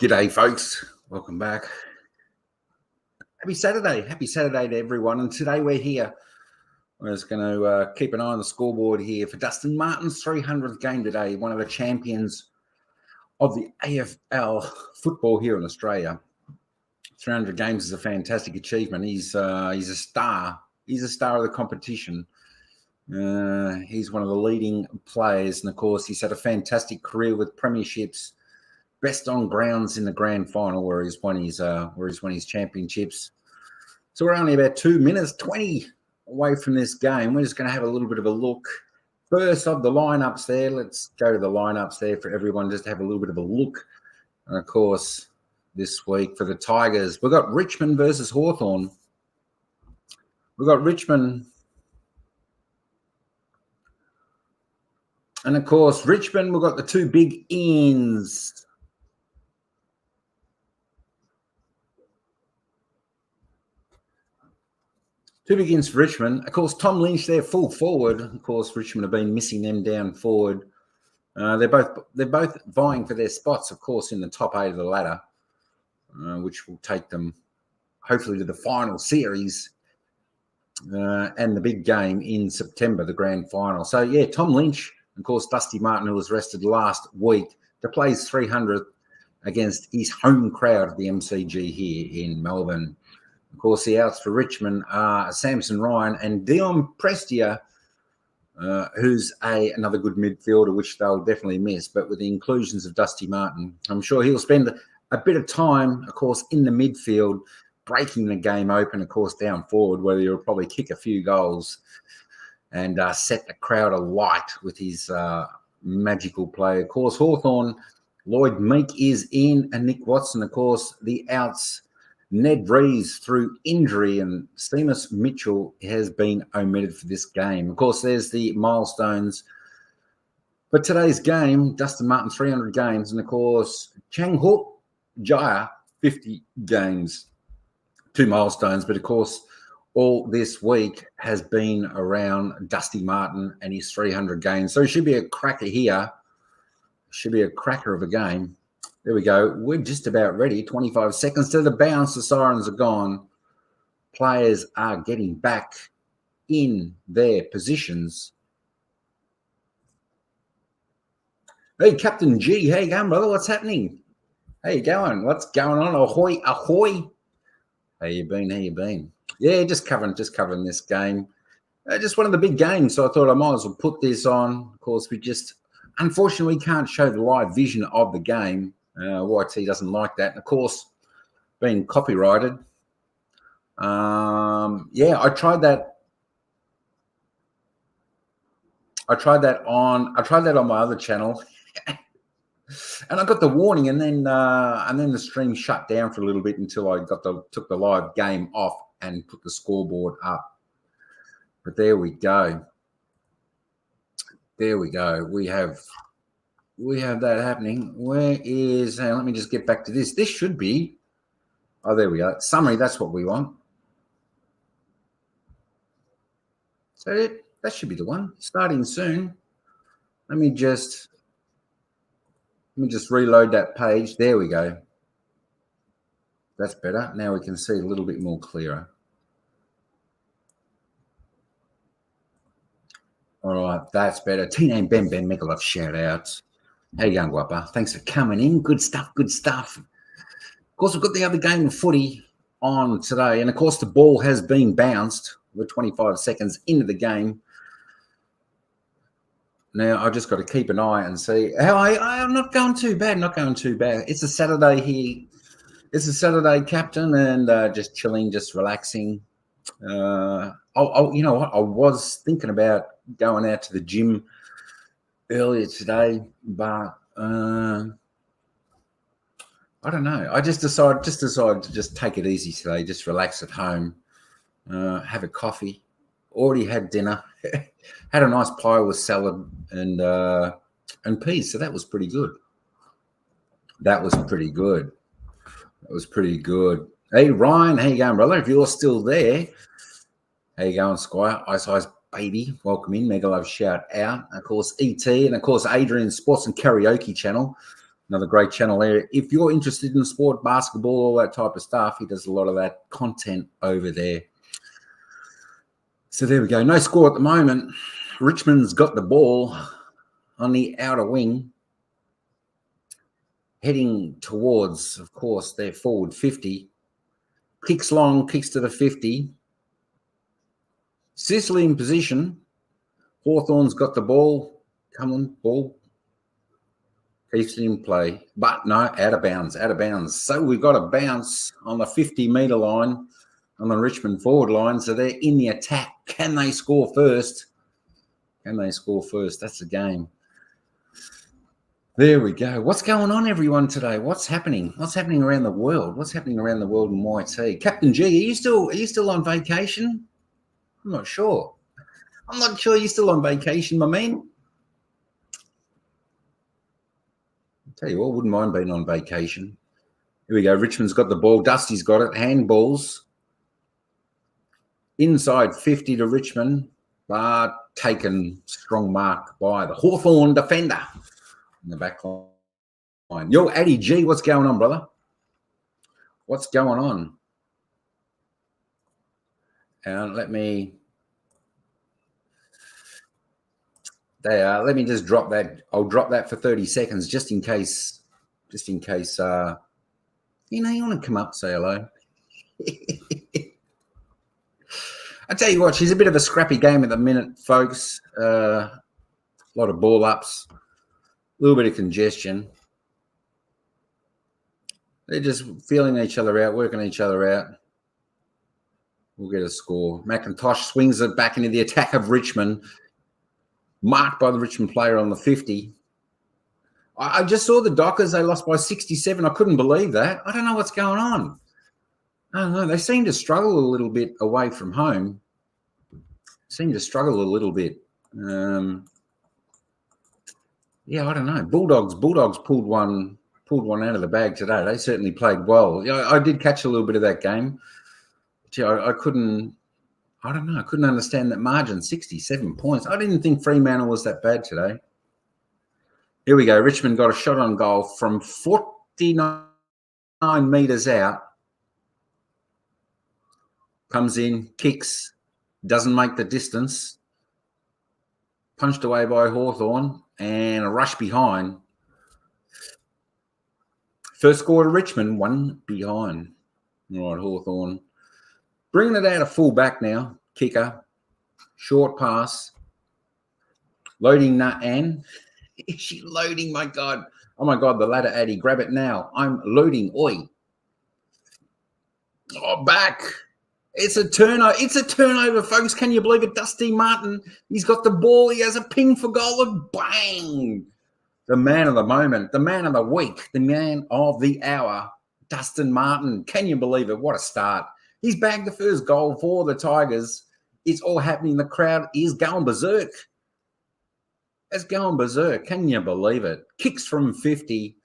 G'day, folks. Welcome back. Happy Saturday. Happy Saturday to everyone. And today we're here. We're just going to keep an eye on the scoreboard here for Dustin Martin's 300th game today, one of the champions of the AFL football here in Australia. 300 games is a fantastic achievement. He's a star. He's a star of the competition. He's one of the leading players. And, of course, he's had a fantastic career with premierships. Best on grounds in the grand final where he's won his championships. So we're only about 2 minutes 20 away from this game. We're just going to have a little bit of a look. First of the lineups there. Let's go to the lineups there for everyone just to have a little bit of a look. And of course, this week for the Tigers, we've got Richmond versus Hawthorn. We've got Richmond. And of course, Richmond, we've got the two big ins. Two begins for Richmond. Of course, Tom Lynch there, full forward. Of course, Richmond have been missing them down forward. They're both vying for their spots, of course, in the top 8 of the ladder, which will take them hopefully to the final series and the big game in September, the grand final. So, yeah, Tom Lynch, of course, Dusty Martin, who was rested last week, to play his 300th against his home crowd at the MCG here in Melbourne. Of course, the outs for Richmond are Samson Ryan and Dion Prestia, who's another good midfielder, which they'll definitely miss. But with the inclusions of Dusty Martin, I'm sure he'll spend a bit of time, of course, in the midfield, breaking the game open, of course, down forward, where he'll probably kick a few goals and set the crowd alight with his magical play. Of course, Hawthorn, Lloyd Meek is in, and Nick Watson, of course, the outs. Ned Rees through injury, and Seamus Mitchell has been omitted for this game. Of course, there's the milestones for today's game. Dustin Martin, 300 games. And, of course, Chang Ho Jaya, 50 games. 2 milestones. But, of course, all this week has been around Dusty Martin and his 300 games. So it should be a cracker here. Should be a cracker of a game. There we go. We're just about ready. 25 seconds to the bounce. The sirens are gone. Players are getting back in their positions. Hey, Captain G. How you going, brother? What's happening? How you going? What's going on? Ahoy, ahoy. How you been? How you been? Yeah, just covering this game. Just one of the big games, so I thought I might as well put this on. Of course, unfortunately, we can't show the live vision of the game. YT doesn't like that. And of course, being copyrighted. Yeah, I tried that. I tried that on my other channel, and I got the warning, and then the stream shut down for a little bit until I took the live game off and put the scoreboard up. But there we go. There we go. We have that happening. Where is, let me just get back to this. This should be, oh, there we go. Summary, that's what we want. So that should be the one. Starting soon. Let me just reload that page. There we go. That's better. Now we can see a little bit more clearer. All right, that's better. Tina and Ben make a lot of shout-outs. How you going, Guapa? Thanks for coming in. Good stuff, good stuff. Of course, we've got the other game of footy on today. And, of course, the ball has been bounced. We're 25 seconds into the game. Now, I've just got to keep an eye and see how I'm not going too bad, It's a Saturday here. It's a Saturday, Captain, and just chilling, just relaxing. You know what? I was thinking about going out to the gym earlier today, but I don't know. I just decided to just take it easy today, just relax at home, have a coffee. Already had dinner, had a nice pie with salad and peas, so that was pretty good. That was pretty good. Hey, Ryan, how you going, brother? If you're still there, how you going, Squire? Ice baby, welcome in. Mega love shout out. Of course, ET, and of course, Adrian Sports and Karaoke channel. Another great channel there. If you're interested in sport, basketball, all that type of stuff, he does a lot of that content over there. So there we go. No score at the moment. Richmond's got the ball on the outer wing, heading towards, of course, their forward 50. Kicks long, kicks to the 50. Sicily in position. Hawthorn's got the ball. Come on, ball. Keeps it in play. But no, out of bounds, out of bounds. So we've got a bounce on the 50-metre line on the Richmond forward line. So they're in the attack. Can they score first? Can they score first? That's the game. There we go. What's going on, everyone, today? What's happening? What's happening around the world? What's happening around the world in YT? Captain G, are you still on vacation? I'm not sure. I'm not sure you're still on vacation, my man. I'll tell you what, wouldn't mind being on vacation. Here we go. Richmond's got the ball. Dusty's got it. Handballs. Inside 50 to Richmond, but taken strong mark by the Hawthorn defender in the back line. Yo, Addy G, what's going on, brother? What's going on? And let me just drop that. I'll drop that for 30 seconds just in case you want to come up, say hello. I tell you what, she's a bit of a scrappy game at the minute, folks. A lot of ball ups, a little bit of congestion. They're just feeling each other out, working each other out. We'll get a score. McIntosh swings it back into the attack of Richmond, marked by the Richmond player on the 50. I just saw the Dockers. They lost by 67. I couldn't believe that. I don't know what's going on. I don't know. They seem to struggle a little bit away from home. Seem to struggle a little bit. Yeah, I don't know. Bulldogs pulled one out of the bag today. They certainly played well. Yeah, I did catch a little bit of that game. Gee, I couldn't understand that margin, 67 points. I didn't think Fremantle was that bad today. Here we go. Richmond got a shot on goal from 49 metres out. Comes in, kicks, doesn't make the distance. Punched away by Hawthorn and a rush behind. First score to Richmond, 1 behind. All right, Hawthorn. Bringing it out of full back now. Kicker. Short pass. Loading Nut-Ann. Is she loading? My God. Oh, my God, the ladder, Addy. Grab it now. I'm loading. Oi. Oh, back. It's a turnover. It's a turnover, folks. Can you believe it? Dustin Martin. He's got the ball. He has a ping for goal and bang. The man of the moment. The man of the week. The man of the hour. Dustin Martin. Can you believe it? What a start. He's bagged the first goal for the Tigers. It's all happening. The crowd is going berserk. It's going berserk. Can you believe it? Kicks from 50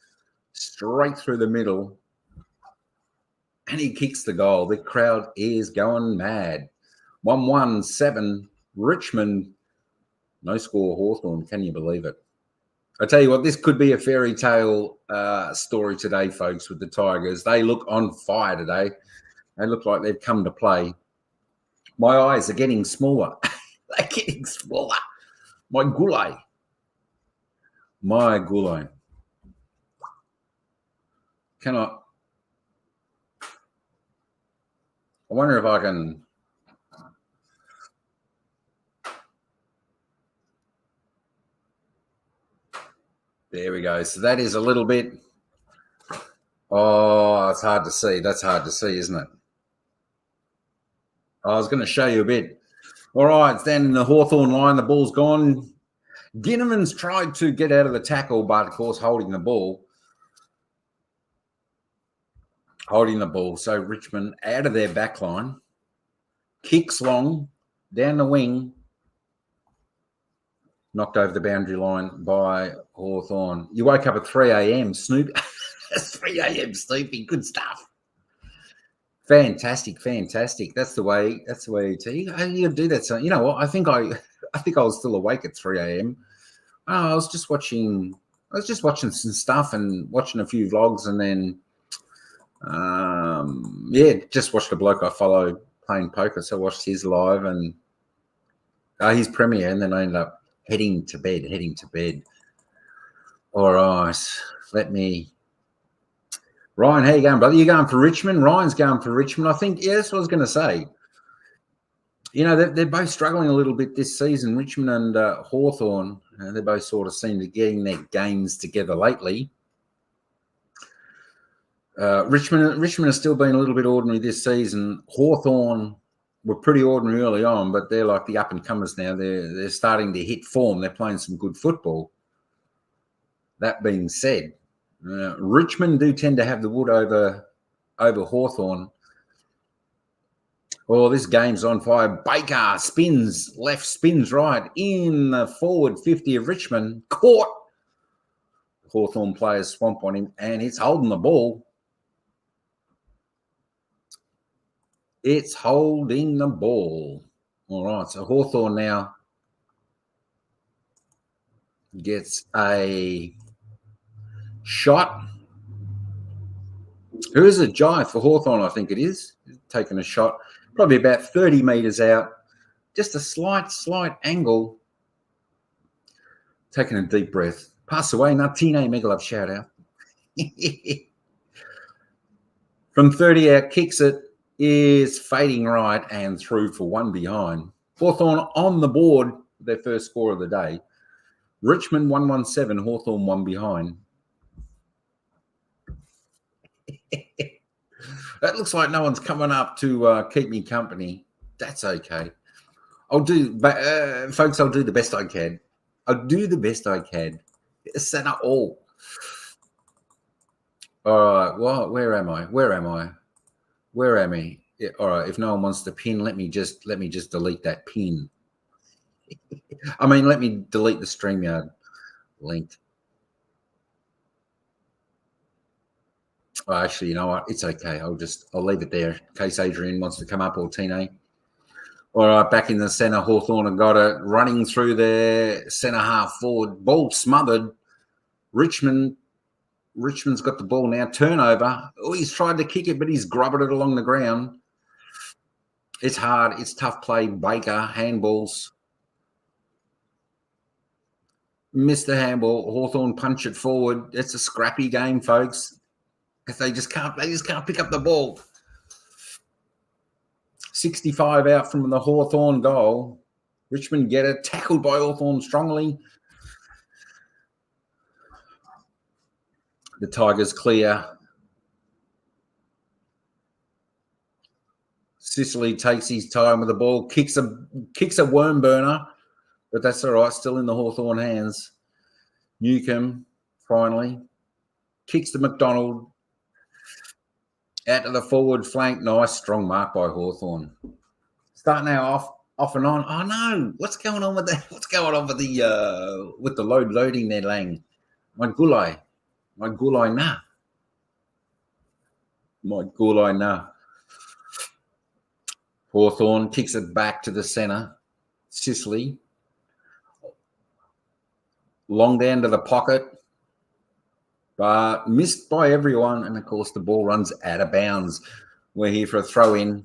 straight through the middle. And he kicks the goal. The crowd is going mad. 1-1-7 Richmond. No score Hawthorn. Can you believe it? I tell you what, this could be a fairy tale story today, folks, with the Tigers. They look on fire today. They look like they've come to play. My eyes are getting smaller. They're getting smaller. My goulet. My goulet. I wonder if I can. There we go. So that is a little bit. Oh, it's hard to see. That's hard to see, isn't it? I was going to show you a bit. All right, it's down in the Hawthorn line. The ball's gone. Ginneman's tried to get out of the tackle, but, of course, holding the ball. Holding the ball. So Richmond out of their back line. Kicks long. Down the wing. Knocked over the boundary line by Hawthorn. You woke up at 3 a.m. Snoop. 3 a.m. Snoopy. Good stuff. Fantastic. That's the way you do that. So you know what? I think I was still awake at 3 a.m. I was just watching I was just watching some stuff and watching a few vlogs, and then just watched a bloke I follow playing poker. So I watched his live and his premiere, and then I ended up heading to bed. All right, Ryan, how you going, brother? You going for Richmond? Ryan's going for Richmond. I think, yeah, that's what I was going to say. You know, they're both struggling a little bit this season, Richmond and Hawthorn. They both sort of seem to getting their games together lately. Richmond has still been a little bit ordinary this season. Hawthorn were pretty ordinary early on, but they're like the up-and-comers now. They're starting to hit form. They're playing some good football. That being said, Richmond do tend to have the wood over Hawthorn. Oh, this game's on fire. Baker spins left, spins right in the forward 50 of Richmond. Caught. Hawthorn players swamp on him, and it's holding the ball. It's holding the ball. All right, so Hawthorn now gets a shot. Who is it? Jai for Hawthorn, I think it is. Taking a shot. Probably about 30 metres out. Just a slight angle. Taking a deep breath. Pass away. Nartine Megalove shout out. From 30 out, kicks it. Is fading right and through for one behind. Hawthorn on the board, their first score of the day. Richmond 117, Hawthorn one behind. That looks like no one's coming up to keep me company. That's okay. Folks, I'll do the best I can. Centre all. All right. Well, where am I? Yeah, all right. If no one wants to pin, let me just delete that pin. I mean, let me delete the StreamYard link. Oh, actually, you know what? It's okay. I'll leave it there in case Adrian wants to come up or Tine. All right, back in the centre, Hawthorn have got it running through their centre half forward. Ball smothered. Richmond's got the ball now. Turnover. Oh, he's tried to kick it, but he's grubbed it along the ground. It's hard. It's tough play. Baker, handballs. Missed the handball. Hawthorn punch it forward. It's a scrappy game, folks. Because they just can't pick up the ball. 65 out from the Hawthorn goal. Richmond get it. Tackled by Hawthorn strongly. The Tigers clear. Sicily takes his time with the ball. Kicks a worm burner. But that's all right. Still in the Hawthorn hands. Newcomb, finally. Kicks to McDonald. Out to the forward flank. Nice, strong mark by Hawthorn. Starting now off and on. Oh no! What's going on with that? What's going on with the loading there, Lang? My gulai nah. Hawthorn kicks it back to the centre. Sicily. Long down to the pocket. But missed by everyone. And, of course, the ball runs out of bounds. We're here for a throw-in.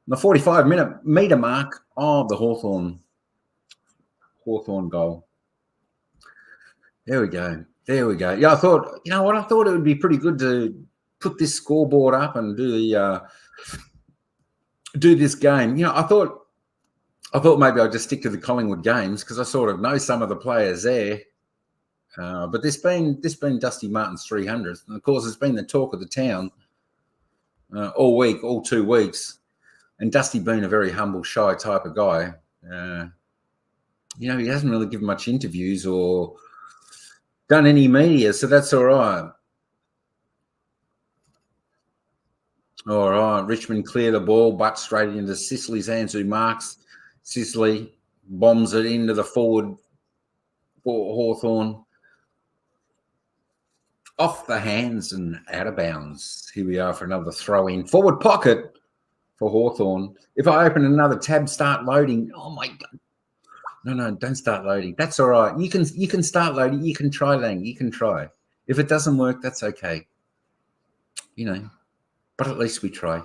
The 45-metre mark of the Hawthorn goal. There we go. Yeah, I thought, you know what? I thought it would be pretty good to put this scoreboard up and do this game. You know, I thought maybe I'd just stick to the Collingwood games because I sort of know some of the players there. But this been Dustin Martin's 300th, and of course it's been the talk of the town all 2 weeks. And Dusty being a very humble, shy type of guy, you know, he hasn't really given much interviews or done any media, so that's all right. All right, Richmond clear the ball, but straight into Sicily's hands, who marks. Sicily bombs it into the forward for Hawthorn. Off the hands and out of bounds. Here we are for another throw-in. Forward pocket for Hawthorn. If I open another tab, start loading. Oh, my God. No, don't start loading. That's all right. You can start loading. You can try, Lang. You can try. If it doesn't work, that's okay. But at least we try.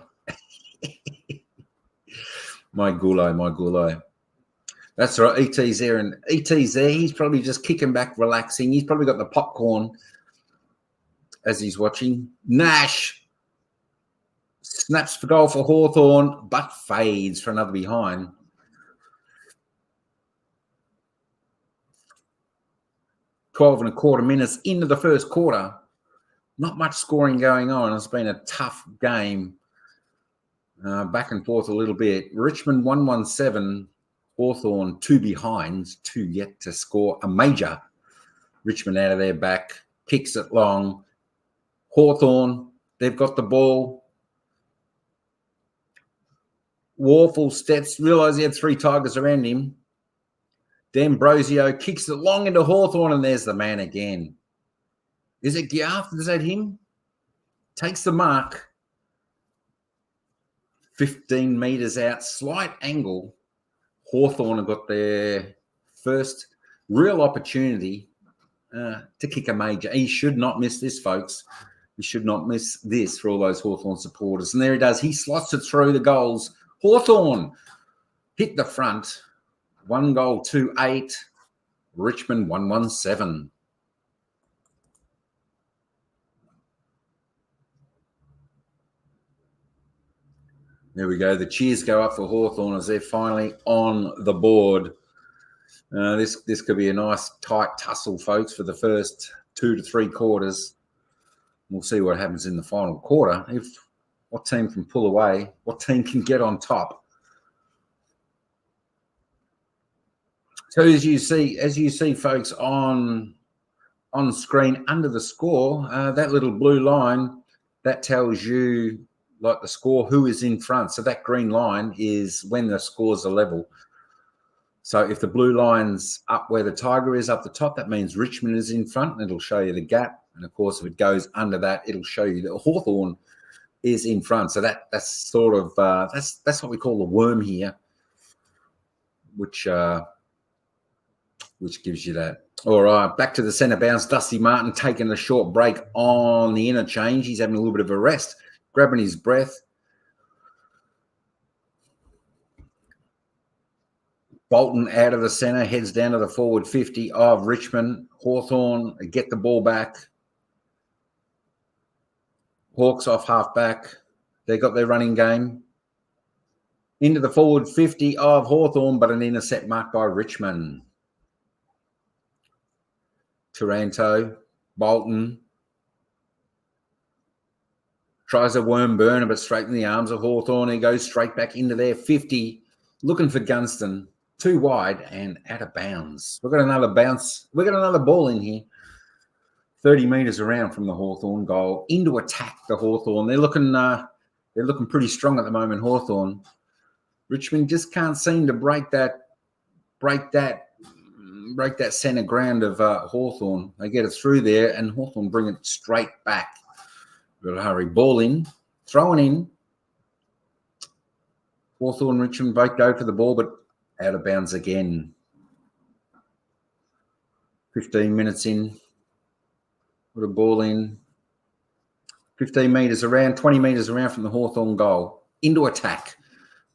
My gulai. That's right. ET's there, and ET's there. He's probably just kicking back, relaxing. He's probably got the popcorn as he's watching. Nash snaps for goal for Hawthorn, but fades for another behind. 12.25 minutes into the first quarter. Not much scoring going on. It's been a tough game. Back and forth a little bit. Richmond 117, Hawthorn 2 behinds, 2 yet to score a major. Richmond out of their back, kicks it long. Hawthorn, they've got the ball. Warful steps, realised he had 3 Tigers around him. D'Ambrosio kicks it long into Hawthorn, and there's the man again. Is it Giath? Is that him? Takes the mark. 15 metres out, slight angle. Hawthorn have got their first real opportunity to kick a major. He should not miss this, folks. He should not miss this for all those Hawthorn supporters. And there he does. He slots it through the goals. Hawthorn hit the front. 1 goal, 2-8. Richmond 117. There we go. The cheers go up for Hawthorn as they're finally on the board. This could be a nice tight tussle, folks, for the first 2 to 3 quarters. We'll see what happens in the final quarter. What team can pull away? What team can get on top? So as you see, folks, on screen under the score, that little blue line, that tells you, like, the score, who is in front. So that green line is when the scores are level. So if the blue line's up where the Tiger is up the top, that means Richmond is in front, and it'll show you the gap. And of course, if it goes under that, it'll show you that Hawthorn is in front. So that's sort of that's what we call the worm here, which gives you that. All right, back to the centre bounce. Dustin Martin taking a short break on the interchange. He's having a little bit of a rest, grabbing his breath. Bolton out of the centre, heads down to the forward 50 of Richmond. Hawthorn get the ball back. Hawks off half back. They got their running game. Into the forward 50 of Hawthorn, but an intercept marked by Richmond. Taranto, Bolton. Tries a worm burner, but straight in the arms of Hawthorn. He goes straight back into their 50, looking for Gunston. 2 wide and out of bounds. We've got another bounce. We've got another ball in here. 30 metres around from the Hawthorn goal. Into attack the Hawthorn. They're looking pretty strong at the moment, Hawthorn. Richmond just can't seem to break that centre ground of Hawthorn. They get it through there, and Hawthorn bring it straight back. Got to hurry. Ball in, throwing in. Hawthorn, Richmond both go for the ball, but out of bounds again. 15 minutes in. Put a ball in. 15 metres around, 20 metres around from the Hawthorn goal. Into attack.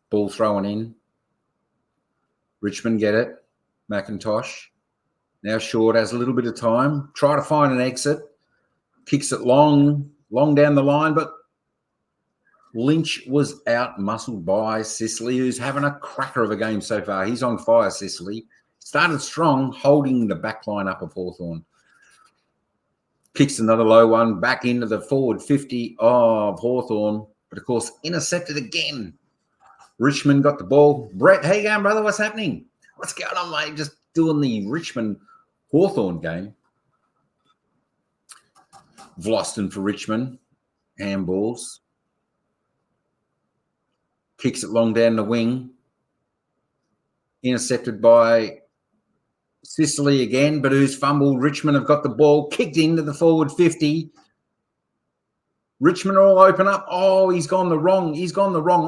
Ball thrown in. Richmond get it. McIntosh. Now short, has a little bit of time. Try to find an exit. Kicks it long down the line, but Lynch was out-muscled by Sicily, who's having a cracker of a game so far. He's on fire, Sicily. Started strong, holding the back line up of Hawthorn. Kicks another low one back into the forward 50 of Hawthorn, but of course intercepted again. Richmond got the ball. Brett, how you going, brother? What's happening? What's going on, mate? Just doing the Richmond-Hawthorn game. Vlosten for Richmond. Handballs. Kicks it long down the wing. Intercepted by Sicily again, but who's fumbled. Richmond have got the ball. Kicked into the forward 50. Richmond all open up. Oh, he's gone the wrong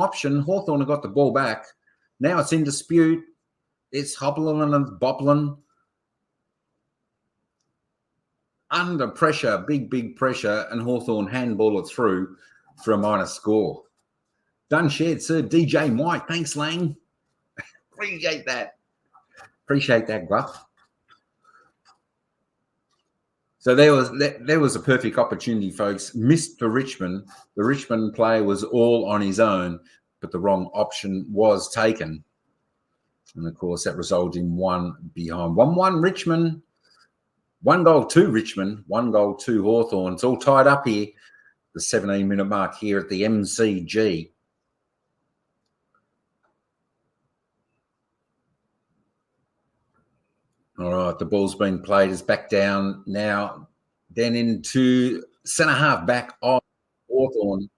option. Hawthorn have got the ball back. Now it's in dispute. It's hobbling and it's bobbling. Under pressure, big pressure, and Hawthorn handball it through for a minus score. Done shared, sir. DJ Mike. Thanks, Lang. Appreciate that. Appreciate that, Gruff. So there was a perfect opportunity, folks. Missed for Richmond. The Richmond play was all on his own, but the wrong option was taken. And, of course, that resulted in one behind. 1-1 Richmond. 1 goal to Richmond. 1 goal to Hawthorn. It's all tied up here. The 17-minute mark here at the MCG. All right, the ball's been played. It's back down now. Then into centre half back of Hawthorn.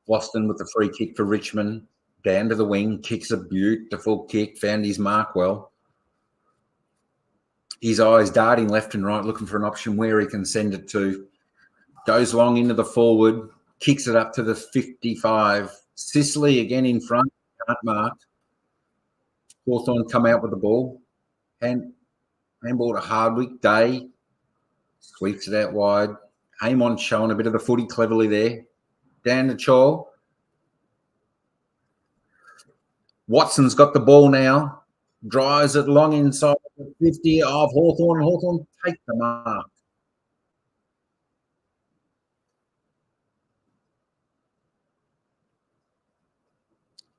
Boston with the free kick for Richmond. Down to the wing. Kicks a beautiful kick. Found his mark well. His eyes darting left and right, looking for an option where he can send it to. Goes long into the forward. Kicks it up to the 55. Sicily again in front. Can't mark. Hawthorn come out with the ball. Handball to Hardwick. Day sweeps it out wide. Amon showing a bit of the footy cleverly there. Down to Chol. Watson's got the ball now. Drives it long inside the 50 of Hawthorn. Hawthorn take the mark.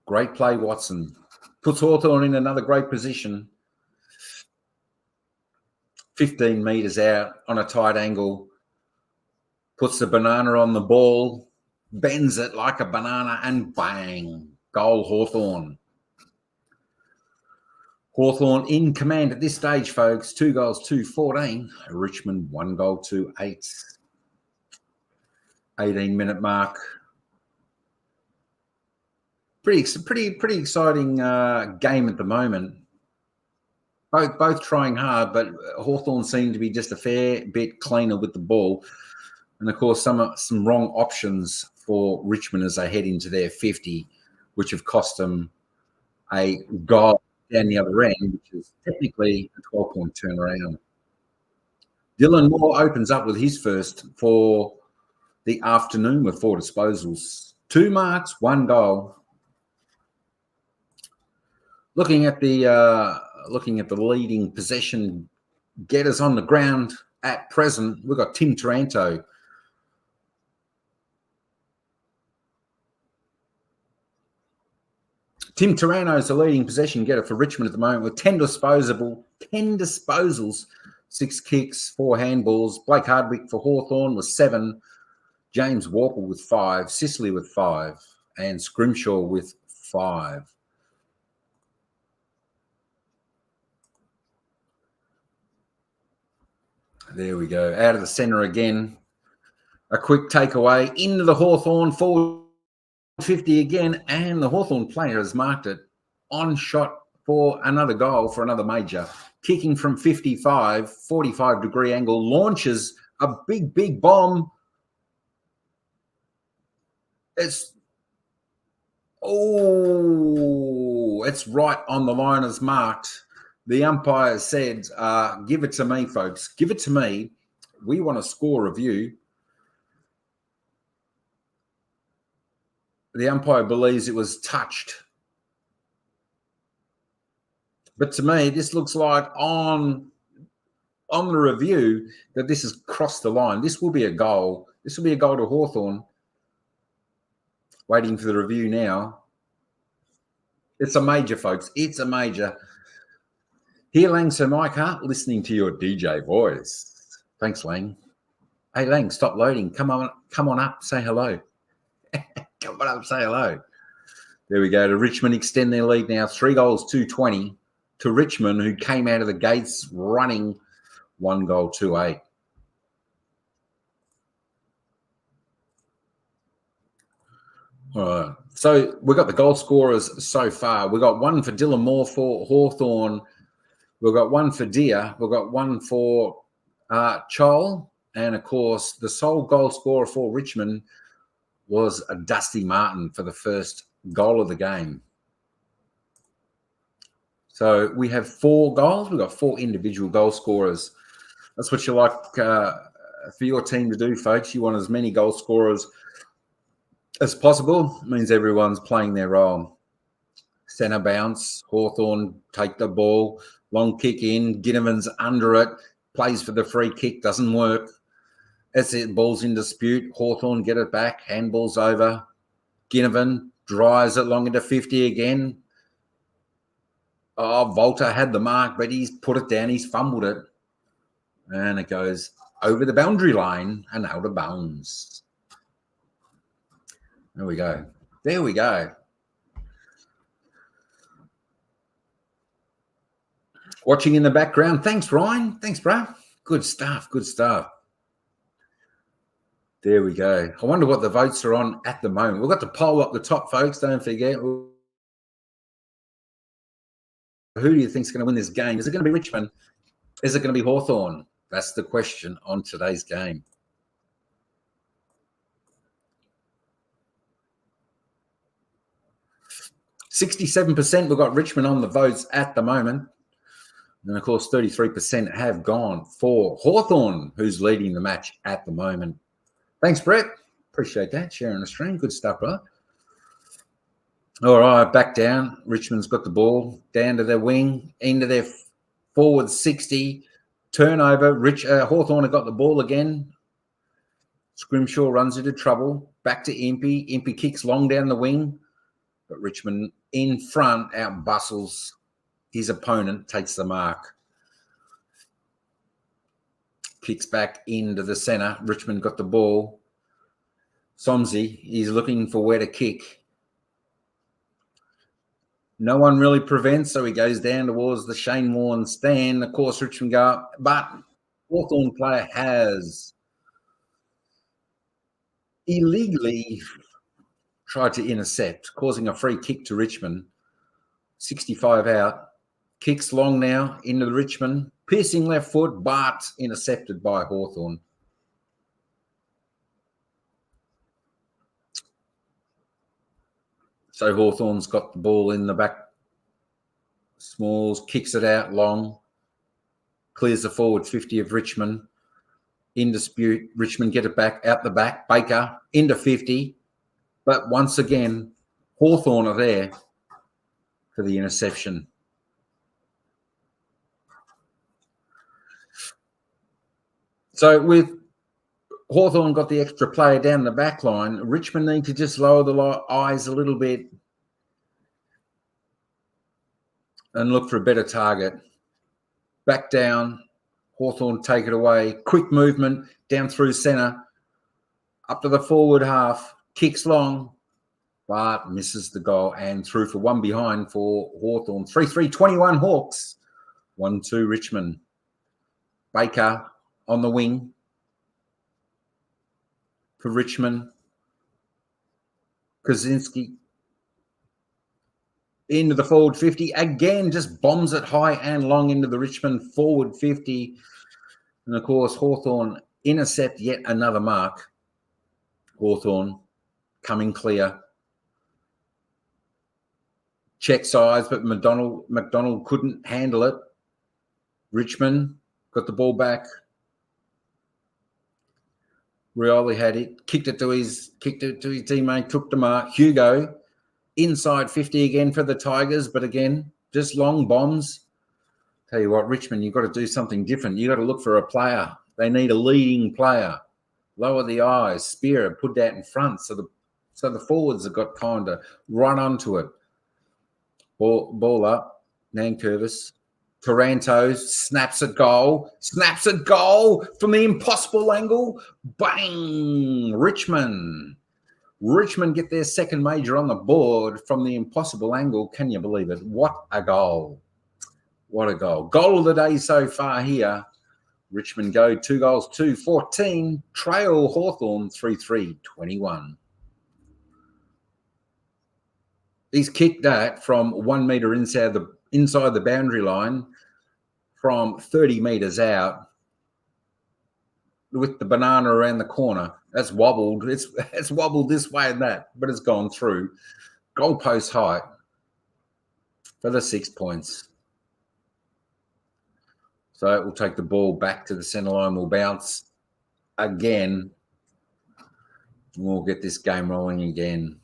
Great play, Watson. Puts Hawthorn in another great position. 15 metres out on a tight angle. Puts the banana on the ball. Bends it like a banana and bang. Goal, Hawthorn. Hawthorn in command at this stage, folks. 2 goals to 14. Richmond 1 goal to 8. 18-minute mark. Pretty exciting game at the moment. Both trying hard, but Hawthorn seemed to be just a fair bit cleaner with the ball. And, of course, some wrong options for Richmond as they head into their 50, which have cost them a goal down the other end, which is technically a 12-point turnaround. Dylan Moore opens up with his first for the afternoon with 4 disposals. 2 marks, 1 goal. Looking at the leading possession getters on the ground at present, we've got Tim Taranto. Tim Taranto is the leading possession getter for Richmond at the moment with 10 disposals, 6 kicks, 4 handballs. Blake Hardwick for Hawthorn was 7. James Warple with 5. Sicily with 5. And Scrimshaw with 5. There we go. Out of the centre again. A quick takeaway into the Hawthorn forward 50 again. And the Hawthorn player has marked it on shot for another goal, for another major. Kicking from 55, 45-degree angle. Launches a big bomb. It's right on the line as marked. The umpire said, give it to me, folks. Give it to me. We want a score review. The umpire believes it was touched. But to me, this looks like on the review that this has crossed the line. This will be a goal. This will be a goal to Hawthorn. Waiting for the review now. It's a major, folks. It's a major. Here, Lang, Sir Mike Hart, listening to your DJ voice. Thanks, Lang. Hey, Lang, stop loading. Come on up, say hello. Come on up, say hello. There we go. To Richmond extend their lead now. 3 goals to 20 to Richmond, who came out of the gates running 1 goal to 8. All right. So we've got the goal scorers so far. We've got 1 for Dylan Moore for Hawthorn. We've got 1 for Deer. We've got 1 for Chol. And, of course, the sole goal scorer for Richmond was Dustin Martin for the first goal of the game. So we have 4 goals. We've got 4 individual goal scorers. That's what you like for your team to do, folks. You want as many goal scorers as possible. It means everyone's playing their role. Centre bounce, Hawthorn take the ball, long kick in, Ginnivan's under it, plays for the free kick, doesn't work. That's it, ball's in dispute. Hawthorn get it back, handball's over. Ginnivan drives it long into 50 again. Oh, Volta had the mark, but he's put it down, he's fumbled it. And it goes over the boundary line and out of bounds. There we go. There we go. Watching in the background. Thanks, Ryan. Thanks, bro. Good stuff. Good stuff. There we go. I wonder what the votes are on at the moment. We've got the poll up the top, folks. Don't forget. Who do you think is going to win this game? Is it going to be Richmond? Is it going to be Hawthorn? That's the question on today's game. %67% we've got Richmond on the votes at the moment. And, of course, 33% have gone for Hawthorn, who's leading the match at the moment. Thanks, Brett. Appreciate that. Sharing the stream. Good stuff, brother. All right, back down. Richmond's got the ball. Down to their wing. Into their forward 60. Turnover. Hawthorn have got the ball again. Scrimshaw runs into trouble. Back to Impey. Impey kicks long down the wing. But Richmond in front out-bustles his opponent, takes the mark. Kicks back into the centre. Richmond got the ball. Somsey, he's looking for where to kick. No one really prevents, so he goes down towards the Shane Warne stand. Of course, Richmond go up, but Hawthorn player has illegally tried to intercept, causing a free kick to Richmond. 65 out. Kicks long now into the Richmond. Piercing left foot, but intercepted by Hawthorn. So Hawthorn's got the ball in the back. Smalls kicks it out long. Clears the forward 50 of Richmond. In dispute. Richmond get it back out the back. Baker into 50. But once again, Hawthorn are there for the interception. So with Hawthorn got the extra player down the back line, Richmond need to just lower the eyes a little bit and look for a better target. Back down, Hawthorn take it away. Quick movement down through centre, up to the forward half, kicks long, but misses the goal and through for one behind for Hawthorn. 3-3, 21 Hawks, 1-2 Richmond. Baker on the wing for Richmond. Krasinski into the forward 50. Again, just bombs it high and long into the Richmond forward 50. And, of course, Hawthorn intercept yet another mark. Hawthorn coming clear. Check size, but McDonald couldn't handle it. Richmond got the ball back. Rioli had it, kicked it to his teammate, took the mark. Hugo inside 50 again for the Tigers, but again, just long bombs. Tell you what, Richmond, you've got to do something different. You've got to look for a player. They need a leading player. Lower the eyes, spear it, put that in front so the forwards have got time to run onto it. Ball up, Nankervis. Taranto snaps at goal from the impossible angle. Bang! Richmond get their second major on the board from the impossible angle. Can you believe it? What a goal. What a goal. Goal of the day so far here. Richmond go 2 goals, 2-14. Trail Hawthorn 3-3-21. He's kicked that from 1 metre inside the boundary line from 30 metres out with the banana around the corner. That's wobbled. It's wobbled this way and that, but it's gone through. Goalpost height for the 6 points. So it will take the ball back to the centre line. We'll bounce again. We'll get this game rolling again.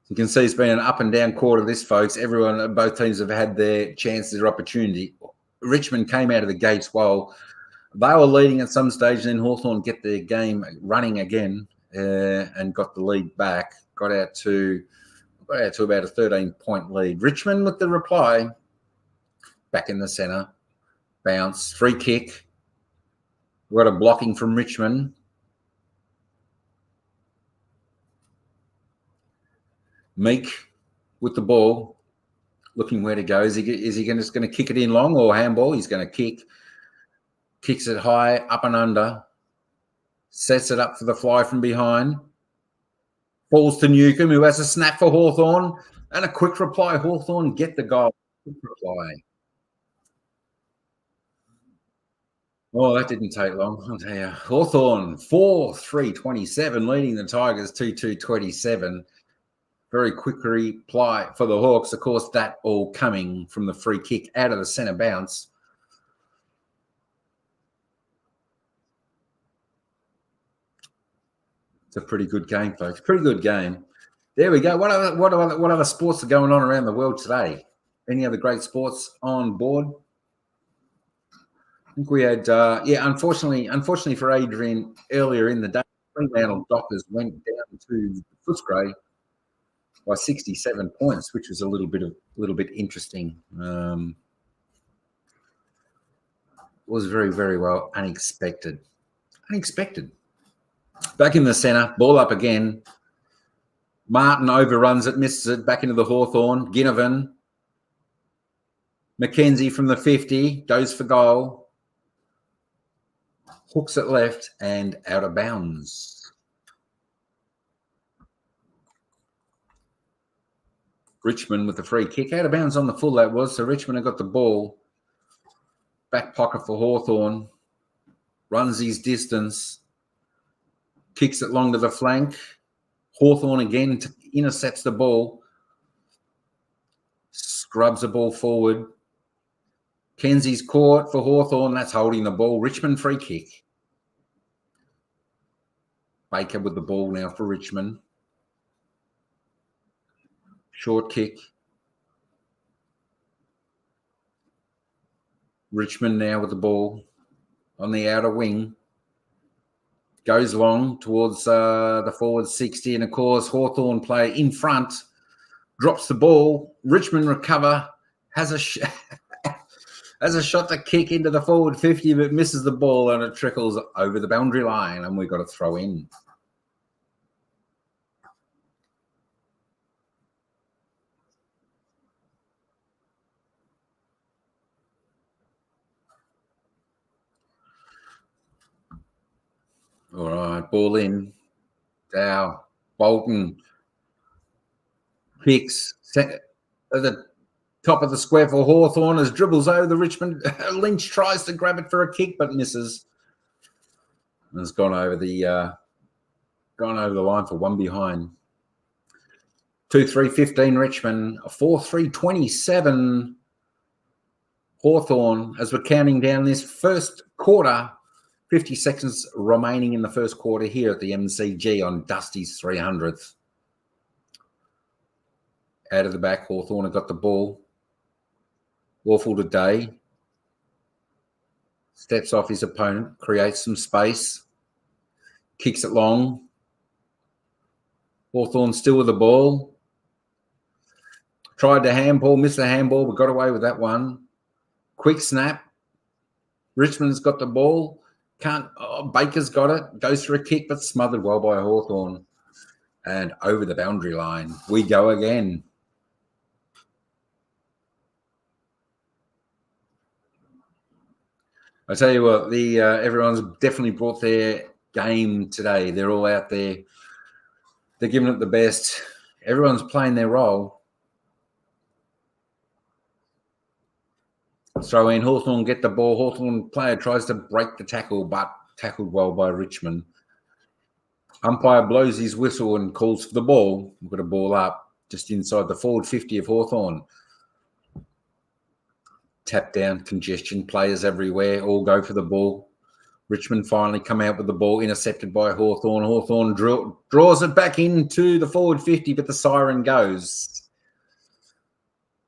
You can see it's been an up and down quarter, this, folks. Both teams have had their chance, their opportunity. Richmond came out of the gates well. They were leading at some stage, and then Hawthorn get their game running again and got the lead back. Got out to about a 13-point lead. Richmond with the reply. Back in the centre. Bounce. Free kick. We've got a blocking from Richmond. Meek with the ball. Looking where to go. Is he just going to kick it in long or handball? He's going to kick. Kicks it high, up and under. Sets it up for the fly from behind. Falls to Newcomb, who has a snap for Hawthorn. And a quick reply. Hawthorn get the goal. Quick reply. Oh, that didn't take long. I'll tell you. Hawthorn, 4-3-27, leading the Tigers 2-2-27. Very quick reply for the Hawks. Of course, that all coming from the free kick out of the centre bounce. It's a pretty good game, folks. Pretty good game. There we go. What other sports are going on around the world today? Any other great sports on board? I think we had, unfortunately for Adrian, earlier in the day, Fremantle Dockers went down to Footscray by 67 points, which was a little bit interesting. Was very, very well unexpected. Back in the centre, ball up again. Martin overruns it, misses it, back into the Hawthorn. Ginnivan. McKenzie from the 50, goes for goal. Hooks it left and out of bounds. Richmond with the free kick. Out of bounds on the full, that was. So Richmond have got the ball. Back pocket for Hawthorn. Runs his distance. Kicks it long to the flank. Hawthorn again intercepts the ball. Scrubs the ball forward. Kenzie's caught for Hawthorn. That's holding the ball. Richmond free kick. Baker with the ball now for Richmond. Short kick. Richmond now with the ball on the outer wing. Goes long towards the forward 60. And, of course, Hawthorn player in front. Drops the ball. Richmond recover. Has a shot to kick into the forward 50, but misses the ball and it trickles over the boundary line. And we've got to throw in. All right, ball in. Dow, Bolton kicks at the top of the square for Hawthorn as dribbles over the Richmond. Lynch tries to grab it for a kick but misses. And has gone over the line for one behind. 2-3-15 Richmond. 4-3-27 Hawthorn as we're counting down this first quarter. 50 seconds remaining in the first quarter here at the MCG on Dusty's 300th. Out of the back, Hawthorn have got the ball. Awful today. Steps off his opponent, creates some space. Kicks it long. Hawthorn still with the ball. Tried to handball, missed the handball, but got away with that one. Quick snap. Richmond's got the ball. Baker's got it. Goes for a kick, but smothered well by Hawthorn. And over the boundary line, we go again. I tell you what, everyone's definitely brought their game today. They're all out there. They're giving it the best. Everyone's playing their role. Throw in. Hawthorn get the ball. Hawthorn player tries to break the tackle, but tackled well by Richmond. Umpire blows his whistle and calls for the ball. We've got a ball up just inside the forward 50 of Hawthorn. tap down, congestion, players everywhere, all go for the ball. Richmond finally come out with the ball, intercepted by Hawthorn. Hawthorn draws it back into the forward 50, but the siren goes.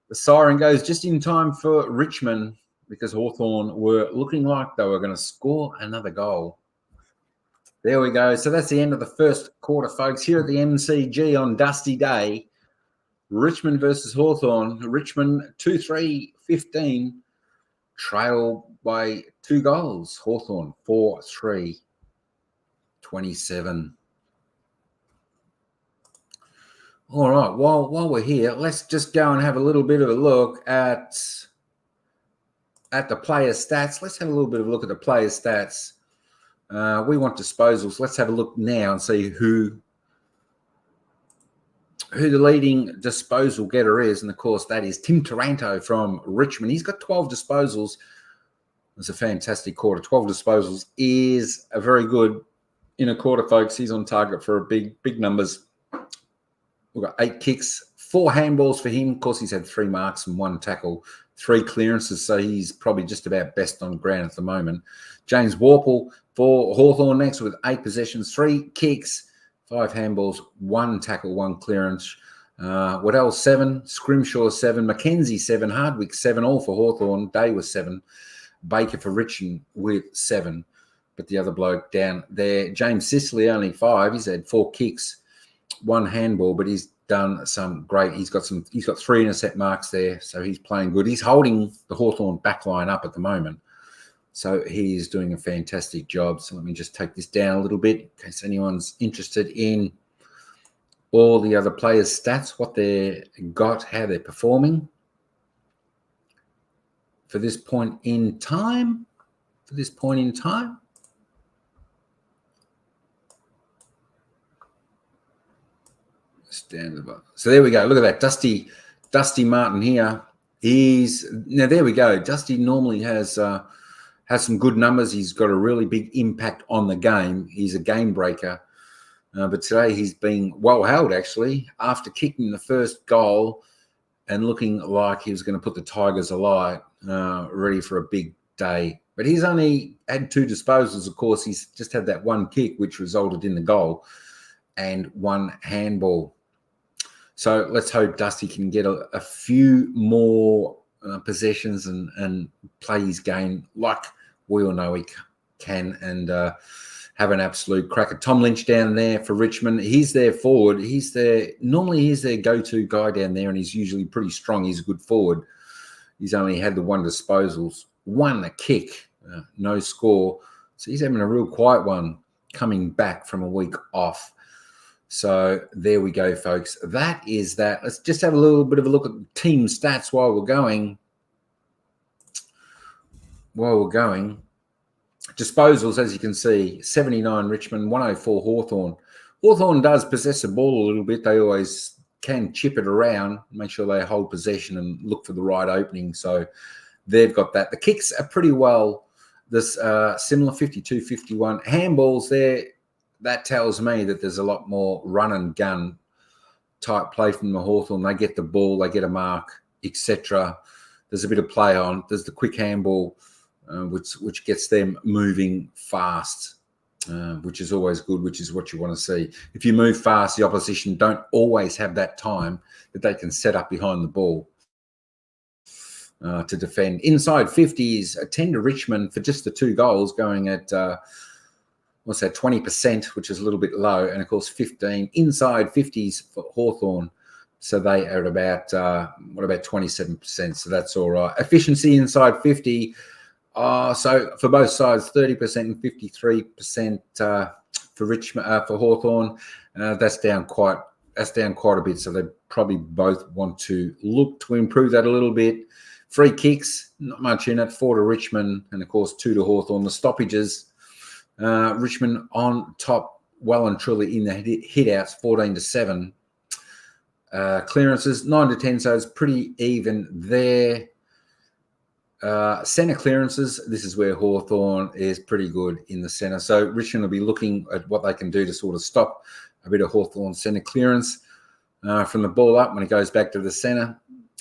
The siren goes just in time for Richmond because Hawthorn were looking like they were going to score another goal. There we go. So that's the end of the first quarter, folks. Here at the MCG on Dusty Day, Richmond versus Hawthorn. Richmond 2-3-15, trail by 2 goals. Hawthorn 4-3-27. All right. While we're here, let's just go and have a little bit of a look at the player stats. Let's have a little bit of a look at the player stats. We want disposals. Let's have a look now and see who the leading disposal getter is. And, of course, that is Tim Taranto from Richmond. He's got 12 disposals. It's a fantastic quarter. 12 disposals is a very good in a quarter, folks. He's on target for big numbers. We've got 8 kicks, 4 handballs for him. Of course, he's had 3 marks and 1 tackle, 3 clearances, so he's probably just about best on ground at the moment. James Warple for Hawthorn next with 8 possessions, 3 kicks, 5 handballs, 1 tackle, 1 clearance. Waddell 7, Scrimshaw 7, Mackenzie 7, Hardwick 7, all for Hawthorn. Day was 7, Baker for Richmond with 7. But the other bloke down there, James Sicily, only 5. He's had 4 kicks, 1 handball, but he's done some great. He's got 3 intercept marks there, so he's playing good. He's holding the Hawthorn back line up at the moment, so he's doing a fantastic job. So let me just take this down a little bit in case anyone's interested in all the other players' stats, what they got, how they're performing for this point in time. So there we go. Look at that. Dusty Martin here. There we go. Dusty normally has some good numbers. He's got a really big impact on the game. He's a game breaker. But today he's been well held, actually, after kicking the first goal and looking like he was going to put the Tigers alight, ready for a big day. But he's only had 2 disposals. Of course, he's just had that 1 kick, which resulted in the goal, and 1 handball. So let's hope Dusty can get a few more possessions and play his game like we all know he can, and have an absolute cracker. Tom Lynch down there for Richmond. He's their forward. Normally he's their go-to guy down there, and he's usually pretty strong. He's a good forward. He's only had the 1 disposals, 1 a kick, no score. So he's having a real quiet one coming back from a week off. So there we go, folks. That is that. Let's just have a little bit of a look at team stats while we're going. Disposals, as you can see, 79 Richmond, 104 Hawthorn. Hawthorn does possess the ball a little bit. They always can chip it around, make sure they hold possession and look for the right opening. So they've got that. The kicks are pretty well this similar, 52-51. Handballs there. That tells me that there's a lot more run and gun type play from the Hawthorn. They get the ball, they get a mark, etc. There's a bit of play on. There's the quick handball, which gets them moving fast, which is always good, which is what you want to see. If you move fast, the opposition don't always have that time that they can set up behind the ball to defend. Inside 50s, 10 to Richmond for just the 2 goals, going at 20%, which is a little bit low, and of course 15 inside 50s for Hawthorn. So they are about 27%. So that's all right. Efficiency inside 50. So for both sides, 30% and 53% for Richmond for Hawthorn. That's down quite a bit. So they probably both want to look to improve that a little bit. Free kicks, not much in it. 4 to Richmond, and of course 2 to Hawthorn. The stoppages. Richmond on top, well and truly in the hit-outs, 14-7. Clearances, 9-10, so it's pretty even there. Centre clearances, this is where Hawthorn is pretty good in the centre. So Richmond will be looking at what they can do to sort of stop a bit of Hawthorn centre clearance from the ball up when it goes back to the centre.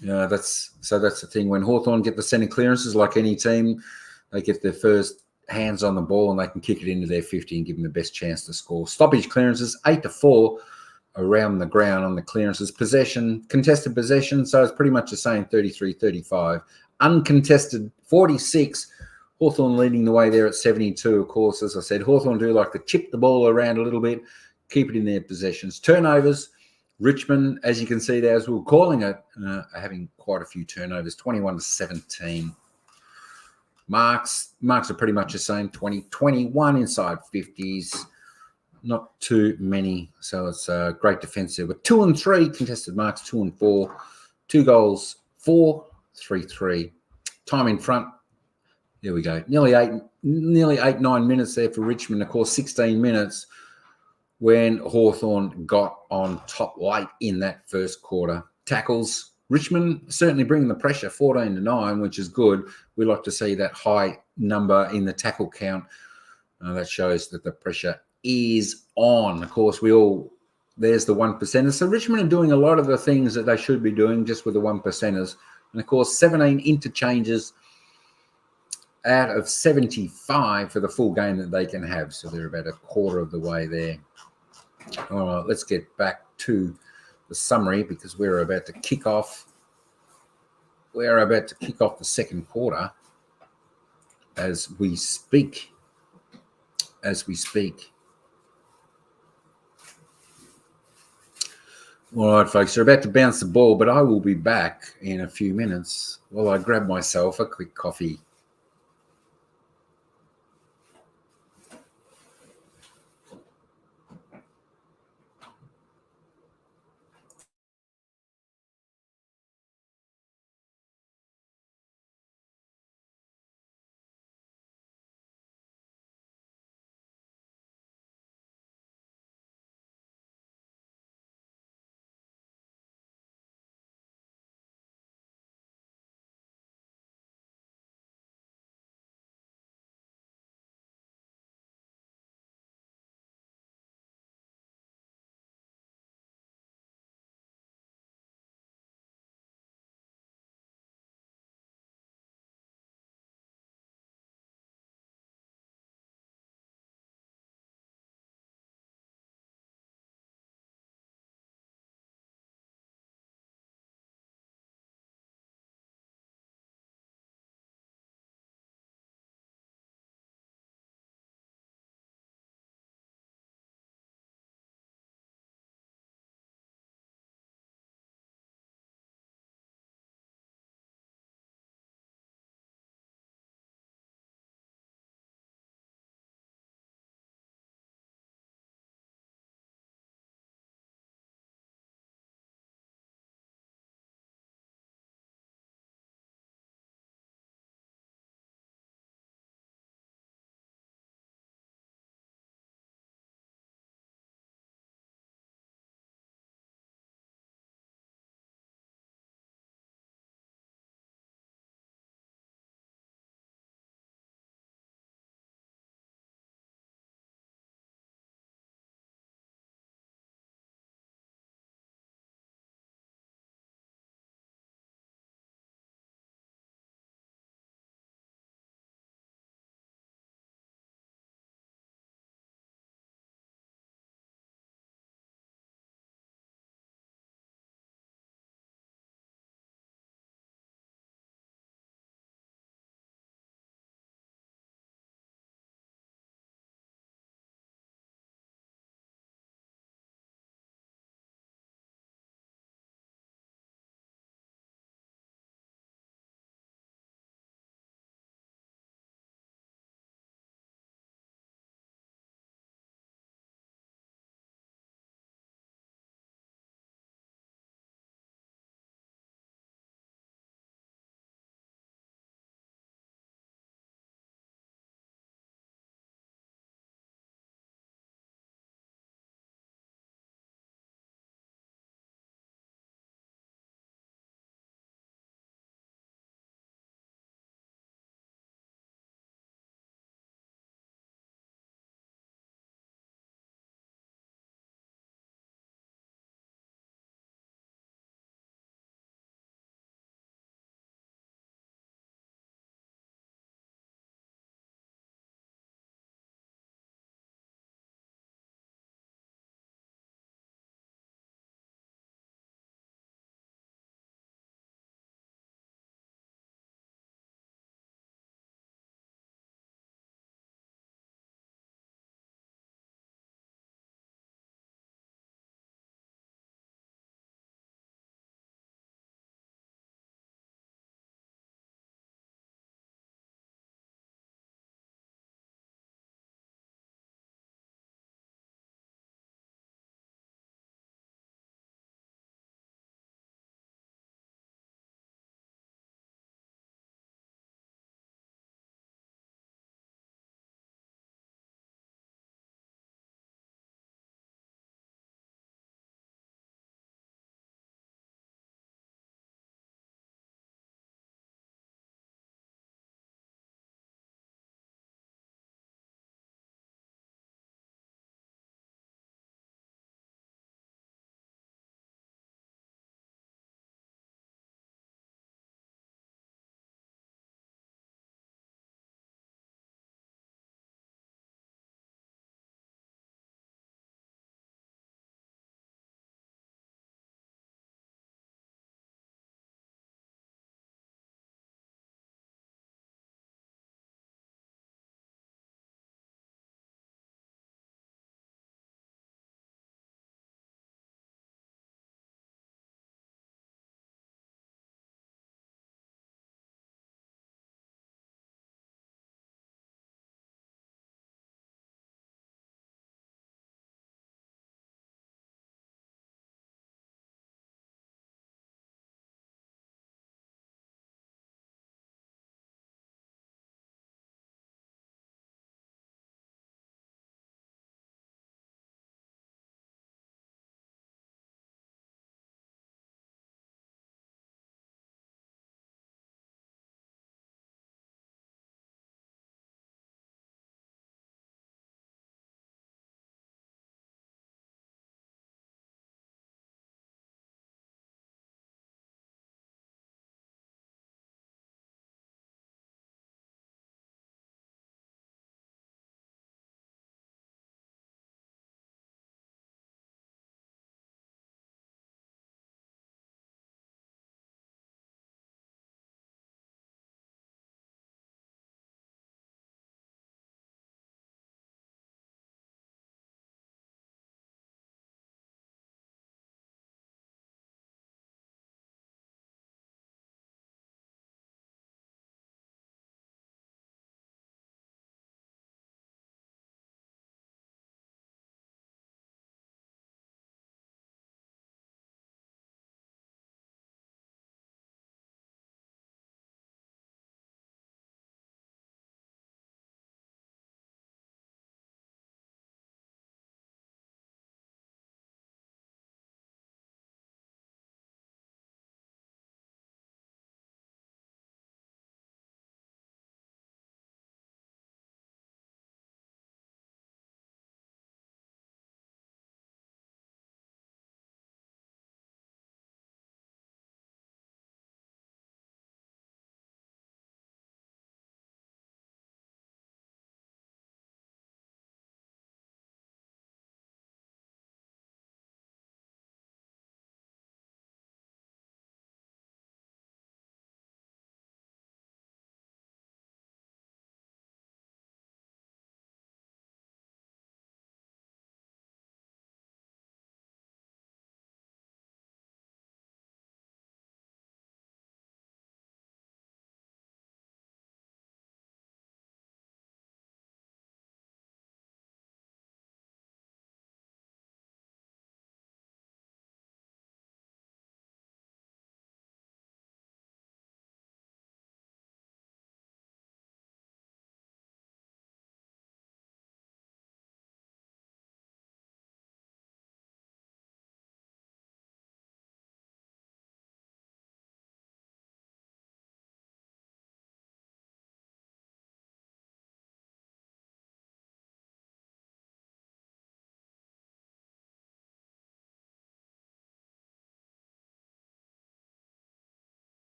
That's the thing. When Hawthorn get the centre clearances, like any team, they get their first hands on the ball and they can kick it into their 50 and give them the best chance to score. Stoppage clearances, 8-4 around the ground on the clearances. Possession, contested possession, so it's pretty much the same, 33-35. Uncontested, 46. Hawthorn leading the way there at 72, of course. As I said, Hawthorn do like to chip the ball around a little bit, keep it in their possessions. Turnovers, Richmond, as you can see there, as we were calling it, are having quite a few turnovers, 21-17. Marks are pretty much the same, 20-21 inside 50s. Not too many, so it's great defensive. But 2 and 3 contested marks, 2 and 4, 2 goals, 4-3-3. Time in front. There we go. Nearly 8-9 minutes there for Richmond. Of course, 16 minutes when Hawthorn got on top late in that first quarter. Tackles, Richmond certainly bringing the pressure, 14-9, which is good. We like to see that high number in the tackle count. That shows that the pressure is on. Of course, there's the 1%ers. So Richmond are doing a lot of the things that they should be doing just with the 1%ers. And of course, 17 interchanges out of 75 for the full game that they can have. So they're about a quarter of the way there. All right, let's get back to the summary because we're about to kick off. We're about to kick off the second quarter as we speak. All right, folks, they're about to bounce the ball, but I will be back in a few minutes while I grab myself a quick coffee.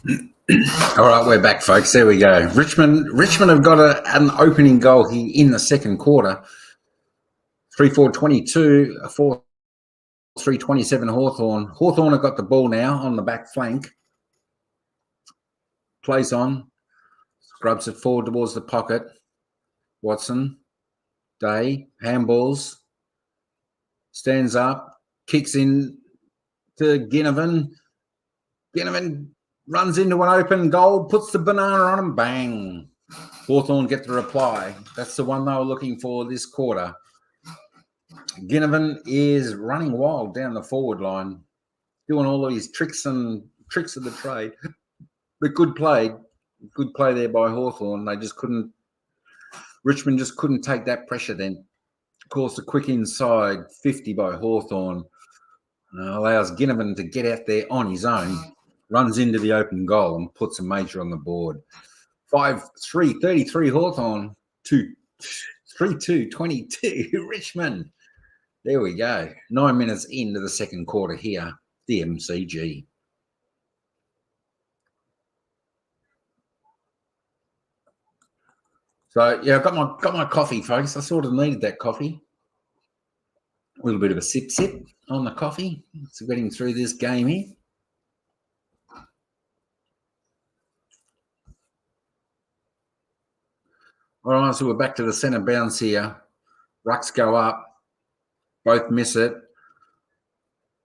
All right, we're back, folks. There we go. Richmond have got an opening goal here in the second quarter. 3-4-22, 4-3-27 Hawthorn. Hawthorn have got the ball now on the back flank. Plays on. Scrubs it forward towards the pocket. Watson. Day. Handballs. Stands up. Kicks in to Ginnivan. Ginnivan runs into an open goal. Puts the banana on him. Bang. Hawthorn get the reply. That's the one they were looking for this quarter. Ginnivan is running wild down the forward line, doing all of his tricks of the trade. But good play there by Hawthorn. They just couldn't. Richmond just couldn't take that pressure then. Of course, the quick inside 50 by Hawthorn allows Ginnivan to get out there on his own, runs into the open goal and puts a major on the board. 5-3, 33 Hawthorn, 3-2, 22 Richmond. There we go. 9 minutes into the second quarter here, the MCG. So yeah, I've got my coffee, folks. I sort of needed that coffee. A little bit of a sip on the coffee. So getting through this game here. All right, so we're back to the centre bounce here. Rucks go up. Both miss it.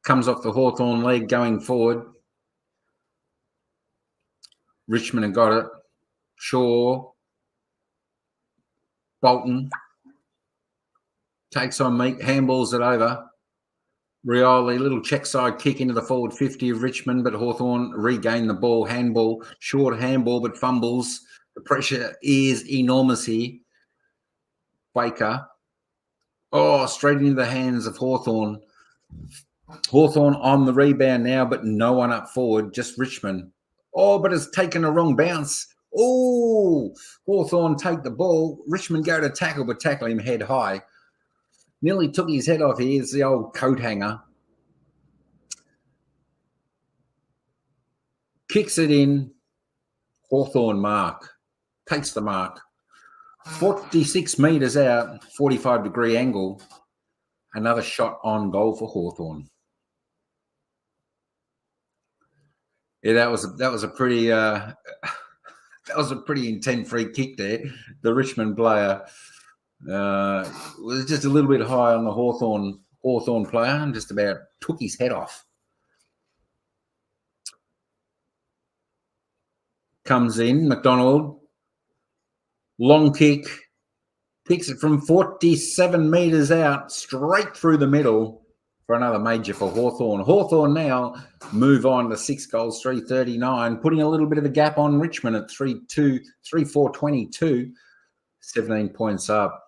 Comes off the Hawthorn leg going forward. Richmond have got it. Shaw. Bolton. Takes on Meek. Handballs it over. Rioli, little check side kick into the forward 50 of Richmond, but Hawthorn regain the ball. Handball. Short handball, but fumbles. The pressure is enormous here. Baker. Oh, straight into the hands of Hawthorn. Hawthorn on the rebound now, but no one up forward, just Richmond. Oh, but it's taken a wrong bounce. Oh, Hawthorn take the ball. Richmond go to tackle, but tackle him head high. Nearly took his head off here. It's the old coat hanger. Kicks it in. Hawthorn mark. Takes the mark. 46 metres out, 45-degree angle. Another shot on goal for Hawthorn. Yeah, that was a pretty intense free kick there. The Richmond player was just a little bit high on the Hawthorn player and just about took his head off. Comes in, McDonald. Long kick. Kicks it from 47 metres out, straight through the middle for another major for Hawthorn. Hawthorn now move on to 6 goals, 339, putting a little bit of a gap on Richmond at 3-4-22, 17 points up.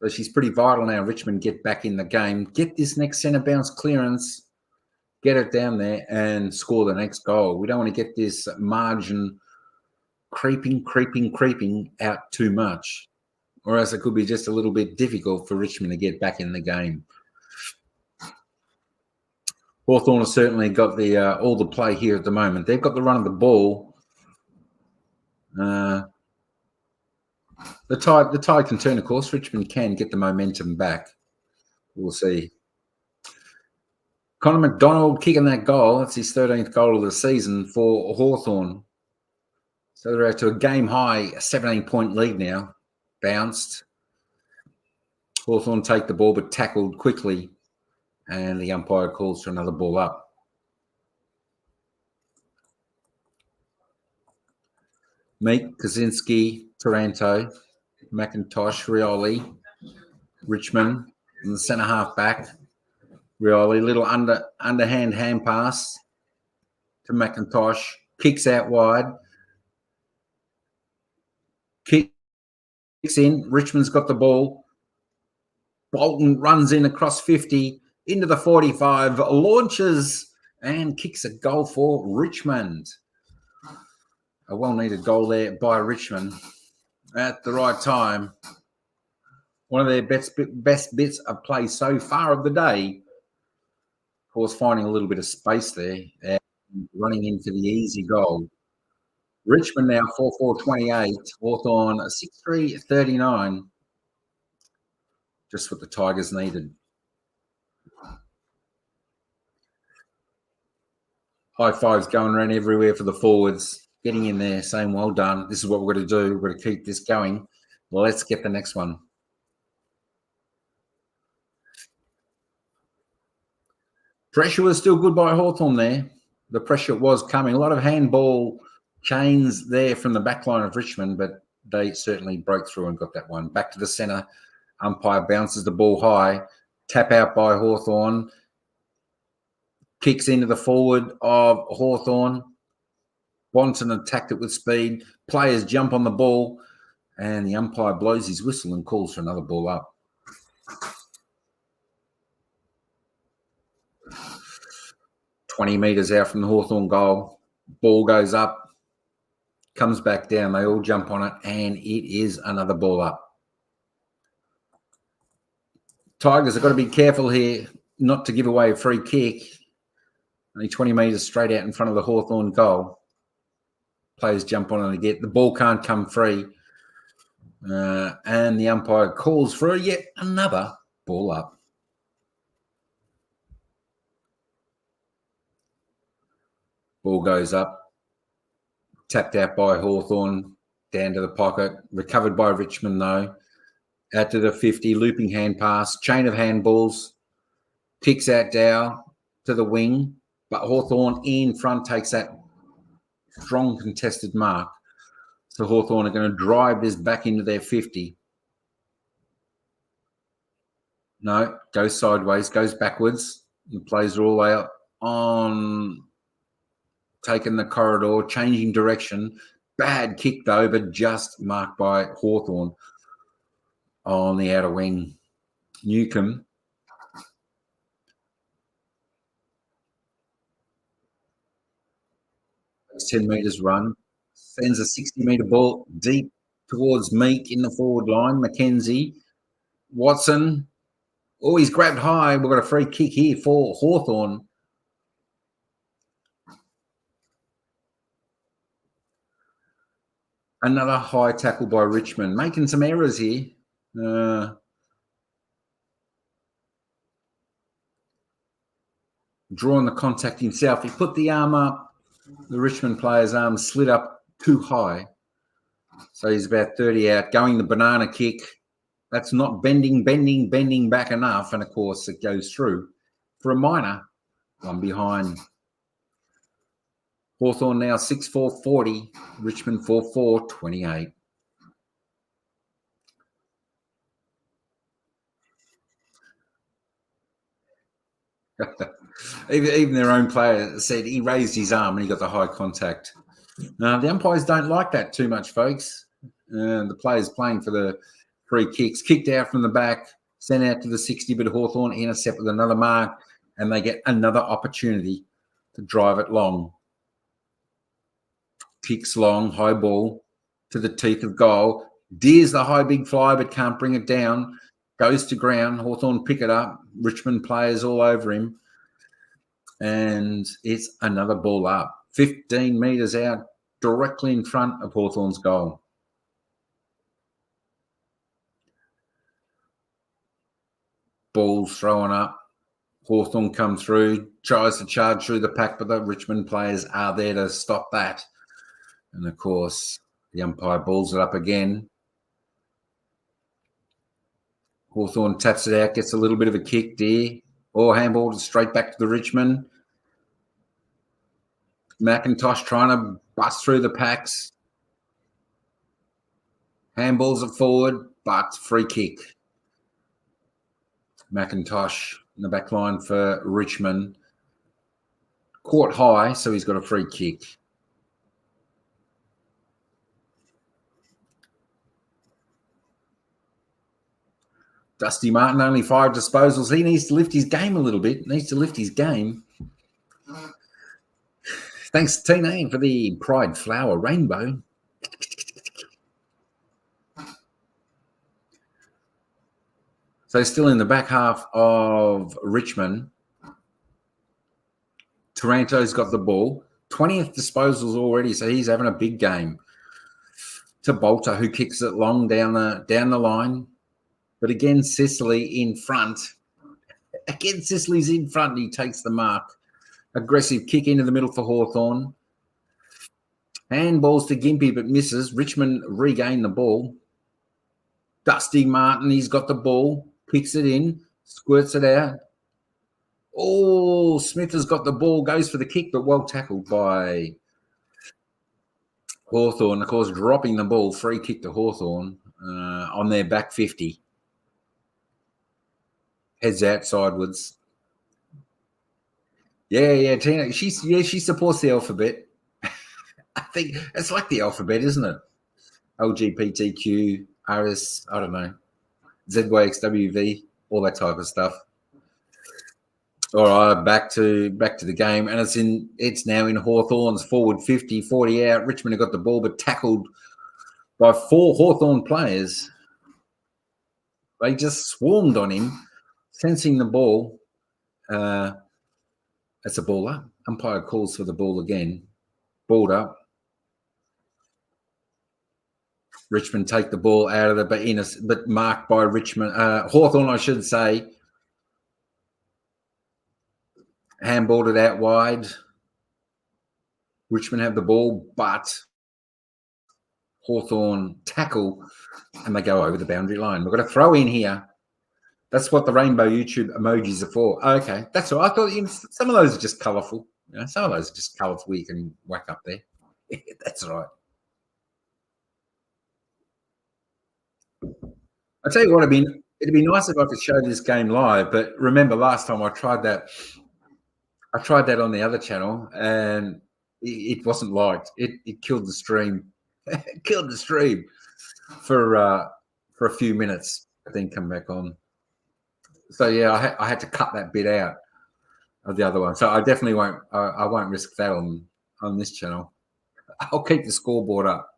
So she's pretty vital now. Richmond get back in the game, get this next centre bounce clearance, get it down there and score the next goal. We don't want to get this margin creeping out too much, or else it could be just a little bit difficult for Richmond to get back in the game. Hawthorn has certainly got the all the play here at the moment. They've got the run of the ball. The tide can turn, of course. Richmond can get the momentum back. We'll see. Connor McDonald kicking that goal. That's his 13th goal of the season for Hawthorn. So they're out to a game-high 17-point lead now. Bounced. Hawthorn take the ball, but tackled quickly. And the umpire calls for another ball up. Meek, Kaczynski, Taranto, McIntosh, Rioli, Richmond, and the centre half back. Rioli, little underhand hand pass to McIntosh. Kicks out wide. Kicks in. Richmond's got the ball. Bolton runs in across 50 into the 45, launches and kicks a goal for Richmond. A well-needed goal there by Richmond at the right time. One of their best bits of play so far of the day. Of course, finding a little bit of space there. running in for the easy goal. Richmond now 4-4-28. Hawthorn 6-3-39. Just what the Tigers needed. High fives going around everywhere for the forwards. Getting in there, saying, well done. This is what we're going to do. We're going to keep this going. Let's get the next one. Pressure was still good by Hawthorn there. The pressure was coming. A lot of handball chains there from the back line of Richmond, but they certainly broke through and got that one. Back to the centre. Umpire bounces the ball high. Tap out by Hawthorn. Kicks into the forward of Hawthorn. Bonson attacked it with speed. Players jump on the ball, and the umpire blows his whistle and calls for another ball up. $20 metres out from the Hawthorn goal. Ball goes up, comes back down. They all jump on it, and it is another ball up. Tigers have got to be careful here not to give away a free kick. Only 20 metres straight out in front of the Hawthorn goal. Players jump on it again. The ball can't come free. And the umpire calls for yet another ball up. Ball goes up. Tapped out by Hawthorn. Down to the pocket. Recovered by Richmond, though. Out to the 50. Looping hand pass. Chain of handballs. Kicks out Dow to the wing. But Hawthorn in front takes that strong contested mark. So Hawthorn are going to drive this back into their 50. No, goes sideways, goes backwards. The players are all out on taking the corridor, changing direction. Bad kick, though, but just marked by Hawthorn on the outer wing. Newcomb. It's 10 metres run. Sends a 60-metre ball deep towards Meek in the forward line. Mackenzie. Watson. Oh, he's grabbed high. We've got a free kick here for Hawthorn. Another high tackle by Richmond. Making some errors here. Drawing the contact himself. He put the arm up. The Richmond player's arm slid up too high. So he's about 30 out. Going the banana kick. That's not bending back enough. And, of course, it goes through for a minor. One behind. Hawthorn now 6-4-40. Richmond 4-4-28. Even their own player said he raised his arm and he got the high contact. The umpires don't like that too much, folks. The players playing for the free kicks. Kicked out from the back, sent out to the 60, but Hawthorn intercept with another mark, and they get another opportunity to drive it long. Kicks long, high ball to the teeth of goal. Deers the high big fly, but can't bring it down. Goes to ground. Hawthorn pick it up. Richmond players all over him. And it's another ball up. 15 metres out, directly in front of Hawthorn's goal. Ball's thrown up. Hawthorn come through, tries to charge through the pack, but the Richmond players are there to stop that. And, of course, the umpire balls it up again. Hawthorn taps it out, gets a little bit of a kick there. Or handball straight back to the Richmond. McIntosh trying to bust through the packs. Handballs it forward, but free kick. McIntosh in the back line for Richmond. Caught high, so he's got a free kick. Dustin Martin, only 5 disposals. He needs to lift his game a little bit. Needs to lift his game. Thanks, Tina, for the Pride Flower Rainbow. So still in the back half of Richmond. Taranto's got the ball. 20th disposals already, so he's having a big game. To Bolter, who kicks it long down the line. But again, Sicily in front. Again, Sicily's in front, and he takes the mark. Aggressive kick into the middle for Hawthorn. Handballs to Gimpy, but misses. Richmond regain the ball. Dustin Martin, he's got the ball. Kicks it in. Squirts it out. Oh, Smith has got the ball. Goes for the kick, but well tackled by Hawthorn. Of course, dropping the ball. Free kick to Hawthorn on their back 50. Heads out sidewards. Yeah, Tina. She supports the alphabet. I think it's like the alphabet, isn't it? LGBTQ, RS, I don't know, ZYXWV, all that type of stuff. All right, back to the game, and it's now in Hawthorn's forward 50, 40 out. Richmond have got the ball, but tackled by 4 Hawthorn players. They just swarmed on him, sensing the ball. It's a ball up. Umpire calls for the ball again. Balled up. Richmond take the ball out of the but marked by Richmond. Hawthorn, I should say. Handballed it out wide. Richmond have the ball, but Hawthorn tackle, and they go over the boundary line. We've got a throw in here. That's what the rainbow YouTube emojis are for. Okay, that's all. I thought some of those are just colourful. Some of those are just colourful. You can whack up there. That's right. I'll tell you what, it'd be nice if I could show this game live, but remember last time I tried that on the other channel, and it wasn't liked. It killed the stream. It killed the stream for a few minutes, then come back on. So yeah, I had to cut that bit out of the other one. So I definitely won't. I won't risk that on this channel. I'll keep the scoreboard up.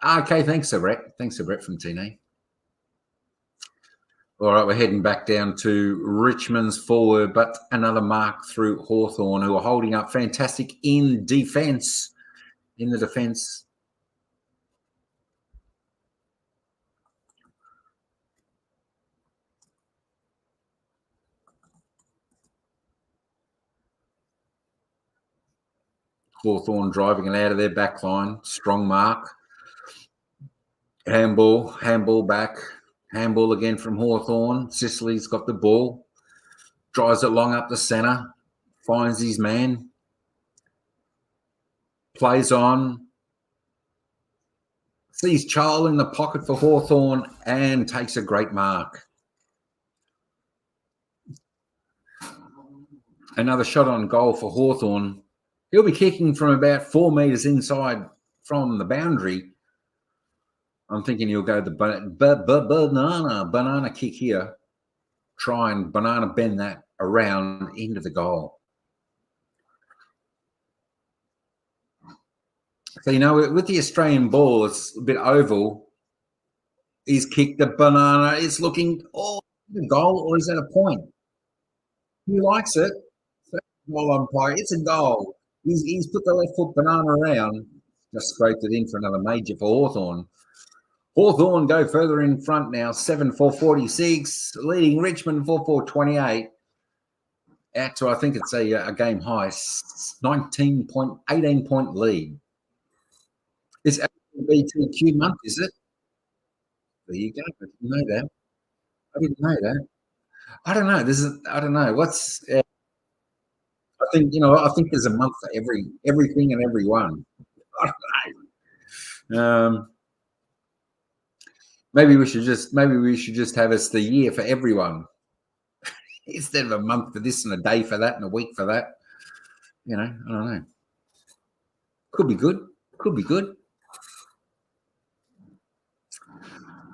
Okay, thanks, Sir Brett. Thanks, Sir Brett from TNA. All right, we're heading back down to Richmond's forward, but another mark through Hawthorn, who are holding up fantastic in defence. In the defence. Hawthorn driving it out of their back line. Strong mark. Handball back. Handball again from Hawthorn. Sicily's got the ball. Drives it long up the centre. Finds his man. Plays on. Sees Charles in the pocket for Hawthorn and takes a great mark. Another shot on goal for Hawthorn. He'll be kicking from about 4 metres inside from the boundary. I'm thinking he'll go the banana kick here. Try and banana bend that around into the goal. So, with the Australian ball, it's a bit oval. He's kicked the banana. It's looking, a goal, or is that a point? He likes it. So, goal umpire, it's a goal. He's put the left foot banana around. Just scraped it in for another major for Hawthorn. Hawthorn go further in front now, 7-4-46, leading Richmond 4-4-28. Out to, I think it's a game high, 18-point lead. It's LGBTQ month, is it? There you go. I didn't know that. I don't know. I don't know. What's... I think there's a month for everything and everyone. I don't know. Maybe we should just have us the year for everyone instead of a month for this and a day for that and a week for that. I don't know. Could be good. Could be good.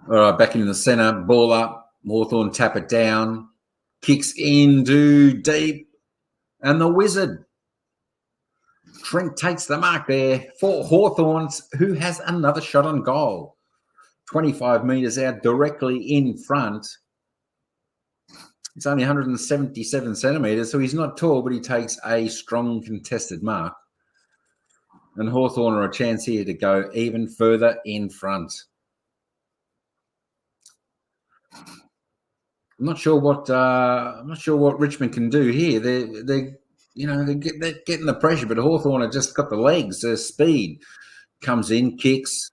All right, back in the centre, ball up. Hawthorn tap it down, kicks into deep, and the Wizard. Trent takes the mark there for Hawthorns, who has another shot on goal. 25 metres out, directly in front. It's only 177 centimetres, so he's not tall, but he takes a strong contested mark. And Hawthorn are a chance here to go even further in front. I'm not sure what Richmond can do here. They're getting the pressure, but Hawthorn have just got the legs. Their speed comes in, kicks,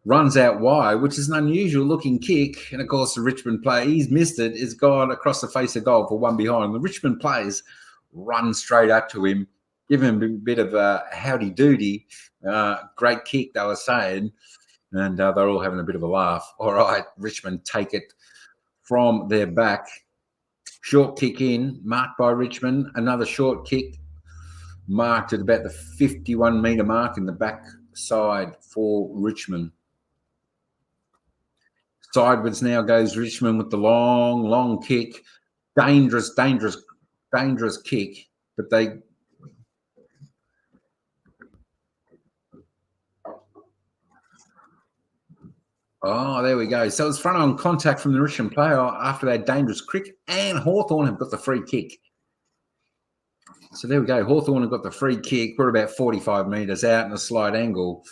runs out wide, which is an unusual looking kick. And of course, the Richmond player, he's missed it. It's gone across the face of goal for one behind. The Richmond players run straight up to him, give him a bit of a howdy doody. Great kick, they were saying. And they're all having a bit of a laugh. All right, Richmond take it from their back. Short kick in, marked by Richmond. Another short kick, marked at about the 51-metre mark in the back side for Richmond. Sideways now goes Richmond with the long kick. Dangerous kick. But they... Oh, there we go. So it's front on contact from the Richmond player after that dangerous kick, and Hawthorn have got the free kick. So there we go. Hawthorn have got the free kick. We're about 45 metres out in a slight angle.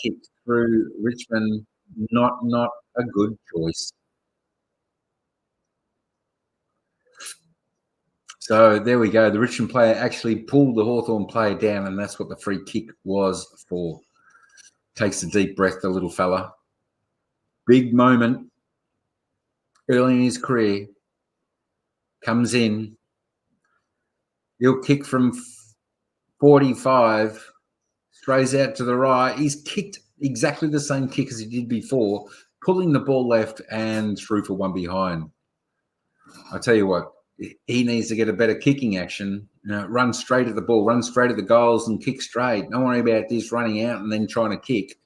Kicked through Richmond. Not a good choice. So there we go. The Richmond player actually pulled the Hawthorn player down, and that's what the free kick was for. Takes a deep breath, the little fella. Big moment early in his career. Comes in. He'll kick from 45. Strays out to the right. He's kicked exactly the same kick as he did before, pulling the ball left and through for one behind. I tell you what, he needs to get a better kicking action. Run straight at the ball, run straight at the goals and kick straight. Don't worry about this running out and then trying to kick.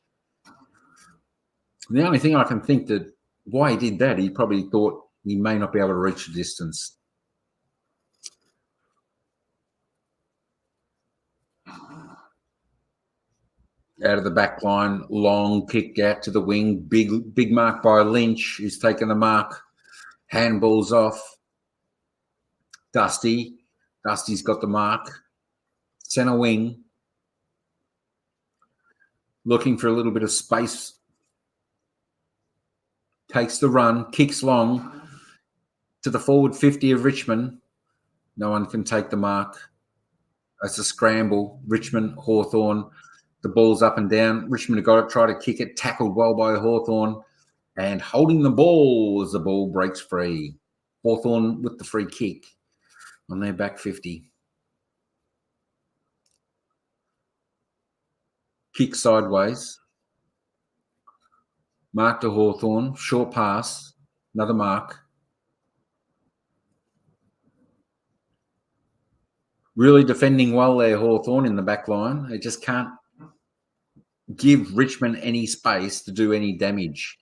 The only thing I can think that why he did that, he probably thought he may not be able to reach the distance. Out of the back line, long kick out to the wing. Big mark by Lynch, who's taken the mark. Handballs off. Dusty's got the mark. Centre wing. Looking for a little bit of space. Takes the run, kicks long to the forward 50 of Richmond. No one can take the mark. It's a scramble. Richmond, Hawthorn. The ball's up and down. Richmond have got to try to kick it. Tackled well by Hawthorn. And holding the ball as the ball breaks free. Hawthorn with the free kick on their back 50. Kick sideways. Mark to Hawthorn. Short pass. Another mark. Really defending well there, Hawthorn in the back line. They just can't give Richmond any space to do any damage.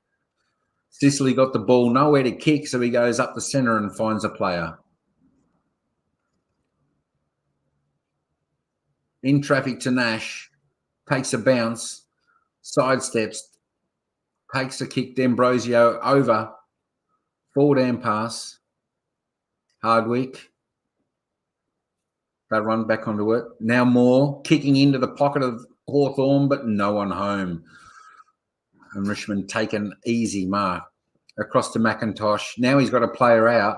Sicily got the ball, nowhere to kick, so he goes up the centre and finds a player. In traffic to Nash. Takes a bounce. Sidesteps. Takes a kick. D'Ambrosio over. Forward hand pass. Hardwick. They run back onto it. Now Moore kicking into the pocket of Hawthorn, but no one home. And Richmond take an easy mark. Across to McIntosh. Now he's got a player out.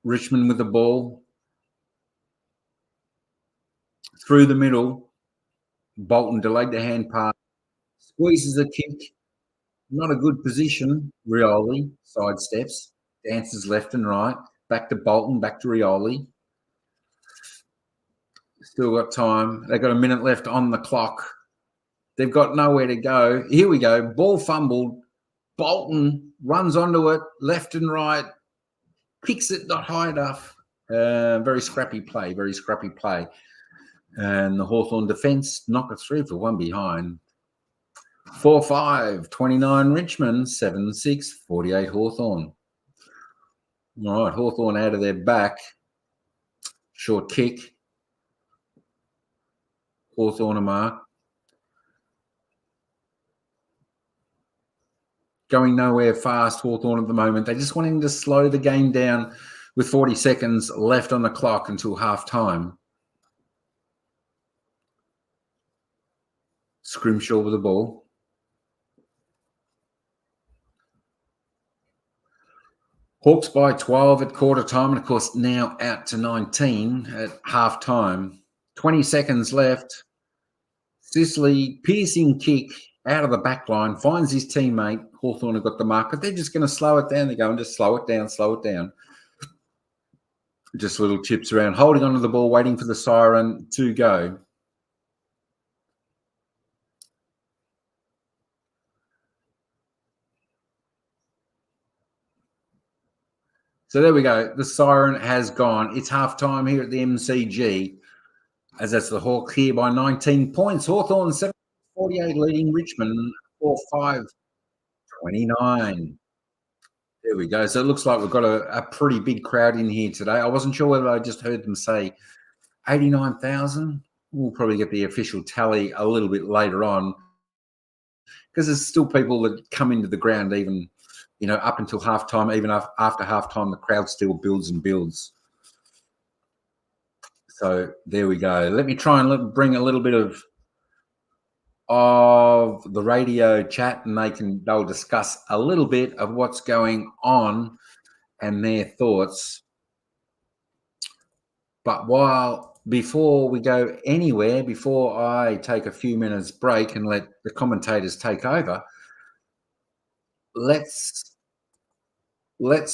Richmond with the ball. Through the middle. Bolton delayed the hand pass. Squeezes a kick. Not a good position. Rioli sidesteps. Dances left and right. Back to Bolton. Back to Rioli. Still got time. They've got a minute left on the clock. They've got nowhere to go. Here we go. Ball fumbled. Bolton runs onto it. Left and right. Kicks it not high enough. Very scrappy play. Very scrappy play. And the Hawthorn defence knock it through for one behind. 4-5, 29 Richmond, 7-6, 48 Hawthorn. All right, Hawthorn out of their back. Short kick. Hawthorn a mark. going nowhere fast, Hawthorn at the moment. They're just wanting to slow the game down with 40 seconds left on the clock until half-time. Scrimshaw with the ball. Hawks by 12 at quarter time, and of course now out to 19 at half-time. 20 seconds left. Sicily, piercing kick out of the back line, finds his teammate. Hawthorn have got the mark, but they're just going to slow it down. They're going to slow it down, slow it down. Just little chips around, holding onto the ball, waiting for the siren to go. So there we go. The siren has gone. It's half-time here at the MCG, as that's the Hawks here by 19 points. Hawthorn 7-48 leading Richmond 4-5-29. There we go. So it looks like we've got a pretty big crowd in here today. I wasn't sure whether I just heard them say 89,000. We'll probably get the official tally a little bit later on, because there's still people that come into the ground even, you know, up until halftime. Even after halftime, the crowd still builds and builds. So there we go. Let me try and bring a little bit of the radio chat, and they'll discuss a little bit of what's going on and their thoughts. But before we go anywhere, before I take a few minutes break and let the commentators take over, let's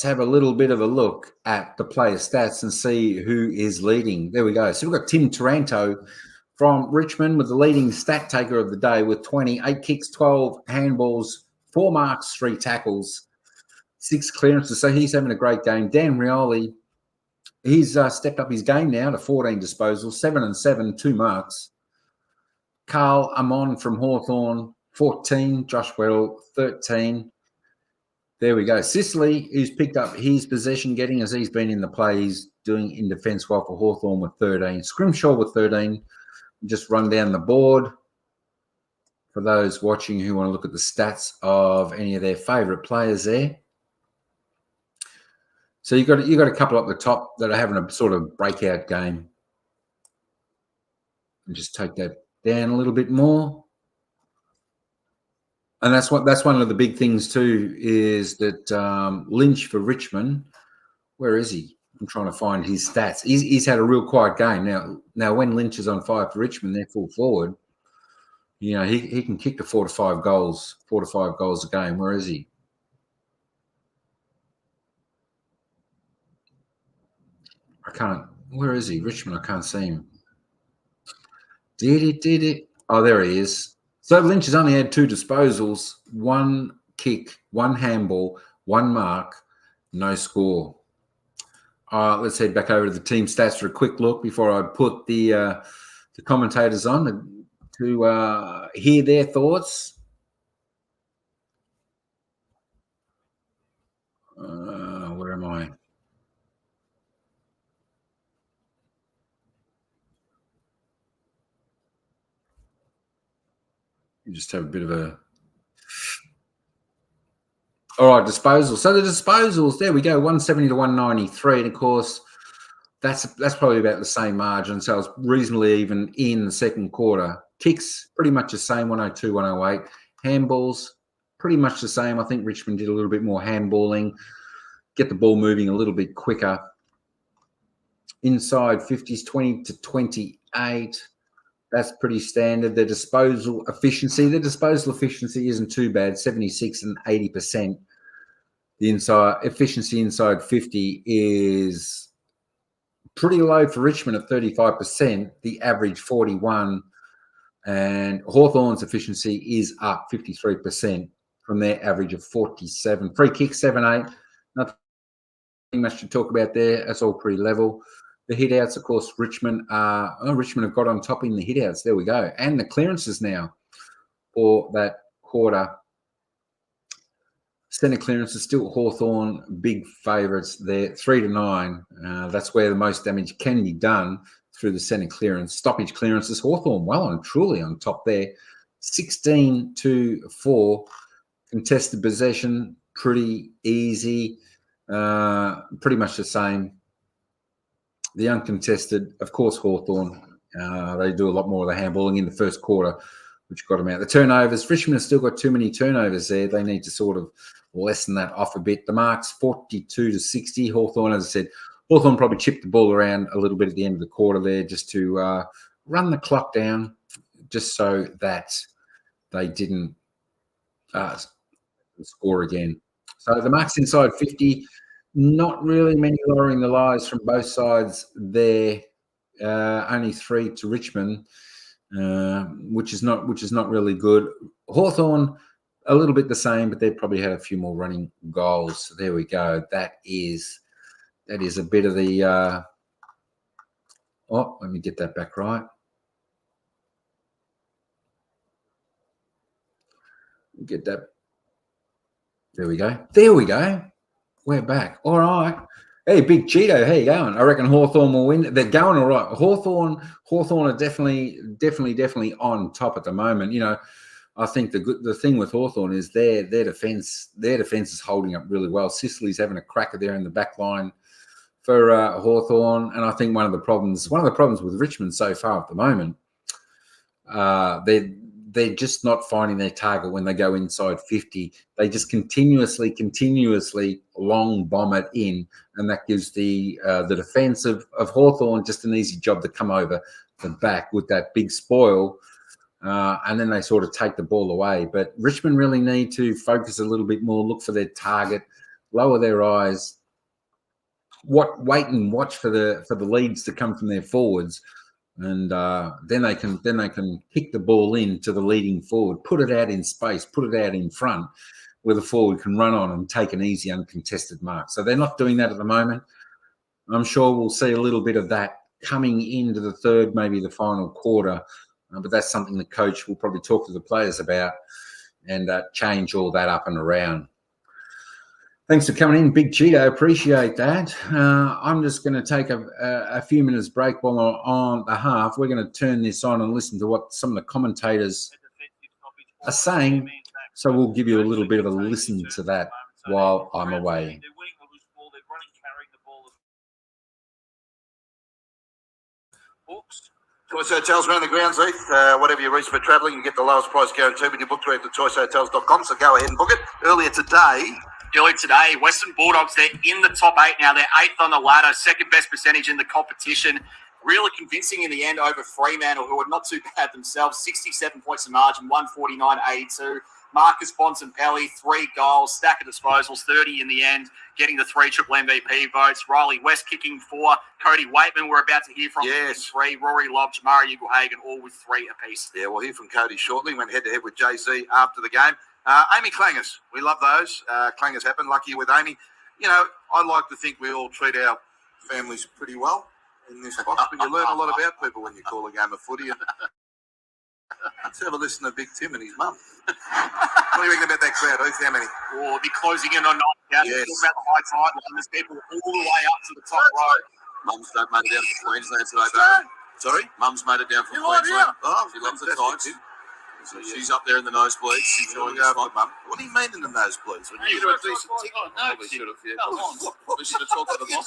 have a little bit of a look at the player stats and see who is leading. There we go. So we've got Tim Taranto from Richmond with the leading stat taker of the day with 20, 8 kicks, 12 handballs, 4 marks, 3 tackles, 6 clearances. So he's having a great game. Dan Rioli, he's stepped up his game now to 14 disposals, 7 and 7, 2 marks. Carl Amon from Hawthorn, 14. Josh Weddle, 13. There we go. Sicily, who's picked up his possession getting as he's been in the play. He's doing in defence well for Hawthorn with 13. Scrimshaw with 13. Just run down the board for those watching who want to look at the stats of any of their favourite players there. So you've got a couple up the top that are having a sort of breakout game. And just take that down a little bit more. And that's one of the big things too, is that Lynch for Richmond, where is he? I'm trying to find his stats. He's had a real quiet game. Now when Lynch is on fire for Richmond, they're full forward. You know, he can kick to 4 to 5 goals a game. Where is he? Where is he? Richmond, I can't see him. Did it? Oh, there he is. So Lynch has only had 2 disposals, 1 kick, 1 handball, 1 mark, no score. Let's head back over to the team stats for a quick look before I put the commentators on to hear their thoughts. Where am I? You just have a bit of a... All right, disposals. So the disposals, there we go, 170 to 193. And, of course, that's probably about the same margin. So it's reasonably even in the second quarter. Kicks, pretty much the same, 102, 108. Handballs, pretty much the same. I think Richmond did a little bit more handballing, get the ball moving a little bit quicker. Inside 50s, 20 to 28. That's pretty standard. The disposal efficiency isn't too bad, 76 and 80%. The efficiency inside 50 is pretty low for Richmond at 35%. The average 41, and Hawthorn's efficiency is up 53% from their average of 47. Free kick 7-8. Nothing much to talk about there. That's all pretty level. The hit-outs, of course, Richmond have got on top in the hit-outs. There we go. And the clearances now for that quarter. Centre clearance is still Hawthorn, big favourites there, 3 to 9. That's where the most damage can be done, through the centre clearance. Stoppage clearances, Hawthorn well and truly on top there, 16 to 4. Contested possession, pretty easy. Pretty much the same. The uncontested, of course, Hawthorn. They do a lot more of the handballing in the first quarter, which got them out. The turnovers, Richmond has still got too many turnovers there. They need to sort of lessen that off a bit. The marks 42-60. Hawthorn, as I said, Hawthorn probably chipped the ball around a little bit at the end of the quarter there just to run the clock down, just so that they didn't score again. So the marks inside 50. Not really many lowering the lies from both sides there. Only 3 to Richmond, which is not really good. Hawthorn, a little bit the same, but they've probably had a few more running goals. So there we go. That is a bit of the. Let me get that back right. Get that. There we go. There we go. We're back. All right. Hey, Big Cheeto, how you going? I reckon Hawthorn will win. They're going all right. Hawthorn are definitely on top at the moment. You know, I think the thing with Hawthorn is their defense is holding up really well. Sicily's having a cracker there in the back line for Hawthorn, and I think one of the problems with Richmond so far at the moment, they're just not finding their target when they go inside 50. They just continuously long bomb it in, and that gives the defense of Hawthorn just an easy job to come over the back with that big spoil, and then they sort of take the ball away. But Richmond really need to focus a little bit more, look for their target, lower their eyes, wait and watch for the leads to come from their forwards. And then they can kick the ball in to the leading forward, put it out in space, put it out in front, where the forward can run on and take an easy uncontested mark. So they're not doing that at the moment. I'm sure we'll see a little bit of that coming into the third, maybe the final quarter. But that's something the coach will probably talk to the players about and change all that up and around. Thanks for coming in, Big Cheeto. Appreciate that. I'm just going to take a few minutes break while I'm on the half. We're going to turn this on and listen to what some of the commentators are saying. So we'll give you a little bit of a listen to that while I'm away. Choice Hotels around the grounds, Heath. Whatever you reach for travelling, you get the lowest price guarantee when you book direct to choicehotels.com. So go ahead and book it. Earlier today, Western Bulldogs, they're in the top 8 now. They're 8th on the ladder, second best percentage in the competition. Really convincing in the end over Fremantle, who are not too bad themselves. 67 points of margin, 149.82. Marcus Bontempelli, 3 goals, stack of disposals, 30 in the end, getting the 3 triple MVP votes. Riley West kicking 4. Cody Waitman, we're about to hear from, yes. 3. Rory Lobb, Jamari Ugle-Hagan, all with 3 apiece. Yeah, we'll hear from Cody shortly. Went head-to-head with JC after the game. Amy Clangers, we love those. Clangers happen. Lucky with Amy. You know, I like to think we all treat our families pretty well in this box, but you learn a lot about people when you call a game of footy. Let's have a listen to Big Tim and his mum. What do you reckon about that crowd, Heath? How many? Oh, we'll be closing in on 9. Yes. Talk about the high tide line. There's people all the way up to the top row. Mum's made it down from Queensland today, Barry. Sorry? Mum's made it down from Queensland. She loves the tides. So she's up there in the nosebleeds. Enjoying the spot. Mum. What do you mean in the nosebleeds? When you get a decent ticket? Probably should have, yeah. We should have talked to the boss.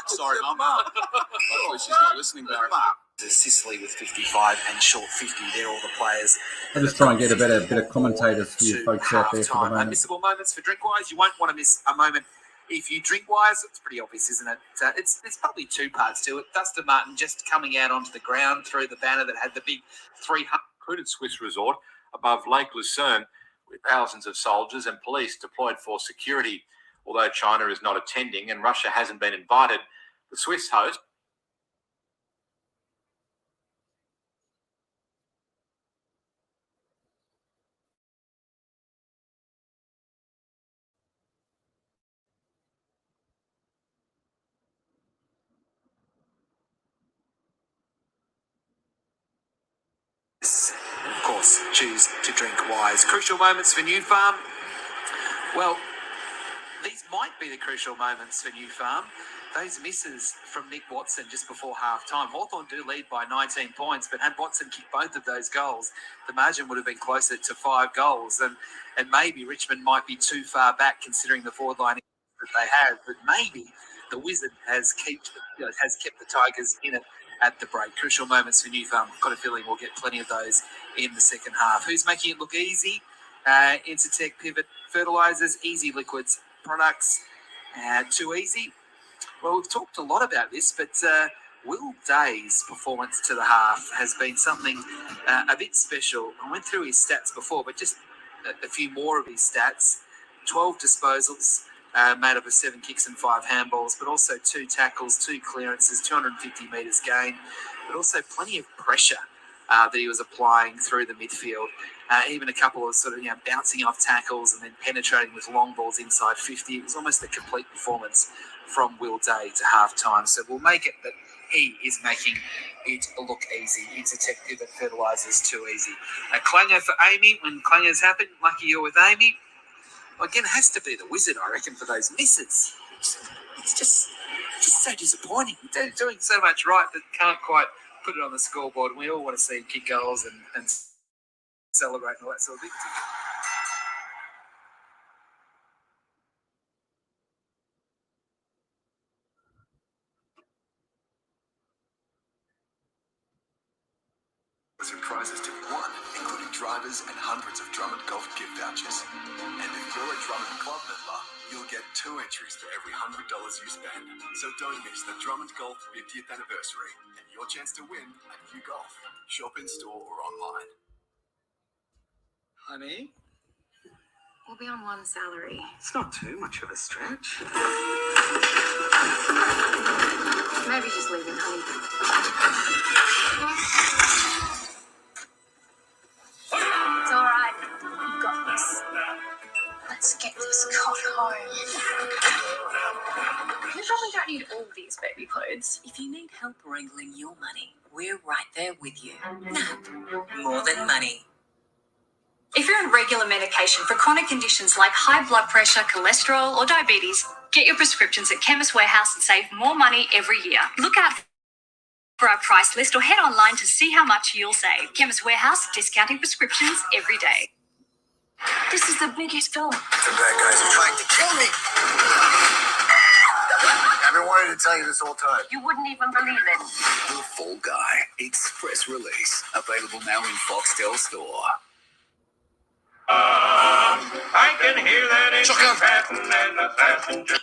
Sorry, Mum. Hopefully she's not listening, Barry. Sicily with 55 and short 50. They're all the players. I'll just try and get a bit of commentators for you folks out there for the moment. Unmissable moments for Drinkwise. You won't want to miss a moment if you Drinkwise. It's pretty obvious, isn't it? It's probably 2 parts to it. Dustin Martin just coming out onto the ground through the banner that had the big 300. Secluded Swiss resort above Lake Lucerne with thousands of soldiers and police deployed for security. Although China is not attending and Russia hasn't been invited, the Swiss host Of course, choose to drink wise. Crucial moments for New Farm. Well, these might be the crucial moments for New Farm. Those misses from Nick Watson just before half-time. Hawthorn do lead by 19 points, but had Watson kicked both of those goals, the margin would have been closer to 5 goals. And maybe Richmond might be too far back considering the forward line that they have. But maybe the Wizard has kept the Tigers in it at the break. Crucial moments for New Farm. I've got a feeling we'll get plenty of those in the second half. Who's making it look easy? Intertech Pivot Fertilisers, Easy Liquids Products. Too easy? Well, we've talked a lot about this, but Will Day's performance to the half has been something a bit special. I went through his stats before, but just a few more of his stats. 12 disposals, made up of 7 kicks and 5 handballs, but also 2 tackles, 2 clearances, 250 metres gain, but also plenty of pressure that he was applying through the midfield. Even a couple of sort of bouncing off tackles and then penetrating with long balls inside 50. It was almost a complete performance from Will Day to half-time. So we'll make it that he is making it look easy. Intertech Pivot Fertilisers too easy. A clanger for Amy when clangers happen. Lucky you're with Amy. Well, again, it has to be the Wizard, I reckon, for those misses. It's just so disappointing. They're doing so much right that can't quite put it on the scoreboard. We all want to see him kick goals and celebrate and all that sort of thing. Some prizes to be won, including drivers and hundreds of Drummond Golf gift vouchers. And if you're a Drummond Club member, you'll get 2 entries for every $100 you spend. So don't miss the Drummond Golf 50th anniversary and your chance to win at New Golf. Shop in store or online. Honey? We'll be on one salary. It's not too much of a stretch. Maybe just leave it, honey. It's all right. You've got this. Let's get this cot home. You probably don't need all these baby clothes. If you need help wrangling your money, we're right there with you. NAB, more than money. If you're on regular medication for chronic conditions like high blood pressure, cholesterol, or diabetes, get your prescriptions at Chemist Warehouse and save more money every year. Look out for our price list or head online to see how much you'll save. Chemist Warehouse, discounting prescriptions every day. This is the biggest film. The bad guys are trying to kill me. I've been wanting to tell you this whole time. You wouldn't even believe it. The Fall Guy Express Release. Available now in Foxtel Store. I can hear that engine passing and the passenger.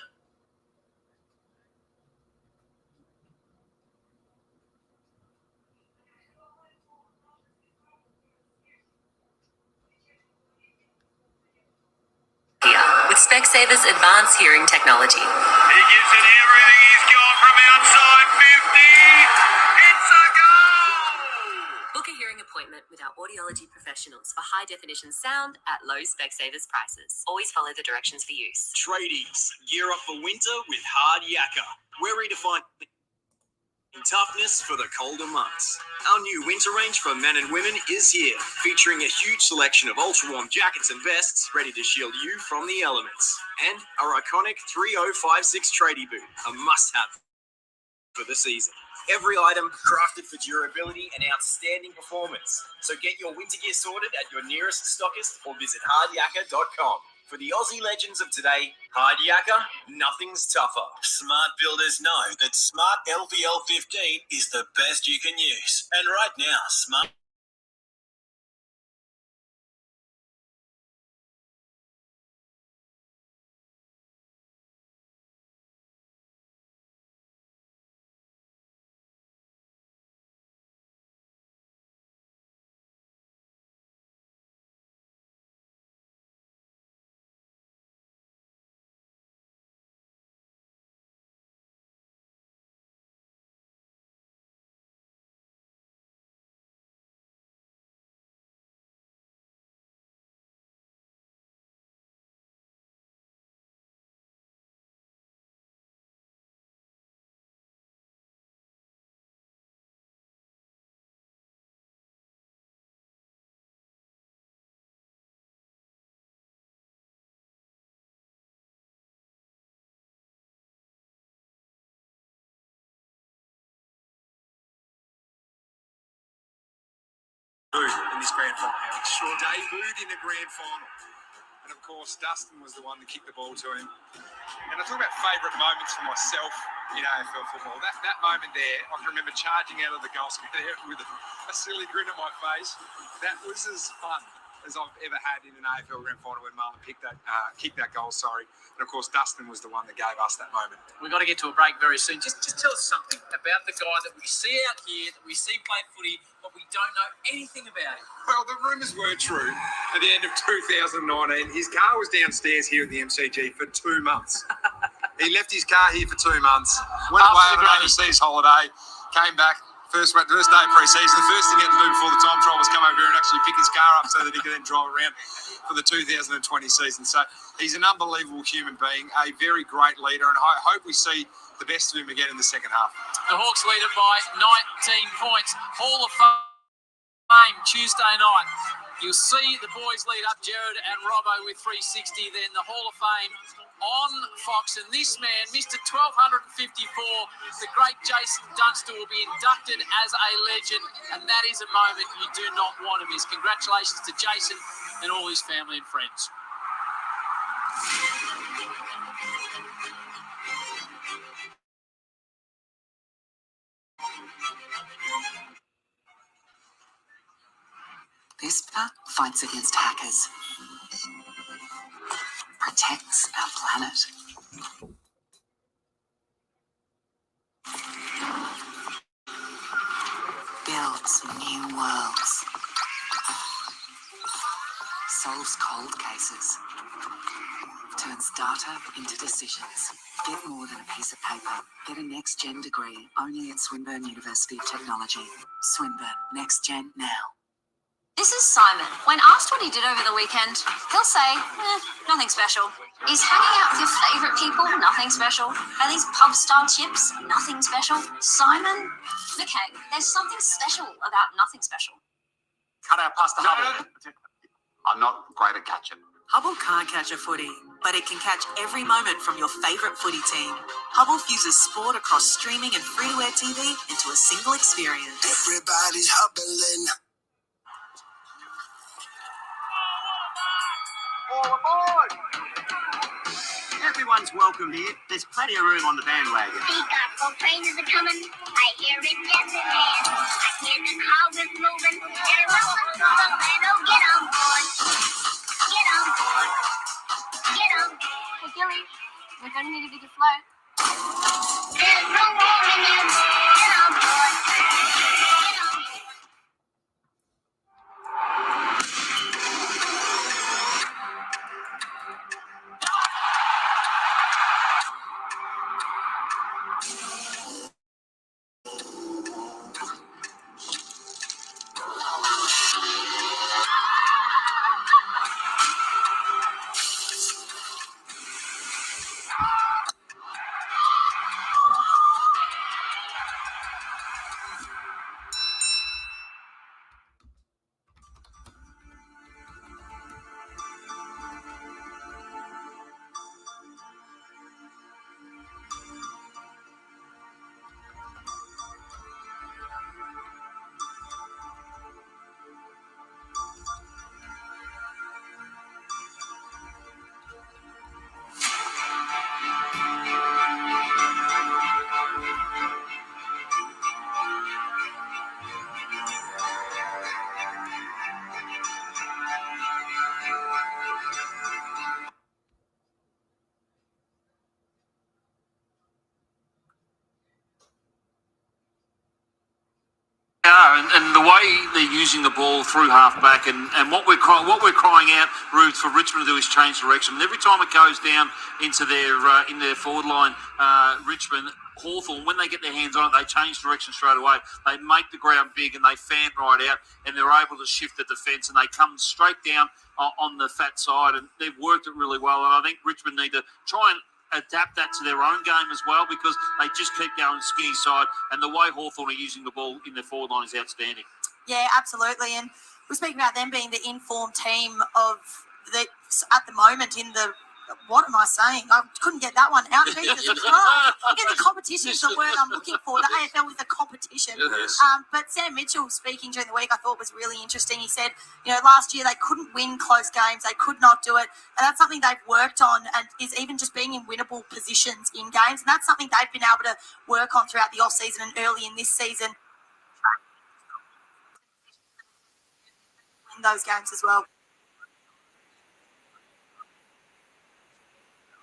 With Specsavers Advanced Hearing Technology. He gives it everything he's got from outside 50. It's a goal! Book a hearing appointment with our audiology professionals for high-definition sound at low Specsavers prices. Always follow the directions for use. Tradies, gear up for winter with Hard Yakka. We're redefining toughness for the colder months. Our new winter range for men and women is here, featuring a huge selection of ultra-warm jackets and vests ready to shield you from the elements. And our iconic 3056 tradie boot, a must-have for the season. Every item crafted for durability and outstanding performance. So get your winter gear sorted at your nearest stockist or visit hardyakka.com. For the Aussie legends of today, Hard Yakka, nothing's tougher. Smart builders know that Smart LVL 15 is the best you can use. And right now, Smart in this grand final. Sure, debuted in the grand final. And, of course, Dustin was the one that kicked the ball to him. And I talk about favourite moments for myself in AFL football. That moment there, I can remember charging out of the goal square with a silly grin on my face. That was as fun as I've ever had in an AFL grand final when Marlon kicked that goal, And, of course, Dustin was the one that gave us that moment. We've got to get to a break very soon. Just tell us something about the guy that we see out here, that we see play footy, but we don't know anything about him. Well, the rumours were true at the end of 2019. His car was downstairs here at the MCG for 2 months. He left his car here for 2 months, went away on an overseas holiday, came back. First day of pre-season, the first thing he had to do before the time trial was come over here and actually pick his car up so that he could then drive around for the 2020 season. So he's an unbelievable human being, a very great leader, and I hope we see the best of him again in the second half. The Hawks lead it by 19 points. Hall of Fame Tuesday night. You'll see the boys lead up, Jared and Robbo with 360. Then the Hall of Fame on Fox. And this man, Mr. 1254, the great Jason Dunster, will be inducted as a legend. And that is a moment you do not want to miss. Congratulations to Jason and all his family and friends. Whisper fights against hackers, protects our planet. Builds new worlds. Solves cold cases. Turns data into decisions. Get more than a piece of paper. Get a next-gen degree only at Swinburne University of Technology. Swinburne, next gen now. This is Simon. When asked what he did over the weekend, he'll say, nothing special. Is hanging out with your favourite people nothing special? Are these pub-style chips nothing special? Simon? Okay, there's something special about nothing special. Cut out past the Hubble. I'm not great at catching. Hubble can't catch a footy, but it can catch every moment from your favourite footy team. Hubble fuses sport across streaming and free-to-air TV into a single experience. Everybody's hubbling. All aboard! Everyone's welcome here. There's plenty of room on the bandwagon. The gospel praises are coming. I hear it yes in hand. I hear the crowd is moving. They're rolling through the meadow. Get on board. Get on board. Get on board. Hey, Gilly, we're going to need a bigger float. There's no warning you. Get on board. Get on board. And the way they're using the ball through half-back and what we're crying out, Ruth, for Richmond to do is change direction. And every time it goes down into their in their forward line, Richmond, Hawthorn, when they get their hands on it, they change direction straight away. They make the ground big and they fan right out, and they're able to shift the defence, and they come straight down on the fat side, and they've worked it really well. And I think Richmond need to try and adapt that to their own game as well, because they just keep going skinny side, and the way Hawthorn are using the ball in their forward line is outstanding. Yeah, absolutely. And we're speaking about them being the informed team of the at the moment in the. What am I saying? I couldn't get that one out. Jesus Christ. I'm getting the competition is the word I'm looking for. The AFL is a competition. Yes. But Sam Mitchell speaking during the week, I thought was really interesting. He said, last year they couldn't win close games. They could not do it. And that's something they've worked on, and is even just being in winnable positions in games. And that's something they've been able to work on throughout the off-season and early in this season. In those games as well.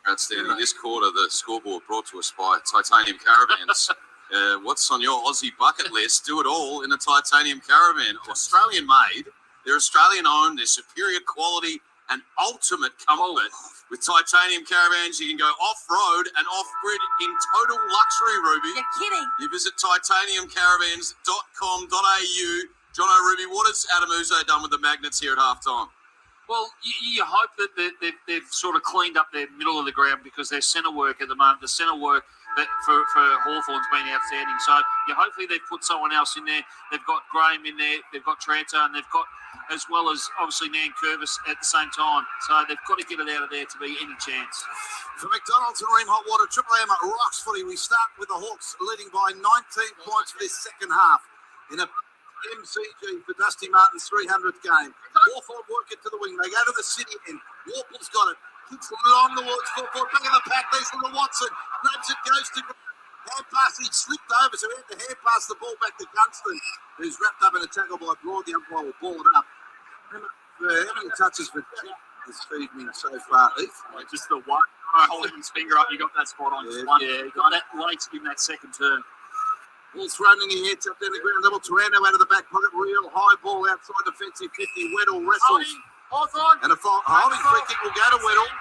Outstanding. This quarter, the scoreboard brought to us by Titanium Caravans. What's on your Aussie bucket list? Do it all in a Titanium Caravan. Australian made. They're Australian owned. They're superior quality and ultimate comfort. With Titanium Caravans, you can go off-road and off-grid in total luxury, Ruby. You're kidding. You visit titaniumcaravans.com.au. Jono, Ruby, what has Adam Uzo done with the magnets here at halftime? Well, you hope that they've sort of cleaned up their middle of the ground, because their centre work at the moment, the centre work that for Hawthorn's been outstanding. So hopefully they've put someone else in there. They've got Graham in there. They've got Tranter, and they've got, as well as obviously Nan Curvis at the same time. So they've got to get it out of there to be any chance. For McDonald's and Ream Hot Water, Triple M at Rocks Footy. We start with the Hawks leading by 19 points for this second half in a MCG for Dustin Martin's 300th game. Hawthorn work it to the wing. They go to the city end. Warple's got it. Kicks along towards full forward. Back in the pack. There's little Watson. Grabs it, goes to hand pass. He slipped over, so he had to hand pass the ball back to Gunston, who's wrapped up in a tackle by Broad. The umpire will ball it up. How many touches for Jack this evening so far, Heath? Just the one. Holding his finger up, you got that spot on. Yeah, he got that late in that second turn. Ball thrown in the head, up down the ground. Double Taranto out of the back pocket. Real high ball outside defensive 50. Weddle wrestles. And a holding free kick will go to Weddle.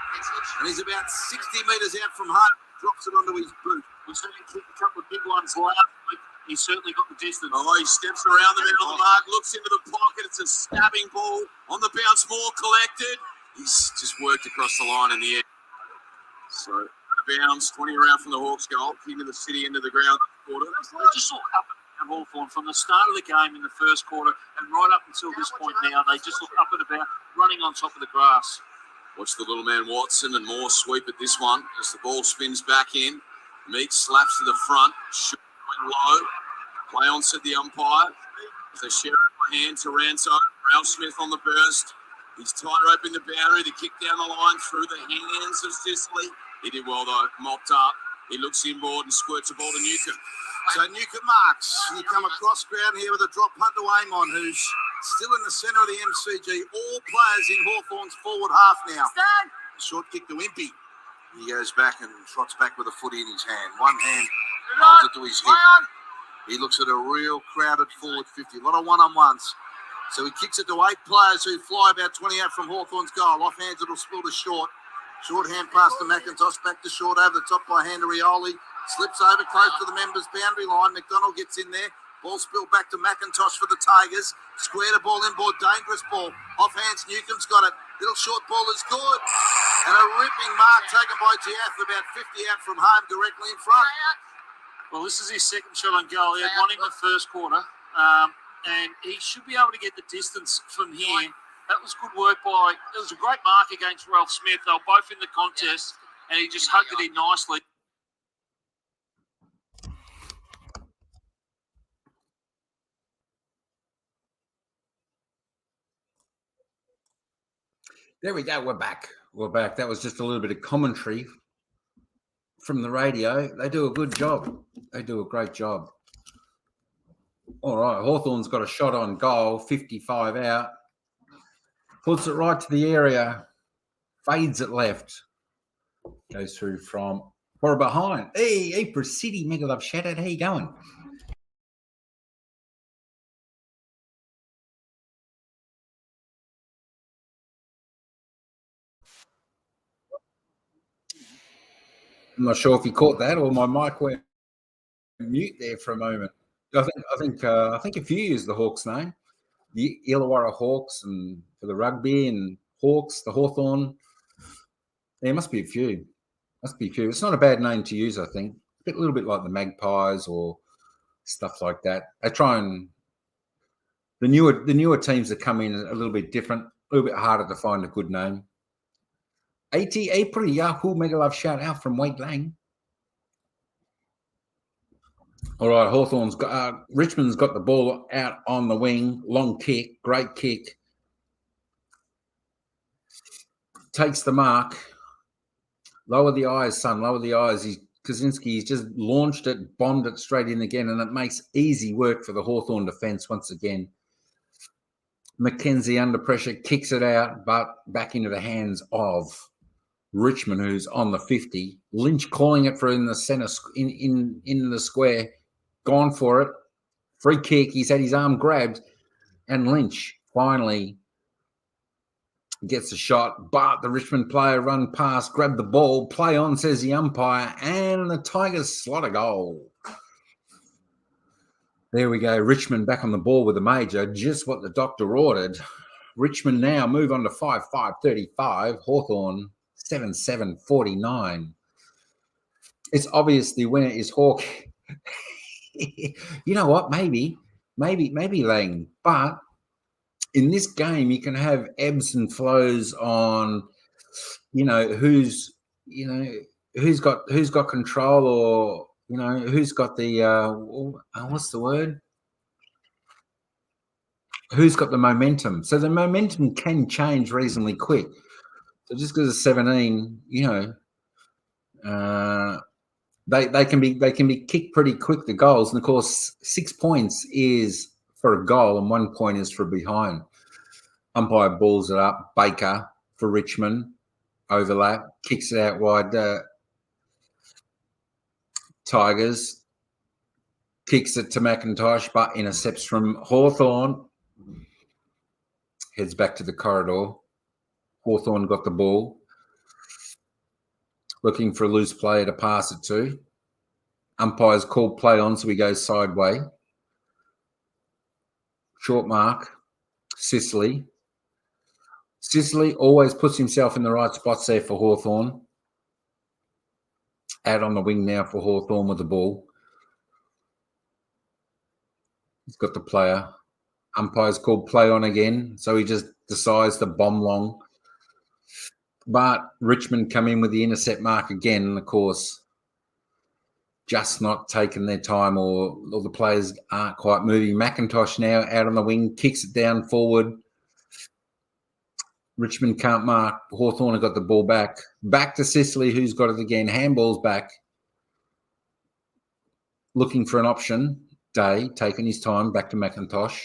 And he's about 60 metres out from Hart. Drops it onto his boot. We've seen him kick a couple of big ones last week. He's certainly got the distance. Oh, he steps around the middle of the mark, looks into the pocket. It's a stabbing ball on the bounce. Moore collected. He's just worked across the line in the air. So, bounce, 20 around from the Hawks goal, into the city, into the ground quarter. They just look up at Hawthorn from the start of the game in the first quarter and right up until this point now. They just look up and about, running on top of the grass. Watch the little man Watson and Moore sweep at this one as the ball spins back in. Meek slaps to the front, shoot low. Play on, said the umpire. As they share it by hand to Ranso. Ralph Smith on the burst. He's tight roping the boundary. The kick down the line through the hands of Sicily. He did well though, mopped up. He looks inboard and squirts a ball to Newcomb. So Newcomb marks. You come across ground here with a drop punt to Amon, who's still in the centre of the MCG. All players in Hawthorn's forward half now. Short kick to Impey. He goes back and trots back with a footy in his hand. One hand holds it to his hip. He looks at a real crowded forward 50. A lot of one-on-ones. So he kicks it to 8 players who fly about 20 out from Hawthorn's goal. Off hands, it'll spill to Short. Short hand pass to McIntosh, back to Short over the top by Handerioli. Slips over close to the members' boundary line. McDonald gets in there. Ball spilled back to McIntosh for the Tigers. Square the ball inboard, dangerous ball. Off hands, Newcomb's got it. Little short ball is good. And a ripping mark taken by Giath, about 50 out from home, directly in front. Well, this is his second shot on goal. He had one in the first quarter. And he should be able to get the distance from here. That was good work by... It was a great mark against Ralph Smith. They were both in the contest, and he just hugged it in nicely. There we go. We're back. We're back. That was just a little bit of commentary from the radio. They do a good job. They do a great job. All right. Hawthorn's got a shot on goal, 55 out. Puts it right to the area. Fades it left. Goes through from or behind. Hey, for City, Mega Love Shattered. How you going? I'm not sure if you caught that or my mic went mute there for a moment. I think a few use the Hawks name. The Illawarra Hawks, and for the rugby, and Hawks, the Hawthorn. There must be a few. It's not a bad name to use, I think. A little bit like the Magpies or stuff like that. They try and the newer teams that come in are a little bit different, a little bit harder to find a good name. AT April Yahoo Mega Love shout out from Wade Lang. All right, Richmond's got the ball out on the wing. Long kick, great kick. Takes the mark. Lower the eyes, son. Lower the eyes. Kaczynski's just launched it, bombed it straight in again, and it makes easy work for the Hawthorn defence once again. McKenzie under pressure, kicks it out, but back into the hands of Richmond, who's on the 50. Lynch calling it for in the centre, in the square. Gone for it. Free kick. He's had his arm grabbed, and Lynch finally gets a shot, but the Richmond player run past, grab the ball, play on, says the umpire, and the Tigers slot a goal. There we go. Richmond back on the ball with a major, just what the doctor ordered. Richmond now move on to 5-5-35. Hawthorn 7-7-49. It's obvious the winner is Hawk. You know what? Maybe Lang, but in this game, you can have ebbs and flows on, who's got control, or who's got the what's the word? Who's got the momentum? So the momentum can change reasonably quick. So just because it's 17, they can be kicked pretty quick, the goals, and of course 6 points is for a goal and 1 point is for behind. Umpire balls it up. Baker for Richmond. Overlap. Kicks it out wide. Tigers. Kicks it to McIntosh, but intercepts from Hawthorn. Heads back to the corridor. Hawthorn got the ball. Looking for a loose player to pass it to. Umpire's called play on, so he goes sideways. Short mark. Sicily always puts himself in the right spots there for Hawthorn. Out on the wing now for Hawthorn with the ball. He's got the player. Umpire's called play on again, so he just decides to bomb long. But Richmond come in with the intercept mark again, and of course, just not taking their time, or the players aren't quite moving. McIntosh now out on the wing, kicks it down forward. Richmond can't mark. Hawthorn have got the ball back. Back to Sicily, who's got it again. Handball's back. Looking for an option. Day, taking his time, back to McIntosh.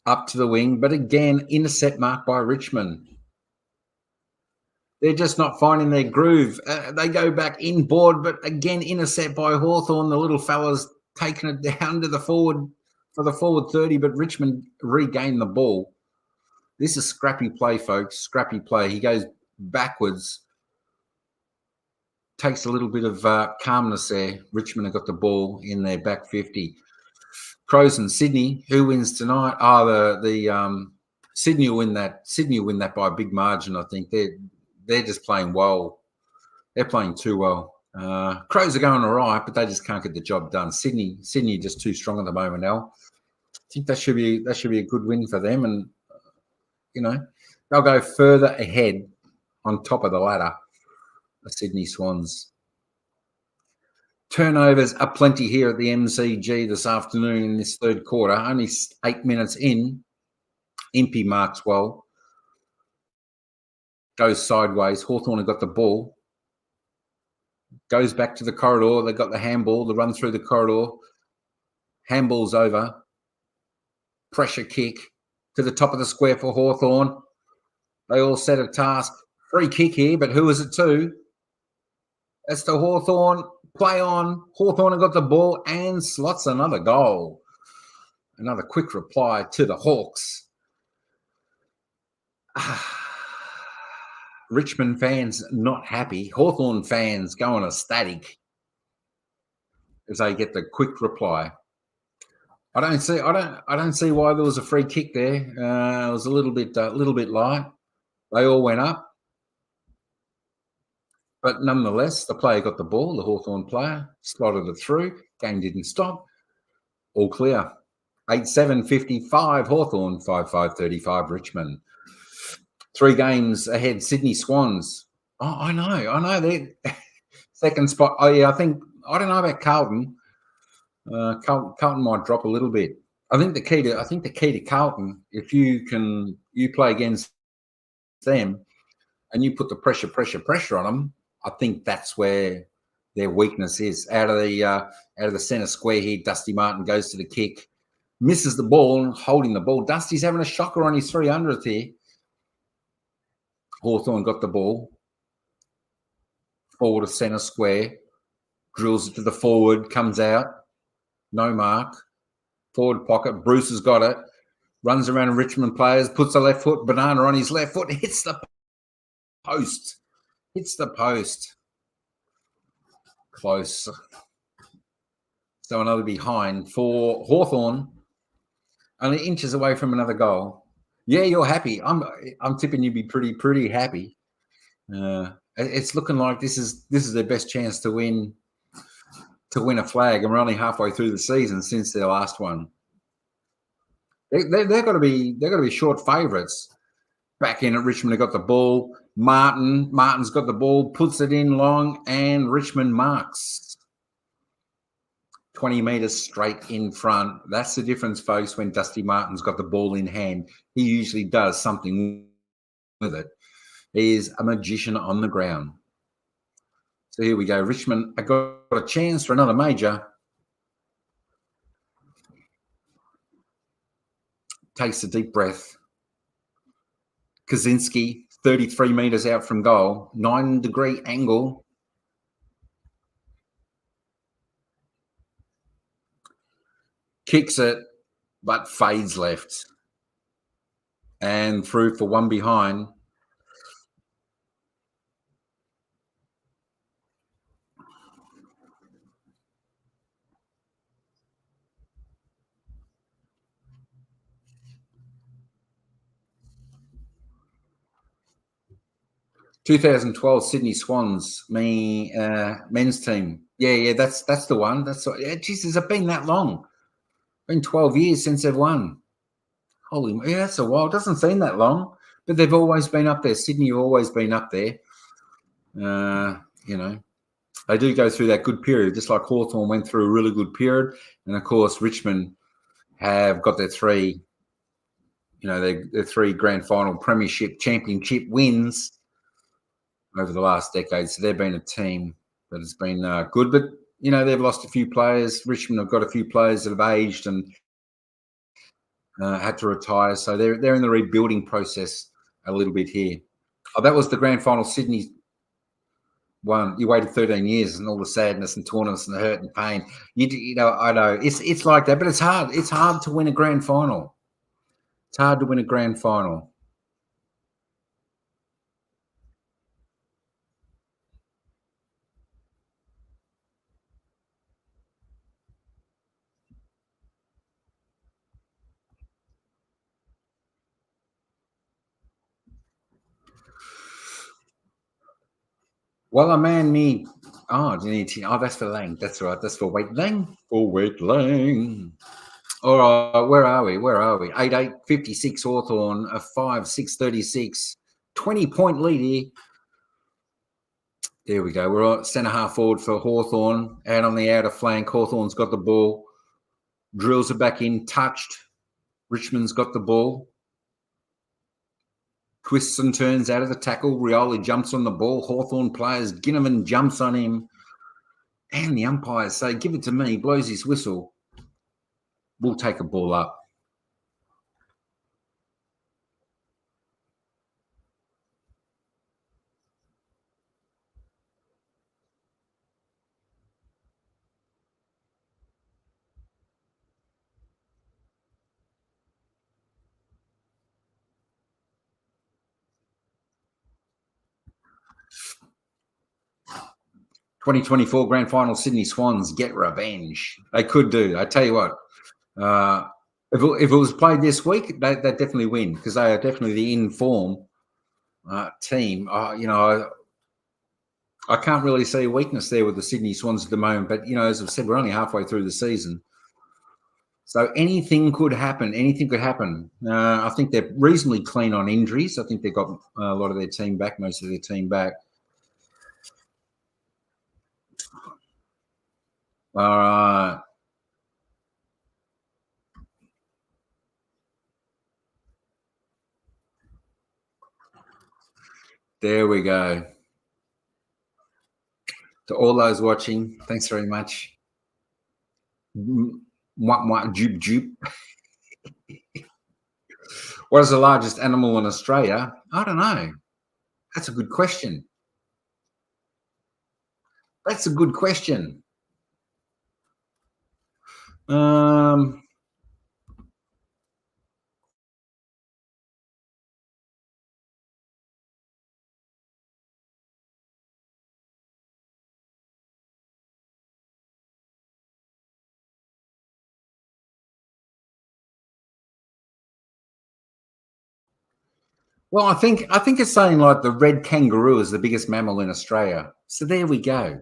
Up to the wing, but again, intercept mark by Richmond. They're just not finding their groove. They go back inboard, but again, intercept by Hawthorn. The little fella's taking it down to the forward for the forward 30, but Richmond regain the ball. This is scrappy play, folks. Scrappy play. He goes backwards. Takes a little bit of calmness there. Richmond have got the ball in their back 50. Crows and Sydney. Who wins tonight? The Sydney will win that. Sydney will win that by a big margin, I think. They're just playing well. They're playing too well. Crows are going all right, but they just can't get the job done. Sydney just too strong at the moment, Al. I think that should be a good win for them, and they'll go further ahead on top of the ladder. The Sydney Swans. Turnovers are plenty here at the MCG this afternoon in this third quarter. Only 8 minutes in. Impey marks well. Goes sideways. Hawthorn have got the ball. Goes back to the corridor. They've got the handball. They run through the corridor. Handball's over. Pressure kick to the top of the square for Hawthorn. They all set a task. Free kick here, but who is it to? That's to Hawthorn. Play on. Hawthorn have got the ball and slots another goal. Another quick reply to the Hawks. Richmond fans not happy. Hawthorn fans going ecstatic as they get the quick reply. I don't see why there was a free kick there. It was a little bit light. They all went up, but nonetheless, the player got the ball. The Hawthorn player slotted it through. Game didn't stop. All clear. 8-7-55 Hawthorn, 5-5-35 Richmond. 3 games ahead. Sydney Swans. Oh, I know. Second spot. Oh yeah, I don't know about Carlton. Carlton might drop a little bit. I think the key to Carlton, if you play against them and you put the pressure on them, I think that's where their weakness is. Out of the centre square here, Dustin Martin goes to the kick, misses the ball, holding the ball. Dusty's having a shocker on his 300th here. Hawthorn got the ball. Forward of centre square. Drills it to the forward, comes out. No mark. Forward pocket. Bruce has got it. Runs around Richmond players, puts a left foot, banana on his left foot, hits the post. Hits the post. Close. So another behind for Hawthorn. Only inches away from another goal. Yeah, you're happy. I'm tipping you'd be pretty happy. It's looking like this is their best chance to win a flag, and we're only halfway through the season since their last one. They're got to be short favourites. Back in at Richmond, they got the ball. Martin's got the ball, puts it in long, and Richmond marks 20 metres straight in front. That's the difference, folks. When Dusty Martin's got the ball in hand, he usually does something with it. He is a magician on the ground. So here we go. Richmond, I got a chance for another major. Takes a deep breath. Kaczynski, 33 metres out from goal, 9-degree angle. Kicks it, but fades left. And through for one behind. ...2012 Sydney Swans, men's team. Yeah, that's the one. Geez, has it been that long? Been 12 years since they've won. Holy, yeah, that's a while. It doesn't seem that long, but they've always been up there. Sydney have always been up there. They do go through that good period, just like Hawthorn went through a really good period. And, of course, Richmond have got their three grand final premiership championship wins over the last decade. So they've been a team that has been good. But, they've lost a few players. Richmond have got a few players that have aged and had to retire. So they're in the rebuilding process a little bit here. Oh, that was the grand final Sydney one. You waited 13 years and all the sadness and torness and the hurt and pain. I know it's like that, but it's hard. It's hard to win a grand final. It's hard to win a grand final. Well, a man need. Oh, do you need to? Oh, that's for Lang. That's right. That's for Wait Lang. For Wait Lang. All right. Where are we? 8-8, 56 Hawthorn, a 5-6, 36. 20-point lead here. There we go. We're at centre half forward for Hawthorn. Out on the outer flank. Hawthorn's got the ball. Drills it back in. Touched. Richmond's got the ball. Twists and turns out of the tackle. Rioli jumps on the ball. Hawthorn players. Ginneman jumps on him. And the umpires say, give it to me. Blows his whistle. We'll take a ball up. ...2024 Grand Final Sydney Swans get revenge. They could do. I tell you what, if it was played this week, they definitely win because they are definitely the in-form team. I can't really see a weakness there with the Sydney Swans at the moment. But, as I've said, we're only halfway through the season. So anything could happen. Anything could happen. I think they're reasonably clean on injuries. I think they've got a lot of their team back, most of their team back. All right. There we go. To all those watching, thanks very much. Joop, joop. What is the largest animal in Australia? I don't know. That's a good question. That's a good question. Well, I think it's saying like the red kangaroo is the biggest mammal in Australia. So there we go.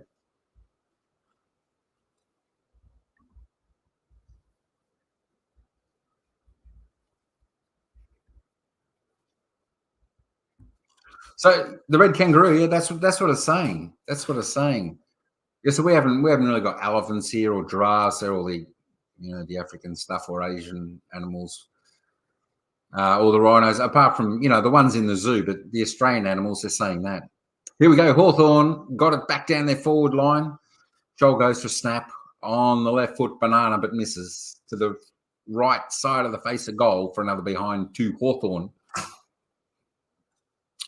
So the red kangaroo, yeah, that's what it's saying. That's what it's saying. Yeah, so we haven't really got elephants here or giraffes or all the the African stuff or Asian animals. Or the rhinos, apart from the ones in the zoo, but the Australian animals, they're saying that. Here we go. Hawthorn got it back down their forward line. Joel goes for snap on the left foot, banana, but misses to the right side of the face of goal for another behind to Hawthorn.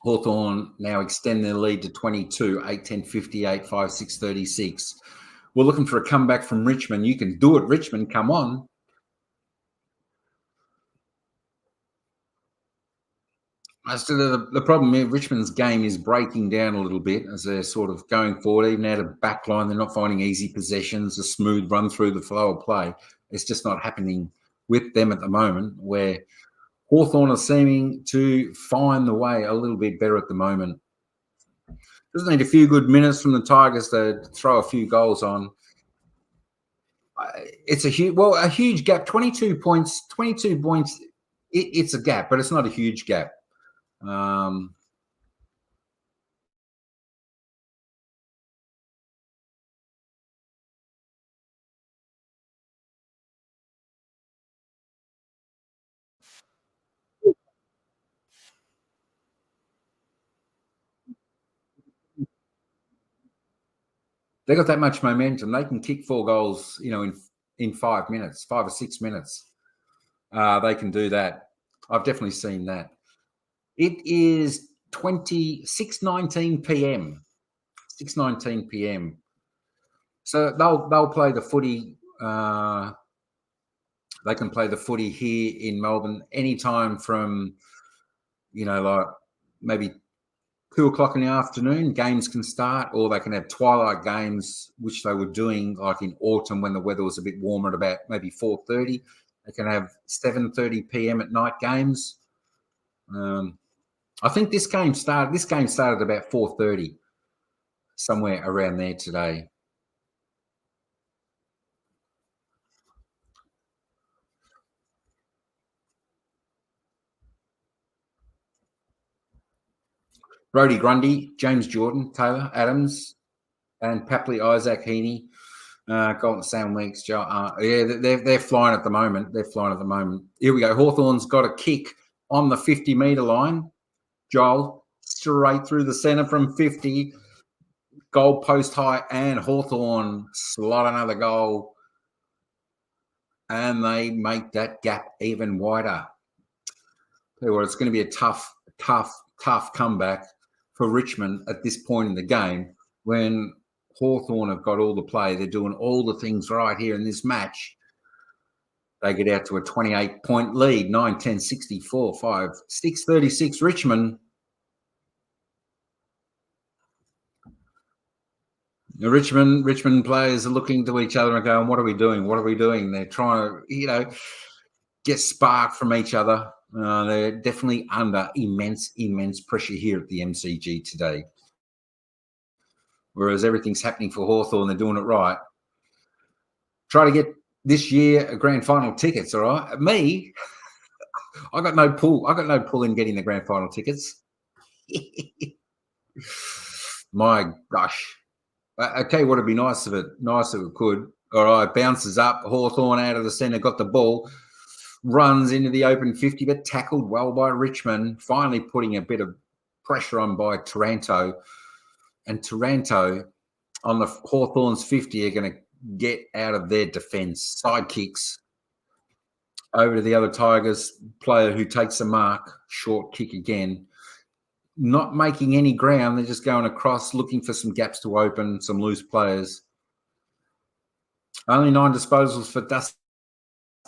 Hawthorn now extend their lead to 22, 8-10, 58, 5-6, 36. We're looking for a comeback from Richmond. You can do it, Richmond. Come on. As to the problem here, Richmond's game is breaking down a little bit as they're sort of going forward, even out of back line. They're not finding easy possessions, a smooth run through the flow of play. It's just not happening with them at the moment, where Hawthorn are seeming to find the way a little bit better at the moment. Doesn't need a few good minutes from the Tigers to throw a few goals on. It's a huge gap. 22 points. 22 points. It's a gap, but it's not a huge gap. They got that much momentum. They can kick 4 goals, in 5 minutes, 5 or 6 minutes. They can do that. I've definitely seen that. It is 6:19 p.m. 6:19 p.m. So they'll play the footy. They can play the footy here in Melbourne anytime from, like maybe 2 o'clock in the afternoon. Games can start, or they can have twilight games, which they were doing like in autumn when the weather was a bit warmer at about maybe 4:30. They can have 7:30 p.m. at night games. I think this game started about 4:30, somewhere around there today. Brodie Grundy, James Jordan, Taylor Adams, and Papley, Isaac Heaney, Golden Sam Weeks. They're flying at the moment. Here we go. Hawthorn's got a kick on the 50-metre line. Joel straight through the centre from 50, goal post high, and Hawthorn slot another goal, and they make that gap even wider. Tell you what, it's going to be a tough comeback for Richmond at this point in the game when Hawthorn have got all the play. They're doing all the things right here in this match. They get out to a 28-point lead, 9-10, 64, 5, 6, 36 Richmond. The Richmond players are looking to each other and going, what are we doing? What are we doing? They're trying to, get spark from each other. They're definitely under immense pressure here at the MCG today. Whereas everything's happening for Hawthorn, they're doing it right. Try to get this year a grand final tickets, all right? Me, I got no pull. I got no pull in getting the grand final tickets. My gosh. I tell you what, it'd be nice if it could. All right, bounces up. Hawthorn out of the centre, got the ball, runs into the open 50, but tackled well by Richmond, finally putting a bit of pressure on by Taranto. And Taranto on the Hawthorn's 50 are going to get out of their defence. Side kicks over to the other Tigers player who takes a mark. Short kick again. Not making any ground. They're just going across, looking for some gaps to open, some loose players. Only 9 disposals for Dustin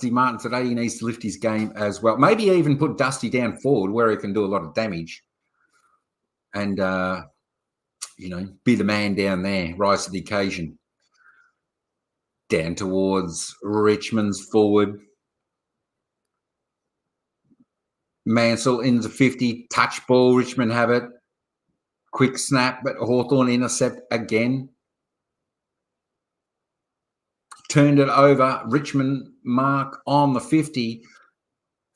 Martin today. He needs to lift his game as well. Maybe even put Dusty down forward where he can do a lot of damage. And, be the man down there, rise to the occasion. Down towards Richmond's forward. Mansell into 50, touch ball, Richmond have it. Quick snap, but Hawthorn intercept again. Turned it over, Richmond mark on the 50.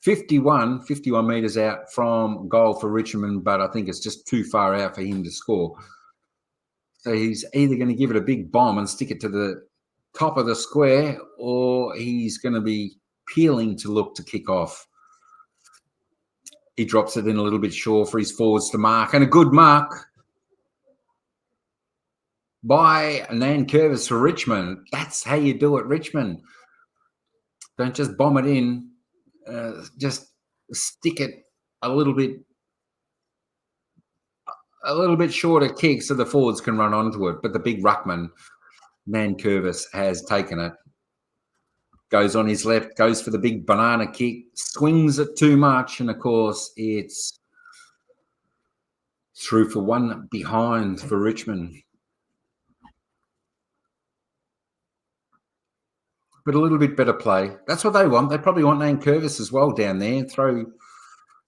51 metres out from goal for Richmond, but I think it's just too far out for him to score. So he's either going to give it a big bomb and stick it to the top of the square, or he's going to be peeling to look to kick off. He drops it in a little bit short for his forwards to mark, and a good mark by Nankervis for Richmond. That's how you do it, Richmond. Don't just bomb it in. Just stick it a little bit shorter kick so the forwards can run onto it. But the big ruckman, Nankervis, has taken it. Goes on his left, goes for the big banana kick, swings it too much, and of course it's through for one behind for Richmond. But a little bit better play. That's what they want. They probably want Nankervis as well down there. Throw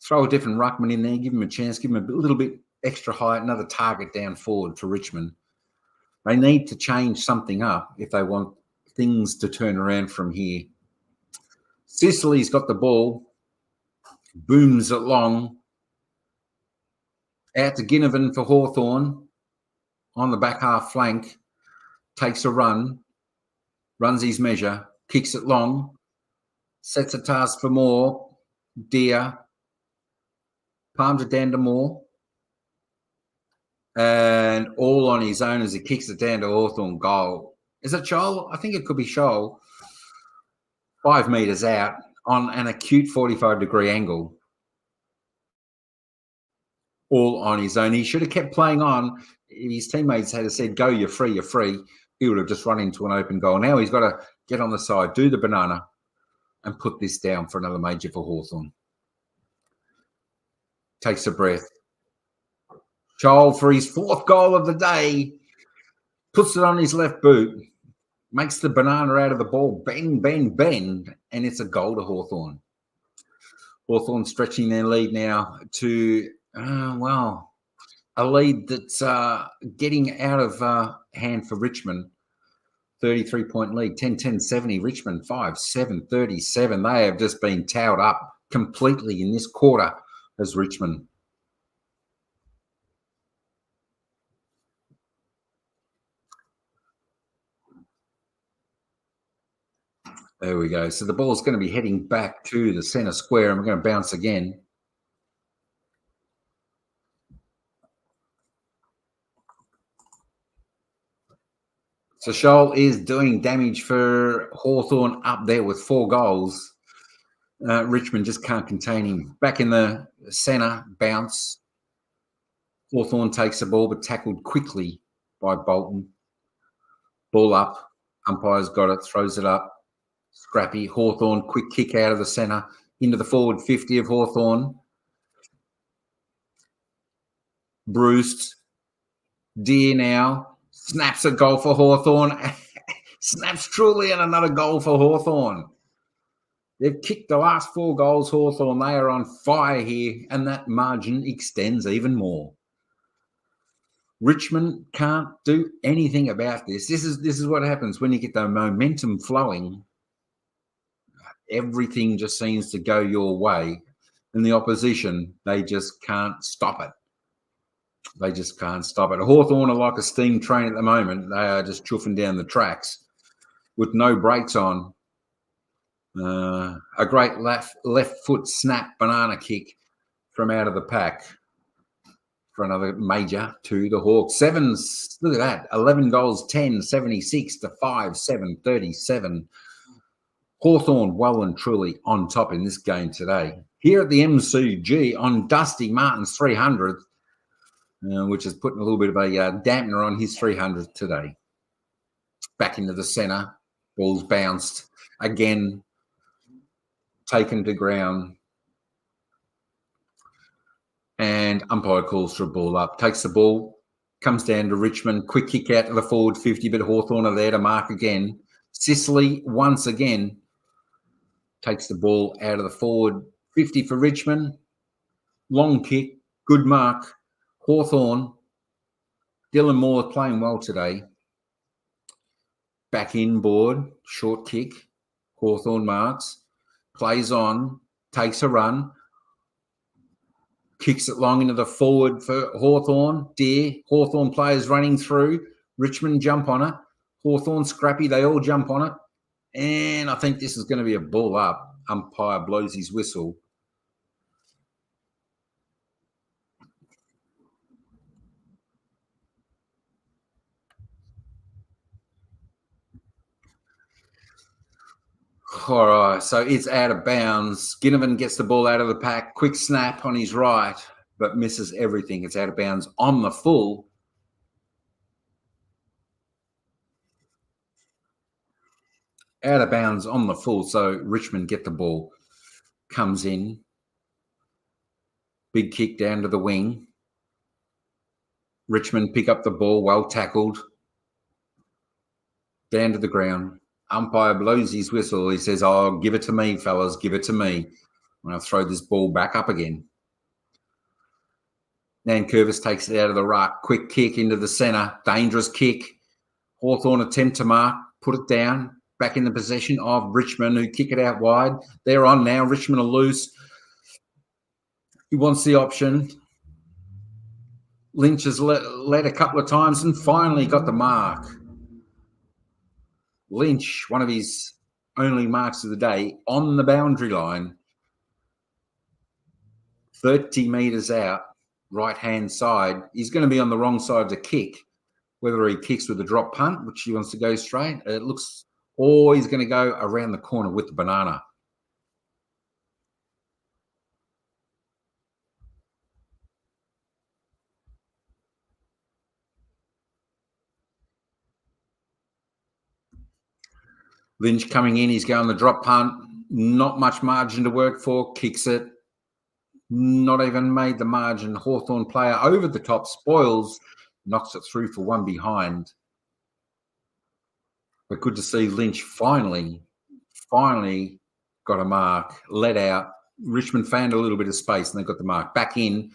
a different ruckman in there, give him a chance, give him a little bit extra height, another target down forward for Richmond. They need to change something up if they want things to turn around from here. Sicily's got the ball, booms it long. Out to Ginnivan for Hawthorn on the back half flank. Takes a run. Runs his measure, kicks it long, sets a task for Moore. Deer palms it down to Moore, and all on his own as he kicks it down to Hawthorn goal. Is it Shoal? I think it could be Shoal. 5 metres out on an acute 45-degree angle. All on his own. He should have kept playing on. His teammates had said, go, you're free, you're free. He would have just run into an open goal. Now he's got to get on the side, do the banana, and put this down for another major for Hawthorn. Takes a breath. Shoal for his 4th goal of the day. Puts it on his left boot. Makes the banana out of the ball. Bend, bend, bend. And it's a goal to Hawthorn. Hawthorn stretching their lead now to, a lead that's getting out of hand for Richmond. 33-point lead, 10-10-70. Richmond 5-7-37. They have just been towed up completely in this quarter as Richmond. There we go. So the ball's going to be heading back to the centre square, and we're going to bounce again. So Shoal is doing damage for Hawthorn up there with 4 goals. Richmond just can't contain him. Back in the centre, bounce. Hawthorn takes the ball, but tackled quickly by Bolton. Ball up. Umpire's got it, throws it up. Scrappy. Hawthorn, quick kick out of the centre into the forward 50 of Hawthorn. Bruce. Deer now. Snaps a goal for Hawthorn. Snaps truly and another goal for Hawthorn. They've kicked the last 4 goals, Hawthorn. They are on fire here, and that margin extends even more. Richmond can't do anything about this. This is what happens when you get the momentum flowing. Everything just seems to go your way. And the opposition, they just can't stop it. They just can't stop it. Hawthorn are like a steam train at the moment. They are just chuffing down the tracks with no brakes on. A great left foot snap banana kick from out of the pack for another major to the Hawks. Sevens, look at that, 11 goals, 10, 76 to 5, 7, 37. Hawthorn well and truly on top in this game today. Here at the MCG on Dustin Martin's 300th, which is putting a little bit of a dampener on his 300th today. Back into the centre, ball's bounced again, taken to ground, and umpire calls for a ball up. Takes the ball, comes down to Richmond, quick kick out to the forward 50, but Hawthorn are there to mark again. Sicily once again takes the ball out of the forward 50 for Richmond. Long kick, good mark. Hawthorn, Dylan Moore playing well today. Back inboard, short kick. Hawthorn marks, plays on, takes a run, kicks it long into the forward for Hawthorn. Deer, Hawthorn players running through. Richmond jump on it. Hawthorn scrappy, they all jump on it. And I think this is going to be a ball up. Umpire blows his whistle. All right, so it's out of bounds. Ginnivan gets the ball out of the pack. Quick snap on his right, but misses everything. It's out of bounds on the full. Out of bounds on the full, so Richmond get the ball. Comes in. Big kick down to the wing. Richmond pick up the ball, well tackled. Down to the ground. Umpire blows his whistle. He says, oh, give it to me, fellas, give it to me. I'm going to throw this ball back up again. Nankervis takes it out of the ruck. Quick kick into the centre. Dangerous kick. Hawthorn attempt to mark. Put it down. Back in the possession of Richmond, who kick it out wide. They're on now. Richmond are loose. He wants the option. Lynch has led a couple of times and finally got the mark. Lynch, one of his only marks of the day, on the boundary line, 30 metres out, right-hand side. He's going to be on the wrong side to kick, whether he kicks with a drop punt, which he wants to go straight. It looks, or he's going to go around the corner with the banana. Lynch coming in, he's going the drop punt. Not much margin to work for. Kicks it. Not even made the margin. Hawthorn player over the top, spoils, knocks it through for one behind. But good to see Lynch finally got a mark, let out. Richmond found a little bit of space and they got the mark. Back in,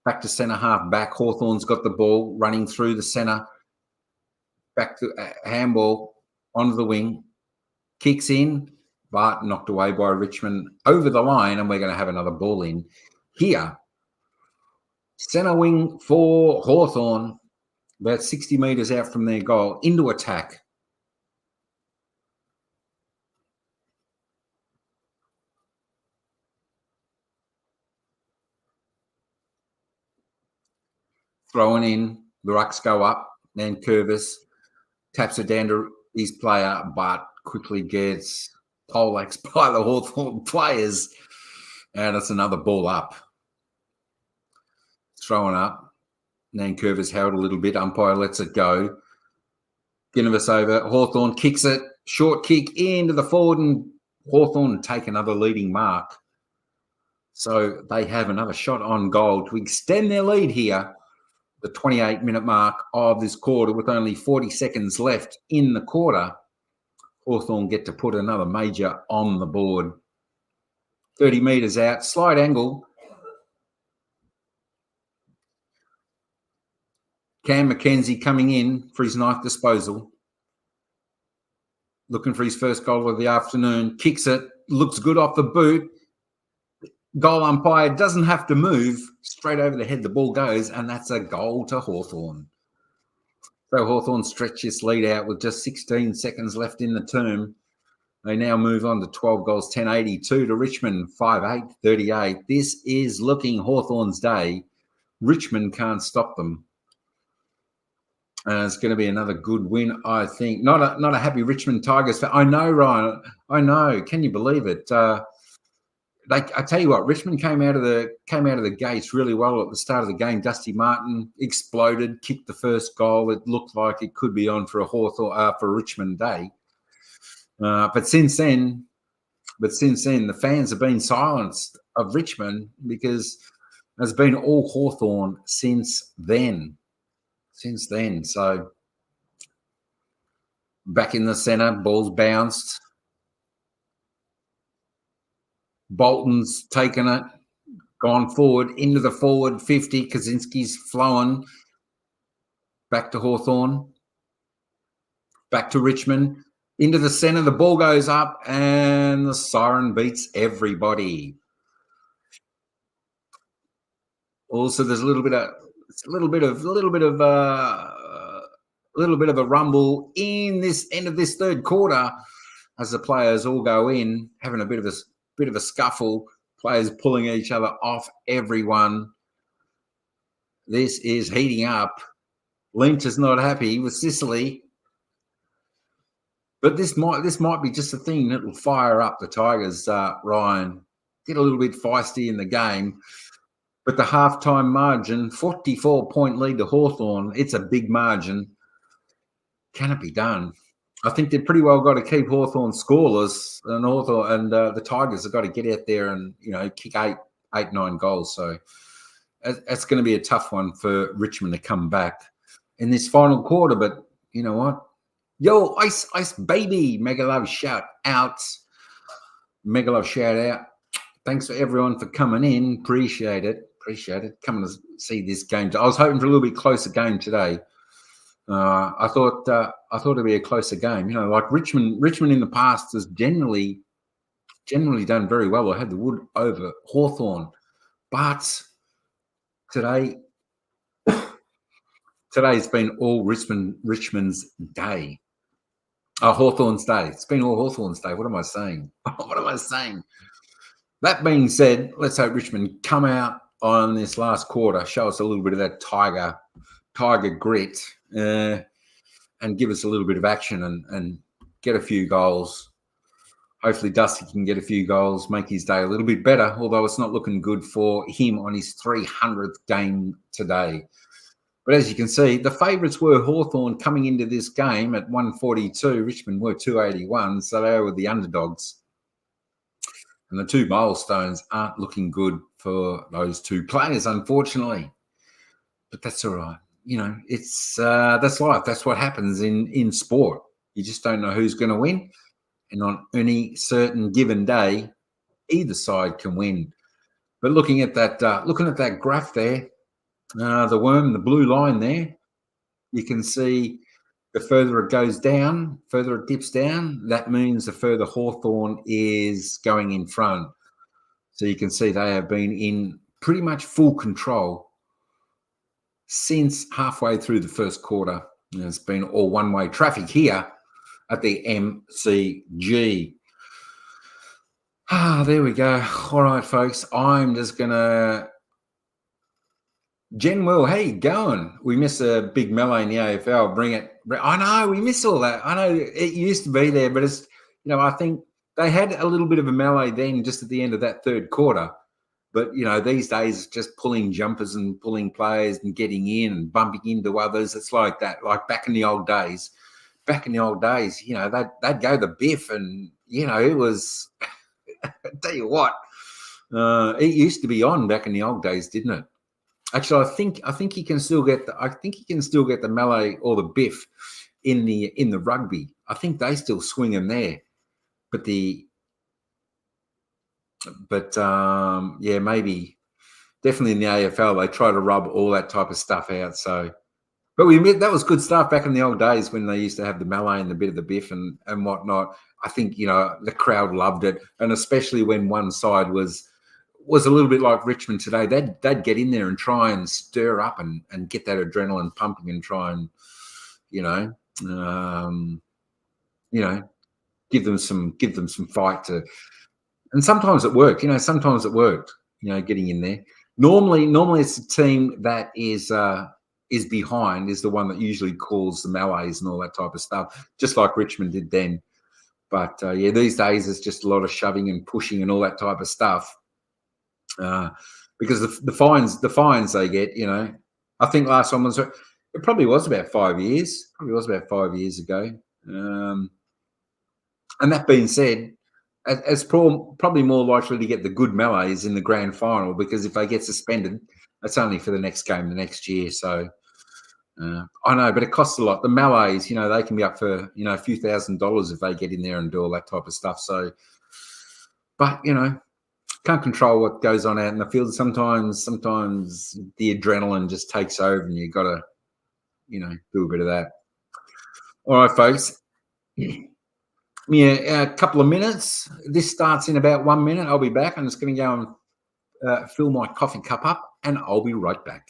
back to centre half back. Hawthorn's got the ball running through the centre. Back to handball onto the wing. Kicks in, but knocked away by Richmond over the line, and we're going to have another ball in here. Centre wing for Hawthorn, about 60 metres out from their goal, into attack. Thrown in, the rucks go up, Nankervis taps it down to his player, but quickly gets poleaxed by the Hawthorn players, and it's another ball up. Thrown up. Nankervis held a little bit. Umpire lets it go. Ginnivan over. Hawthorn kicks it. Short kick into the forward, and Hawthorn take another leading mark. So they have another shot on goal to extend their lead here. The 28-minute mark of this quarter with only 40 seconds left in the quarter. Hawthorn get to put another major on the board. 30 metres out, slight angle. Cam McKenzie coming in for his ninth disposal. Looking for his first goal of the afternoon. Kicks it, looks good off the boot. Goal umpire doesn't have to move. Straight over the head, the ball goes, and that's a goal to Hawthorn. So Hawthorn stretch this lead out with just 16 seconds left in the term. They now move on to 12 goals, 10-82 to Richmond, 5-8-38. This is looking Hawthorn's day. Richmond can't stop them. It's going to be another good win, I think. Not a happy Richmond Tigers fan. I know, Ryan. I know. Can you believe it? I tell you what, Richmond came out of the gates really well at the start of the game. Dustin Martin exploded, kicked the first goal. It looked like it could be on for a Richmond day. But since then, the fans have been silenced of Richmond because it's been all Hawthorn since then. So back in the centre, ball's bounced. Bolton's taken it, gone forward into the forward 50. Kaczynski's flowing back to Hawthorn, back to Richmond, into the centre. The ball goes up, and the siren beats everybody. Also, there's a little bit of a rumble in this end of this third quarter as the players all go in, having a bit of a scuffle, players pulling each other off everyone. This is heating up. Lynch is not happy with Sicily. But this might be just a thing that will fire up the Tigers, Ryan. Get a little bit feisty in the game. But the halftime margin, 44-point lead to Hawthorn. It's a big margin. Can it be done? I think they've pretty well got to keep Hawthorn scoreless, and the Tigers have got to get out there and kick 9 goals. So that's going to be a tough one for Richmond to come back in this final quarter. But you know what? Yo, ice baby, mega love shout out, Thanks for everyone for coming in. Appreciate it. Coming to see this game. I was hoping for a little bit closer game today. I thought it'd be a closer game. Like Richmond in the past has generally done very well. I had the wood over Hawthorn, but today's been all Richmond's day. Hawthorn's day. It's been all Hawthorn's day. What am I saying? That being said, let's hope Richmond come out on this last quarter, show us a little bit of that tiger grit, and give us a little bit of action and get a few goals. Hopefully Dusty can get a few goals, make his day a little bit better, although it's not looking good for him on his 300th game today. But as you can see, the favourites were Hawthorn coming into this game at 142. Richmond were 281, so they were the underdogs. And the two milestones aren't looking good for those two players, unfortunately. But that's all right. It's that's life. That's what happens in sport. You just don't know who's going to win. And on any certain given day, either side can win. But looking at that graph there, the worm, the blue line there, you can see the further it goes down, further it dips down, that means the further Hawthorn is going in front. So you can see they have been in pretty much full control since halfway through the first quarter. It's been all one-way traffic here at the MCG. There we go. All right, folks, I'm just going to... Jen Will, how you going? We miss a big melee in the AFL. Bring it. I know, we miss all that. I know it used to be there, but it's, I think they had a little bit of a melee then just at the end of that third quarter. But, these days, just pulling jumpers and pulling players and getting in and bumping into others. It's like that, like back in the old days. They'd go the biff and, it was, I tell you what, it used to be on back in the old days, didn't it? Actually, I think he can still get the melee or the biff in the rugby. I think they still swing them there, maybe definitely in the AFL they try to rub all that type of stuff out. So, but that was good stuff back in the old days when they used to have the melee and the bit of the biff and whatnot. I think the crowd loved it, and especially when one side was was a little bit like Richmond today. They'd get in there and try and stir up and get that adrenaline pumping and try and, you know, give them some fight to. And sometimes it worked. Sometimes it worked. Getting in there. Normally it's the team that is behind is the one that usually calls the melees and all that type of stuff, just like Richmond did then. But these days it's just a lot of shoving and pushing and all that type of stuff. Because the fines they get, I think last one it probably was about 5 years. Probably was about 5 years ago. And that being said, as probably more likely to get the good melees in the grand final, because if they get suspended, that's only for the next game the next year. So I know, but it costs a lot. The melees, they can be up for a few $1,000s if they get in there and do all that type of stuff. So, but can't control what goes on out in the field. Sometimes the adrenaline just takes over, and you got to do a bit of that. All right, folks. A couple of minutes. This starts in about 1 minute. I'll be back. I'm just going to go and fill my coffee cup up, and I'll be right back.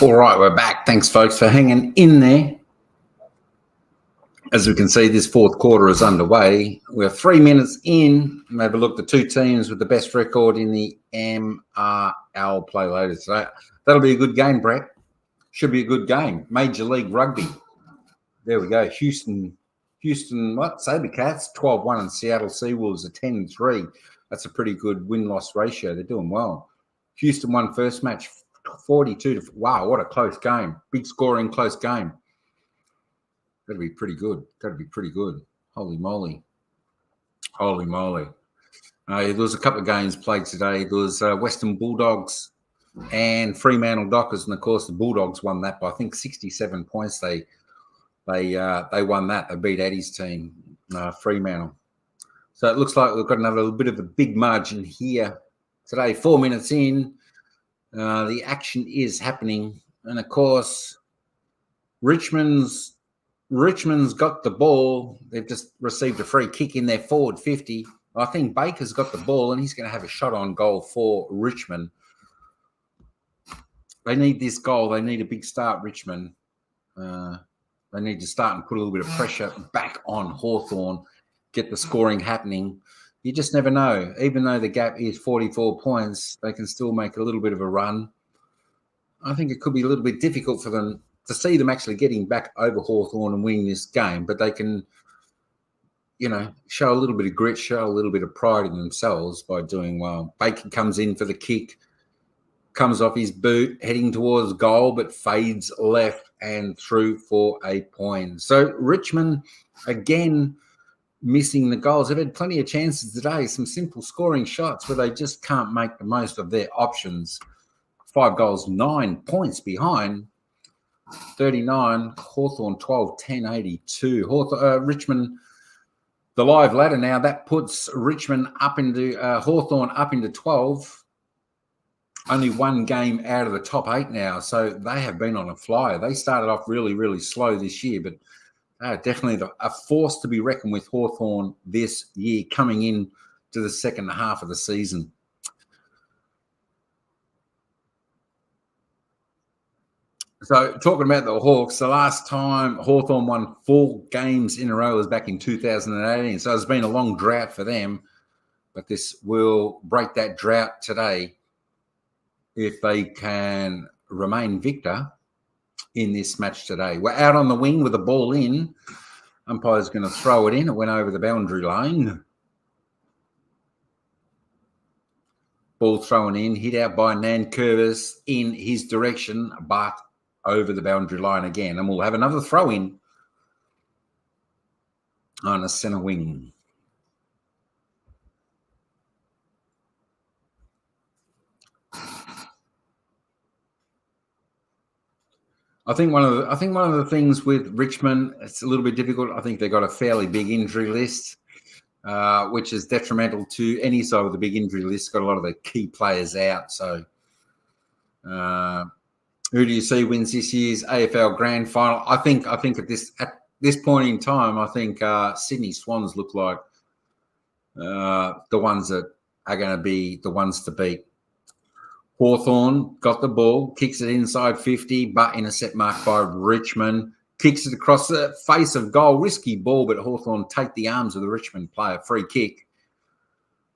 All right, we're back. Thanks, folks, for hanging in there. As we can see, this fourth quarter is underway. We're 3 minutes in. We'll have a look at the two teams with the best record in the MRL play later today. That'll be a good game, Brett. Should be a good game. Major League Rugby. There we go. Houston, Sabercats, 12-1, and Seattle Seawolves are 10-3. That's a pretty good win-loss ratio. They're doing well. Houston won first match 42 to, wow, what a close game. Big scoring, close game. That'd be pretty good. Holy moly. There was a couple of games played today. There was Western Bulldogs and Fremantle Dockers, and of course the Bulldogs won that by I think 67 points. They won that. They beat Eddie's team, Fremantle. So it looks like we've got another little bit of a big margin here today. 4 minutes in, the action is happening, and of course Richmond's got the ball. They've just received a free kick in their forward 50. I think Baker's got the ball, and he's going to have a shot on goal for Richmond. They need this goal. They need a big start, Richmond. They need to start and put a little bit of pressure back on Hawthorn, get the scoring happening. You just never know. Even though the gap is 44 points, they can still make a little bit of a run. I think it could be a little bit difficult for them to see them actually getting back over Hawthorn and winning this game, but they can, show a little bit of grit, show a little bit of pride in themselves by doing well. Baker comes in for the kick, comes off his boot, heading towards goal, but fades left and through for a point. So Richmond, again, missing the goals. They've had plenty of chances today, some simple scoring shots where they just can't make the most of their options. 5 goals, 9 points behind. 39, Hawthorn 12, 10, 82. Richmond, the live ladder now, that puts Richmond up into Hawthorn up into 12. Only one game out of the top 8 now, so they have been on a flyer. They started off really, really slow this year, but definitely a force to be reckoned with Hawthorn this year coming in to the second half of the season. So talking about the Hawks, the last time Hawthorn won 4 games in a row was back in 2018. So it's been a long drought for them, but this will break that drought today if they can remain victor in this match today. We're out on the wing with the ball in. Umpire's going to throw it in. It went over the boundary line. Ball thrown in, hit out by Nankervis in his direction, but over the boundary line again. And we'll have another throw in on the centre wing. I think one of the things with Richmond, it's a little bit difficult. I think they've got a fairly big injury list, which is detrimental to any side with a big injury list. Got a lot of the key players out. So who do you see wins this year's AFL Grand Final? I think at this point in time, I think Sydney Swans look like the ones that are going to be the ones to beat. Hawthorn got the ball, kicks it inside 50, but intercept mark by Richmond. Kicks it across the face of goal. Risky ball, but Hawthorn take the arms of the Richmond player. Free kick.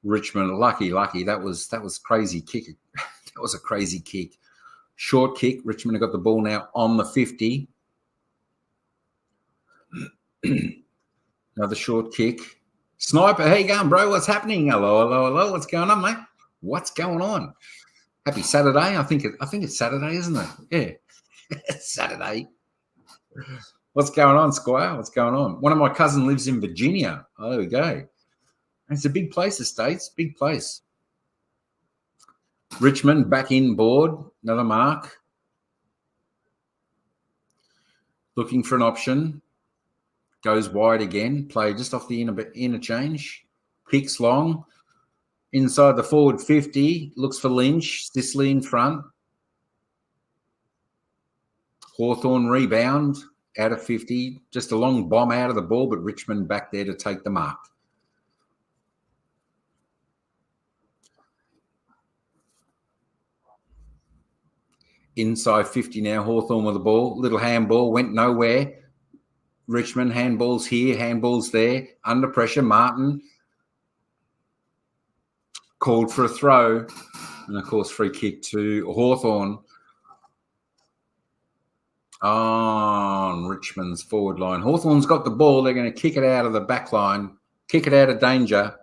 Richmond, lucky. That was crazy kick. That was a crazy kick. Short kick. Richmond have got the ball now on the 50. Another short kick. Sniper, how you going, bro? What's happening? Hello. What's going on, mate? What's going on? Happy Saturday. I think it's Saturday, isn't it? Yeah. It's Saturday. What's going on, Squire? What's going on? One of my cousins lives in Virginia. Oh, there we go. It's a big place, the States. Big place. Richmond back in board. Another mark. Looking for an option. Goes wide again. Play just off the interchange. Kicks long. Inside the forward 50. Looks for Lynch. Sicily in front. Hawthorn rebound out of 50. Just a long bomb out of the ball, but Richmond back there to take the mark. Inside 50 now, Hawthorn with the ball. Little handball, went nowhere. Richmond, handballs here, handballs there. Under pressure, Martin called for a throw. And, of course, free kick to Hawthorn on Richmond's forward line. Hawthorn's got the ball. They're going to kick it out of the back line, kick it out of danger.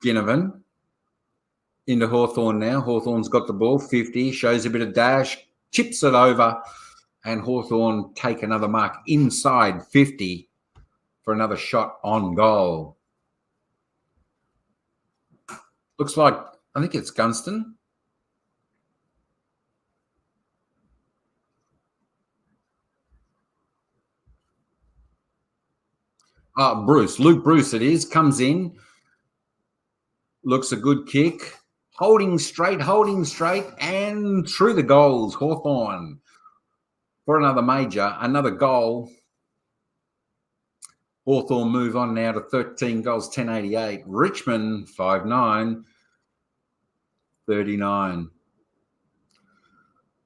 Ginnivan into Hawthorn now. Hawthorn's got the ball, 50, shows a bit of dash, chips it over, and Hawthorn take another mark inside 50 for another shot on goal. Looks like, I think it's Gunston. Bruce. Luke Bruce it is. Comes in. Looks a good kick. Holding straight, and through the goals. Hawthorn for another major, another goal. Hawthorn move on now to 13 goals, 1088. Richmond, 5-9, 39.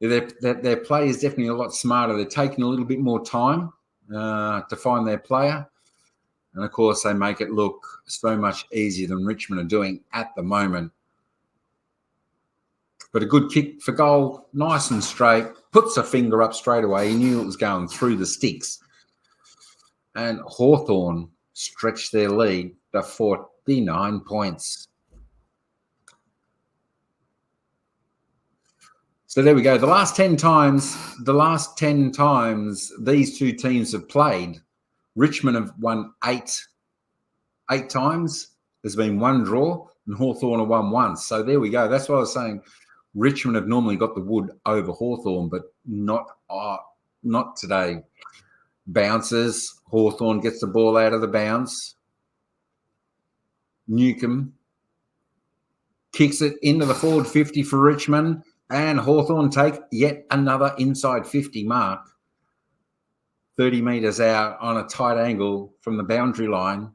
Their play is definitely a lot smarter. They're taking a little bit more time to find their player. And, of course, they make it look so much easier than Richmond are doing at the moment. But a good kick for goal, nice and straight. Puts a finger up straight away. He knew it was going through the sticks. And Hawthorn stretched their lead to 49 points. So there we go. The last 10 times these two teams have played, Richmond have won eight times. There's been one draw, and Hawthorn have won once. So there we go. That's what I was saying. Richmond have normally got the wood over Hawthorn, but not today. Bounces. Hawthorn gets the ball out of the bounce. Newcomb kicks it into the forward 50 for Richmond, and Hawthorn take yet another inside 50 mark. 30 metres out on a tight angle from the boundary line.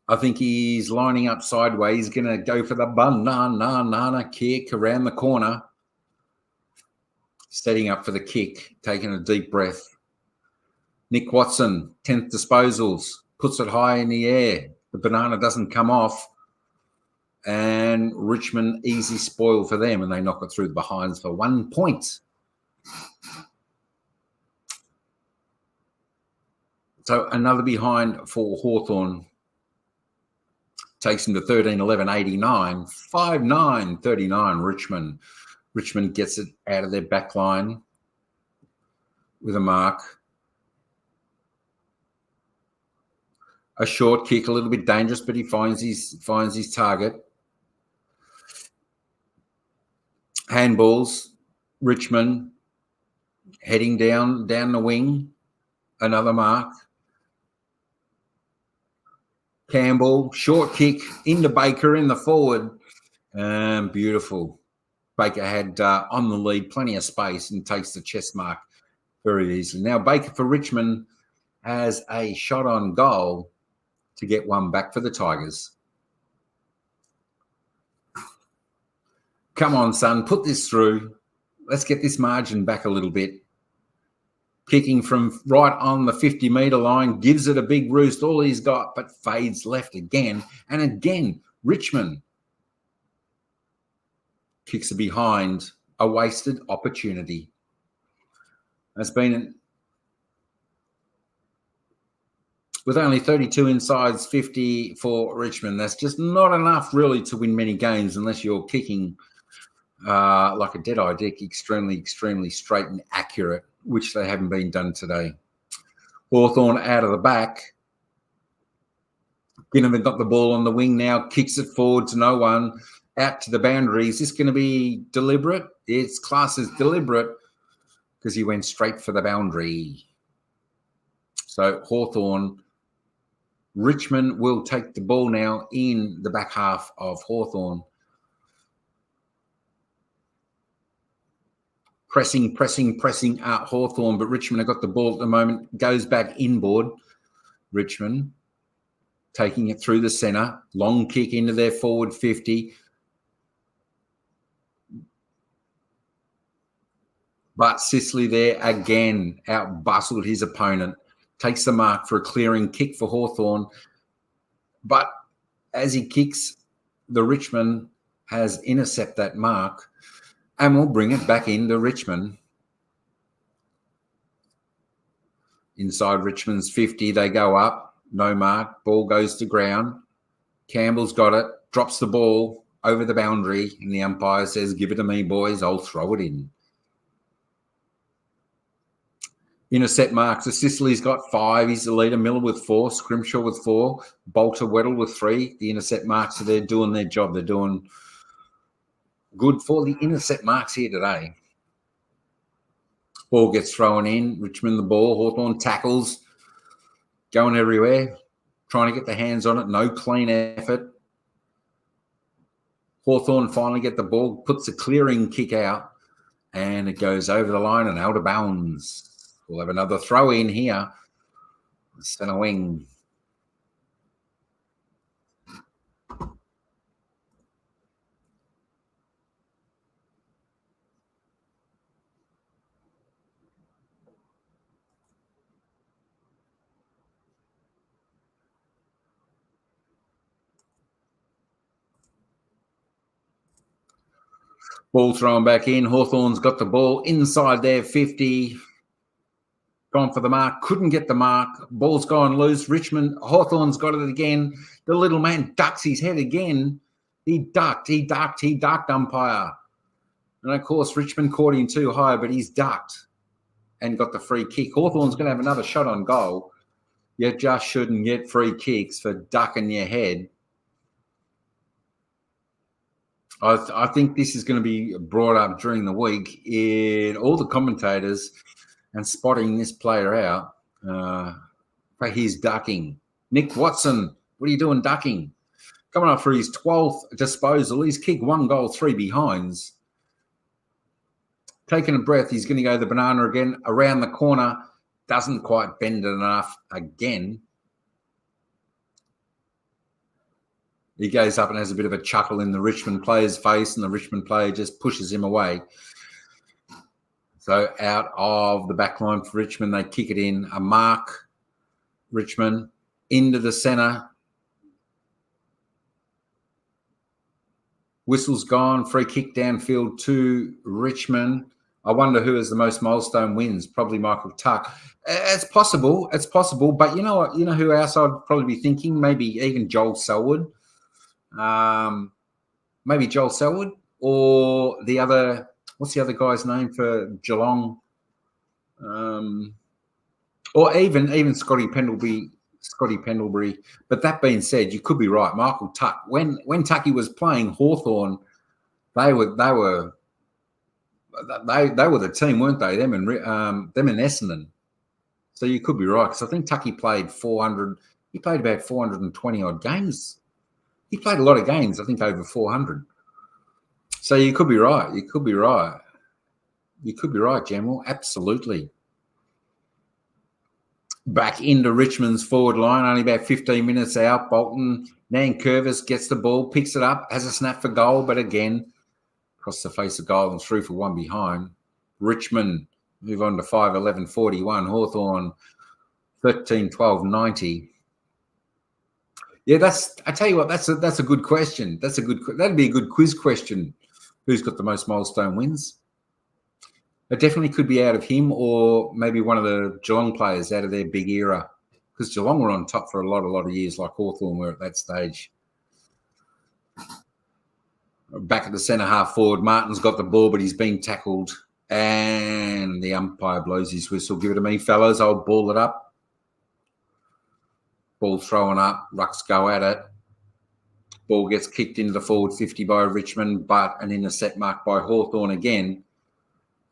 I think he's lining up sideways. He's going to go for the banana kick around the corner. Setting up for the kick, taking a deep breath. Nick Watson, 10th disposals, puts it high in the air. The banana doesn't come off. And Richmond, easy spoil for them, and they knock it through the behinds for 1 point. So another behind for Hawthorn. Takes him to 13-11-89. 5-9-39 Richmond. Richmond gets it out of their back line with a mark. A short kick, a little bit dangerous, but he finds his target. Handballs. Richmond heading down the wing. Another mark. Campbell, short kick into Baker in the forward. Beautiful. Baker had on the lead plenty of space and takes the chest mark very easily. Now Baker for Richmond has a shot on goal to get one back for the Tigers. Come on, son, put this through. Let's get this margin back a little bit. Kicking from right on the 50-metre line, gives it a big roost, all he's got, but fades left again. And again, Richmond kicks it behind, a wasted opportunity. That's been, with only 32 insides, 50 for Richmond. That's just not enough really to win many games unless you're kicking like a dead-eye dick, extremely straight and accurate, which they haven't been done today. Hawthorn out of the back. Ginnivan got the ball on the wing now, kicks it forward to no one, out to the boundary. Is this going to be deliberate? It's classed as deliberate because he went straight for the boundary. So Hawthorn, Richmond will take the ball now in the back half of Hawthorn. pressing Hawthorn, but Richmond have got the ball at the moment, goes back inboard. Richmond taking it through the centre, long kick into their forward 50. But Sicily there again out-bustled his opponent, takes the mark for a clearing kick for Hawthorn. But as he kicks, the Richmond has intercept that mark and will bring it back into Richmond. Inside Richmond's 50, they go up. No mark. Ball goes to ground. Campbell's got it. Drops the ball over the boundary. And the umpire says, give it to me, boys. I'll throw it in. Intercept marks. So Sicily's got 5. He's the leader. Miller with 4. Scrimshaw with 4. Bolter Weddle with 3. The intercept marks are there doing their job. They're doing good for the intercept marks here today. Ball gets thrown in. Richmond the ball. Hawthorn tackles. Going everywhere. Trying to get the hands on it. No clean effort. Hawthorn finally get the ball. Puts a clearing kick out. And it goes over the line and out of bounds. We'll have another throw in here. Centre wing. Ball thrown back in. Hawthorn's got the ball inside their 50. Gone for the mark. Couldn't get the mark. Ball's gone loose. Richmond, Hawthorn's got it again. The little man ducks his head again. He ducked, umpire. And, of course, Richmond caught him too high, but he's ducked and got the free kick. Hawthorn's going to have another shot on goal. You just shouldn't get free kicks for ducking your head. I think this is going to be brought up during the week in all the commentators and spotting this player out for his ducking. Nick Watson, what are you doing ducking? Coming up for his 12th disposal. He's kicked 1 goal, 3 behinds. Taking a breath, he's going to go the banana again. Around the corner, doesn't quite bend it enough again. He goes up and has a bit of a chuckle in the Richmond player's face, and the Richmond player just pushes him away. So out of the back line for Richmond, they kick it in. A mark, Richmond, into the centre. Whistle's gone. Free kick downfield to Richmond. I wonder who has the most milestone wins. Probably Michael Tuck. It's possible. It's possible. But you know what? You know who else I'd probably be thinking? Maybe even Joel Selwood. Maybe Joel Selwood or the other. What's the other guy's name for Geelong? Or even Scotty Pendlebury. But that being said, you could be right. Michael Tuck. When Tucky was playing Hawthorn, they were the team, weren't they? Them and Essendon. So you could be right, because I think Tucky played 400. He played about 420 odd games. He played a lot of games. I think over 400. So you could be right. You could be right, General. Absolutely. Back into Richmond's forward line, only about 15 minutes out. Bolton, Nankervis gets the ball, picks it up, has a snap for goal, but again, across the face of goal and through for 1 behind. Richmond move on to 5-11-41. Hawthorn 13-12-90. Yeah, I tell you what, that's a good question. That'd be a good quiz question. Who's got the most milestone wins? It definitely could be out of him or maybe one of the Geelong players out of their big era, because Geelong were on top for a lot of years, like Hawthorn were at that stage. Back at the centre half forward, Martin's got the ball, but he's been tackled, and the umpire blows his whistle. Give it to me, fellas. I'll ball it up. Ball thrown up. Rucks go at it. Ball gets kicked into the forward 50 by Richmond, but an intercept mark by Hawthorn again.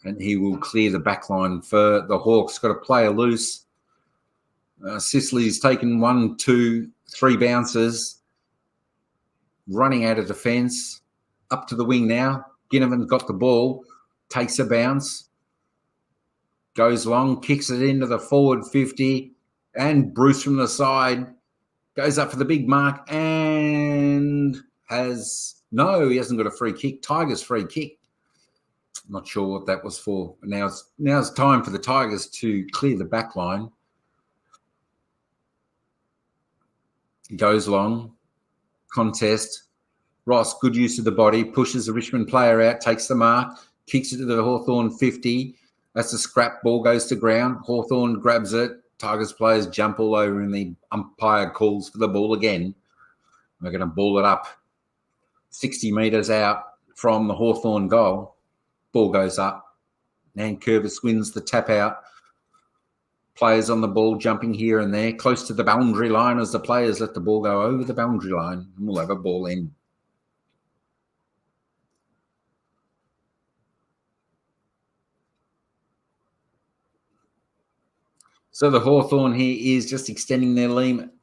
And he will clear the back line for the Hawks. Got a player loose. Sicily's taken 1, 2, 3 bounces. Running out of defence. Up to the wing now. Ginnivan's got the ball. Takes a bounce. goes long, kicks it into the forward 50, and Bruce from the side goes up for the big mark and he hasn't got a free kick. Tigers free kick. Not sure what that was for. Now's time for the Tigers to clear the back line. Goes long, contest. Ross, good use of the body, pushes the Richmond player out, takes the mark, kicks it to the Hawthorn 50. That's a scrap, ball goes to ground. Hawthorn grabs it. Tigers players jump all over and the umpire calls for the ball again. We're going to ball it up 60 metres out from the Hawthorn goal. Ball goes up. Nankervis wins the tap out. Players on the ball jumping here and there, close to the boundary line as the players let the ball go over the boundary line. And we'll have a ball in. So the Hawthorn here is just extending their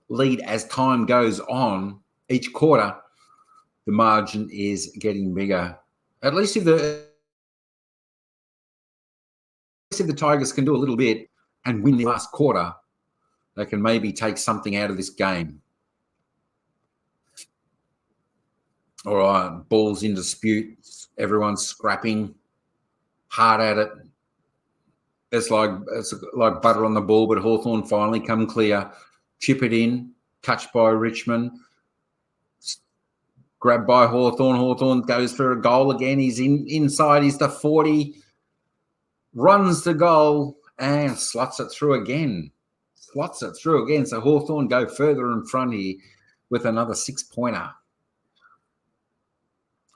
lead as time goes on. Each quarter, the margin is getting bigger. At least if the Tigers can do a little bit and win the last quarter, they can maybe take something out of this game. All right, ball's in dispute. Everyone's scrapping hard at it. It's like butter on the ball, but Hawthorn finally come clear. Chip it in, touched by Richmond. Grabbed by Hawthorn. Hawthorn goes for a goal again. He's inside. He's the 40. Runs the goal and slots it through again. So Hawthorn go further in front here with another 6-pointer.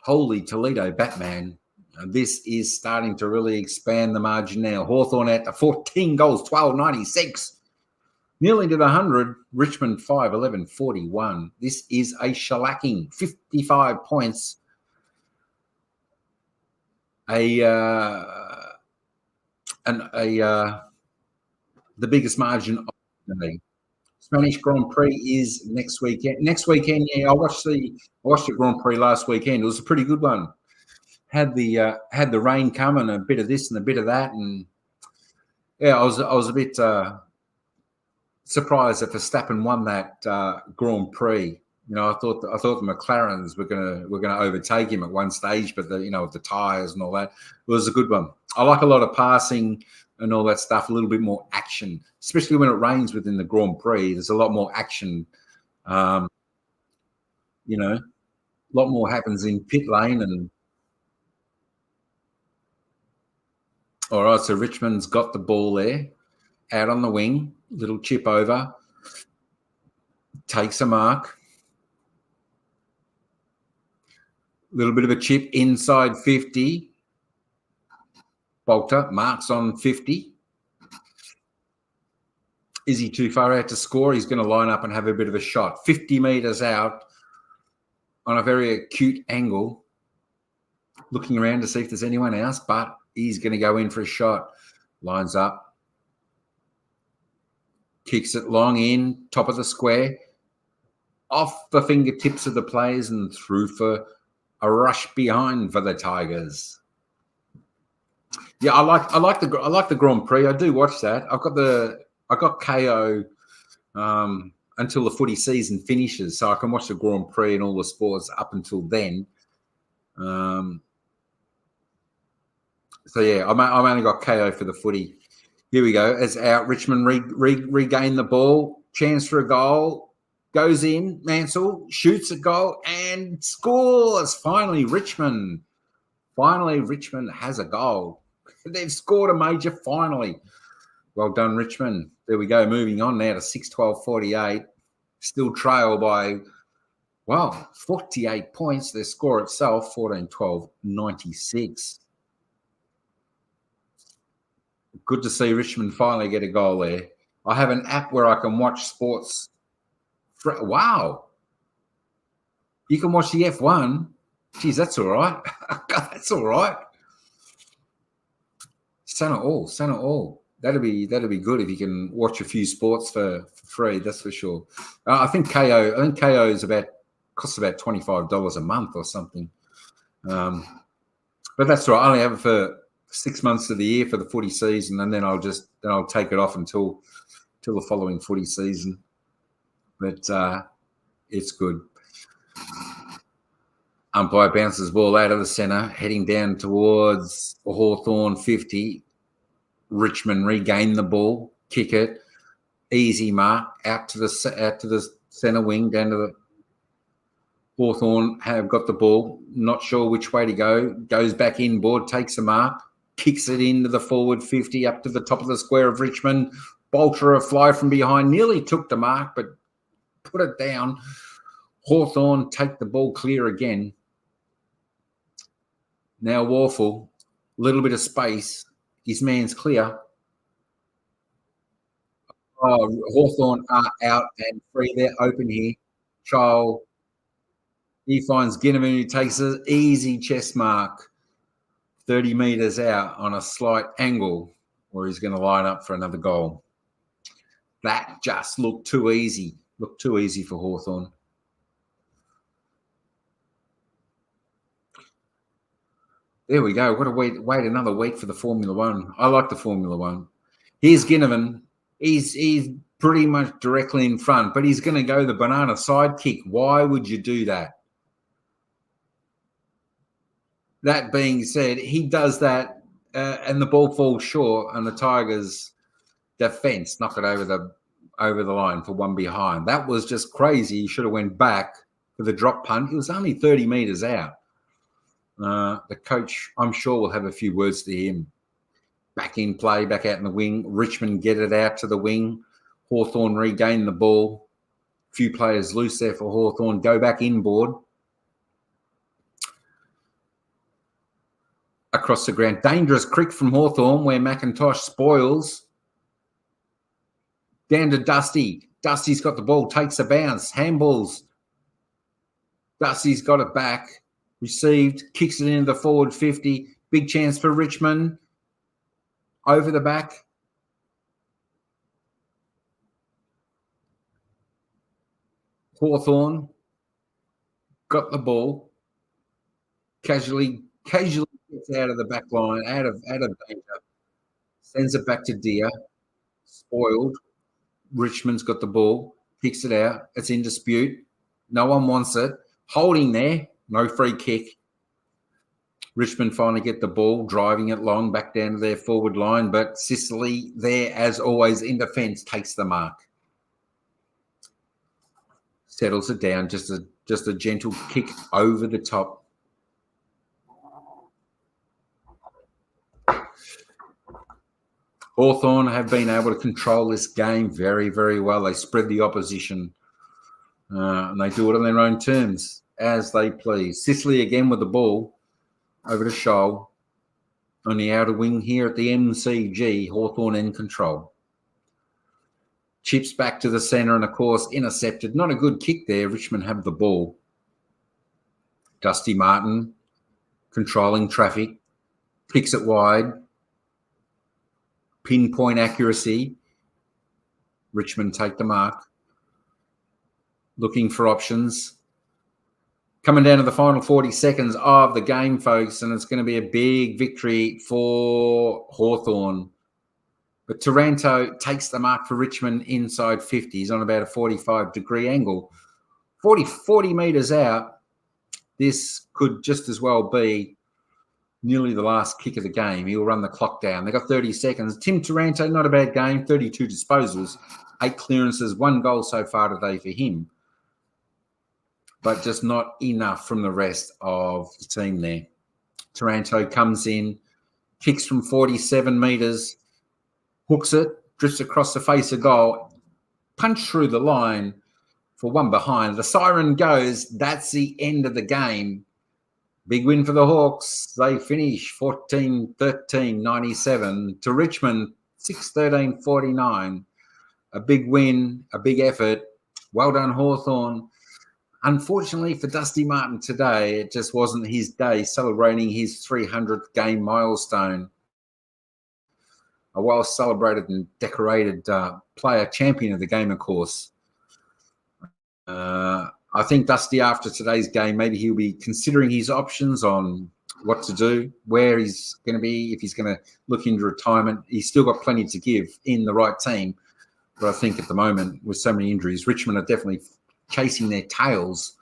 Holy Toledo Batman. This is starting to really expand the margin now. Hawthorn at 14 goals, 12.96. Nearly to the 100. Richmond 5-11-41. This is a shellacking. 55 points. The biggest margin of the league. Spanish Grand Prix is next weekend. Next weekend, yeah, I watched the Grand Prix last weekend. It was a pretty good one. Had the rain come and a bit of this and a bit of that, and yeah, I was a bit surprised that Verstappen won that Grand Prix. You know, I thought the McLarens were gonna overtake him at one stage, but with the tyres and all that, it was a good one. I like a lot of passing and all that stuff, a little bit more action, especially when it rains within the Grand Prix. There's a lot more action. A lot more happens in pit lane. And all right, so Richmond's got the ball there, out on the wing, little chip over, takes a mark. Little bit of a chip inside 50. Bolter marks on 50. Is he too far out to score? He's going to line up and have a bit of a shot. 50 metres out on a very acute angle. Looking around to see if there's anyone else, but he's going to go in for a shot. Lines up. Kicks it long in, top of the square. Off the fingertips of the players and through for a rush behind for the Tigers. Yeah, I like the Grand Prix. I do watch that. I got KO until the footy season finishes, so I can watch the Grand Prix and all the sports up until then. So yeah, I've only got KO for the footy. Here we go. It's out. Richmond regain the ball. Chance for a goal. Goes in. Mansell shoots a goal and scores. Finally, Richmond has a goal. They've scored a major finally. Well done, Richmond. There we go. Moving on now to 6-12-48. Still trail by, 48 points. Their score itself, 14-12-96. Good to see Richmond finally get a goal there. I have an app where I can watch sports. Wow. You can watch the F1. Geez, that's all right. That's all right. Send it all. That'd be good if you can watch a few sports for free. That's for sure. I think KO costs about $25 a month or something. But that's all right. I only have it 6 months of the year for the footy season, and then I'll take it off until the following footy season. But it's good. Umpire bounces ball out of the centre, heading down towards Hawthorn 50. Richmond regain the ball, kick it, easy mark out to the centre wing, down to the Hawthorn have got the ball, not sure which way to go, goes back inboard, takes a mark, kicks it into the forward 50 up to the top of the square of Richmond. Bolter a fly from behind, nearly took the mark, but put it down. Hawthorn take the ball clear again. Now Warfel, little bit of space. His man's clear. Oh, Hawthorn are out and free. They're open here. Child, he finds Ginnivan, who takes an easy chest mark 30 metres out on a slight angle, where he's going to line up for another goal. That just looked too easy. Looked too easy for Hawthorn. There we go. What a wait another week for the Formula One. I like the Formula One. Here's Ginnivan. He's pretty much directly in front, but he's going to go the banana side kick. Why would you do that? That being said, he does that, and the ball falls short, and the Tigers' defence knock it over the line for one behind. That was just crazy. He should have went back for the drop punt. It was only 30 metres out. The coach, I'm sure, will have a few words to him. Back in play, back out in the wing. Richmond get it out to the wing. Hawthorn regain the ball. A few players loose there for Hawthorn. Go back inboard. Across the ground. Dangerous crick from Hawthorn, where McIntosh spoils. Down to Dusty. Dusty's got the ball, takes a bounce. Handballs. Dusty's got it back. Received, kicks it into the forward 50. Big chance for Richmond. Over the back. Hawthorn got the ball. Casually gets out of the back line, out of danger. Sends it back to Deer. Spoiled. Richmond's got the ball. Kicks it out. It's in dispute. No one wants it. Holding there. No free kick. Richmond finally get the ball, driving it long back down to their forward line, but Sicily there, as always, in defence, takes the mark. Settles it down, just a gentle kick over the top. Hawthorn have been able to control this game very, very well. They spread the opposition, and they do it on their own terms, as they please. Sicily again with the ball over to Scholl on the outer wing here at the MCG. Hawthorn in control. Chips back to the centre and, of course, intercepted. Not a good kick there. Richmond have the ball. Dustin Martin controlling traffic. Kicks it wide. Pinpoint accuracy. Richmond take the mark. Looking for options. Coming down to the final 40 seconds of the game, folks, and it's going to be a big victory for Hawthorn. But Taranto takes the mark for Richmond inside 50. He's on about a 45-degree angle. 40 metres out, this could just as well be nearly the last kick of the game. He'll run the clock down. They've got 30 seconds. Tim Taranto, not a bad game, 32 disposals, 8 clearances, 1 goal so far today for him. But just not enough from the rest of the team there. Taranto comes in, kicks from 47 metres, hooks it, drifts across the face of goal, punch through the line for one behind. The siren goes. That's the end of the game. Big win for the Hawks. They finish 14-13-97 to Richmond 6-13-49. A big win, a big effort. Well done, Hawthorn. Unfortunately for Dustin Martin today, it just wasn't his day, celebrating his 300th game milestone. A well-celebrated and decorated player, champion of the game, of course. I think Dusty, after today's game, maybe he'll be considering his options on what to do, where he's going to be, if he's going to look into retirement. He's still got plenty to give in the right team. But I think at the moment, with so many injuries, Richmond are definitely chasing their tails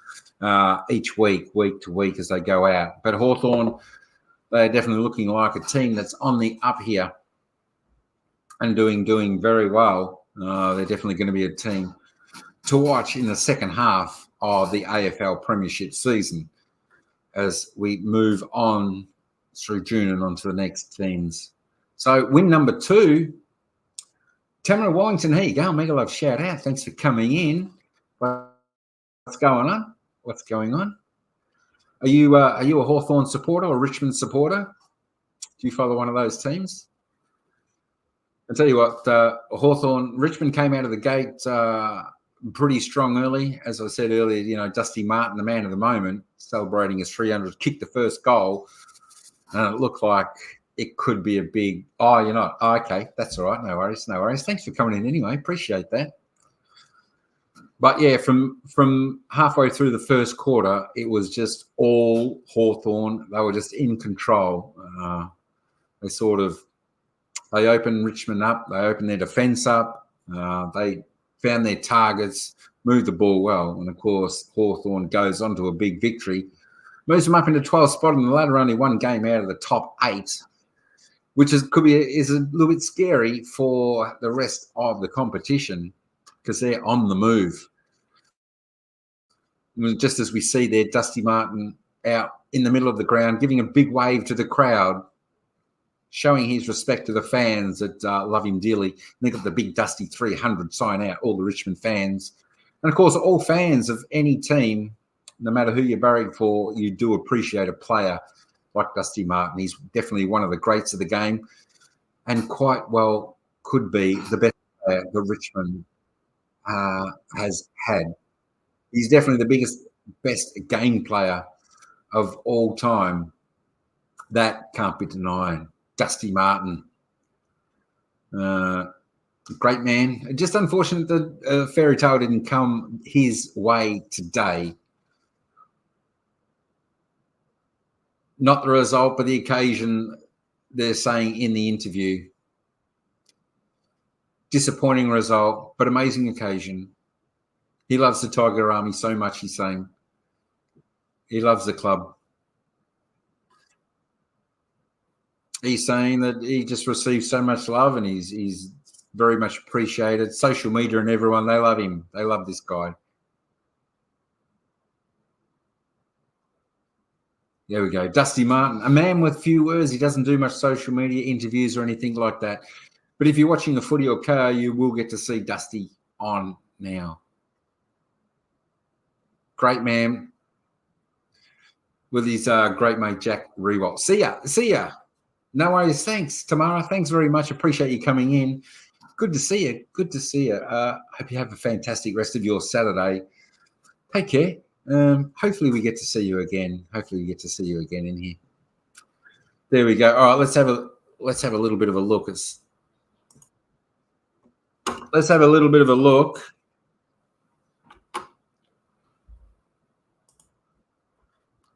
each week to week as they go out. But Hawthorn, they're definitely looking like a team that's on the up here and doing very well. They're definitely going to be a team to watch in the second half of the AFL Premiership season as we move on through June and on to the next teams. So win number 2, Tamara Wellington. Here you go. Mega love shout out. Thanks for coming in. What's going on? What's going on? Are you a Hawthorn supporter or a Richmond supporter? Do you follow one of those teams? I'll tell you what, Richmond came out of the gate pretty strong early. As I said earlier, Dustin Martin, the man of the moment, celebrating his 300, kicked the first goal. And it looked like it could be a big, you're not. Oh, okay, that's all right. No worries. Thanks for coming in anyway. Appreciate that. But, yeah, from halfway through the first quarter, it was just all Hawthorn. They were just in control. They opened Richmond up. They opened their defence up. They found their targets, moved the ball well. And, of course, Hawthorn goes on to a big victory. Moves them up into 12th spot in the ladder, only one game out of the top 8, which is a little bit scary for the rest of the competition because they're on the move. Just as we see there, Dusty Martin out in the middle of the ground, giving a big wave to the crowd, showing his respect to the fans that love him dearly. And they've got the big Dusty 300 sign out, all the Richmond fans. And, of course, all fans of any team, no matter who you're barracking for, you do appreciate a player like Dusty Martin. He's definitely one of the greats of the game and quite well could be the best player that Richmond has had. He's definitely the best game player of all time. That can't be denied. Dusty Martin. Great man. Just unfortunate that fairy tale didn't come his way today. Not the result, but the occasion, they're saying in the interview. Disappointing result, but amazing occasion. He loves the Tiger Army so much, he's saying. He loves the club. He's saying that he just receives so much love and he's very much appreciated. Social media and everyone, they love him. They love this guy. There we go. Dusty Martin, a man with few words. He doesn't do much social media interviews or anything like that. But if you're watching the footy or car, you will get to see Dusty on now. Great man with his great mate, Jack Rewalt. See ya. No worries. Thanks, Tamara. Thanks very much. Appreciate you coming in. Good to see you. Hope you have a fantastic rest of your Saturday. Take care. Hopefully we get to see you again. In here. There we go. All right, let's have a little bit of a look. Let's have a little bit of a look.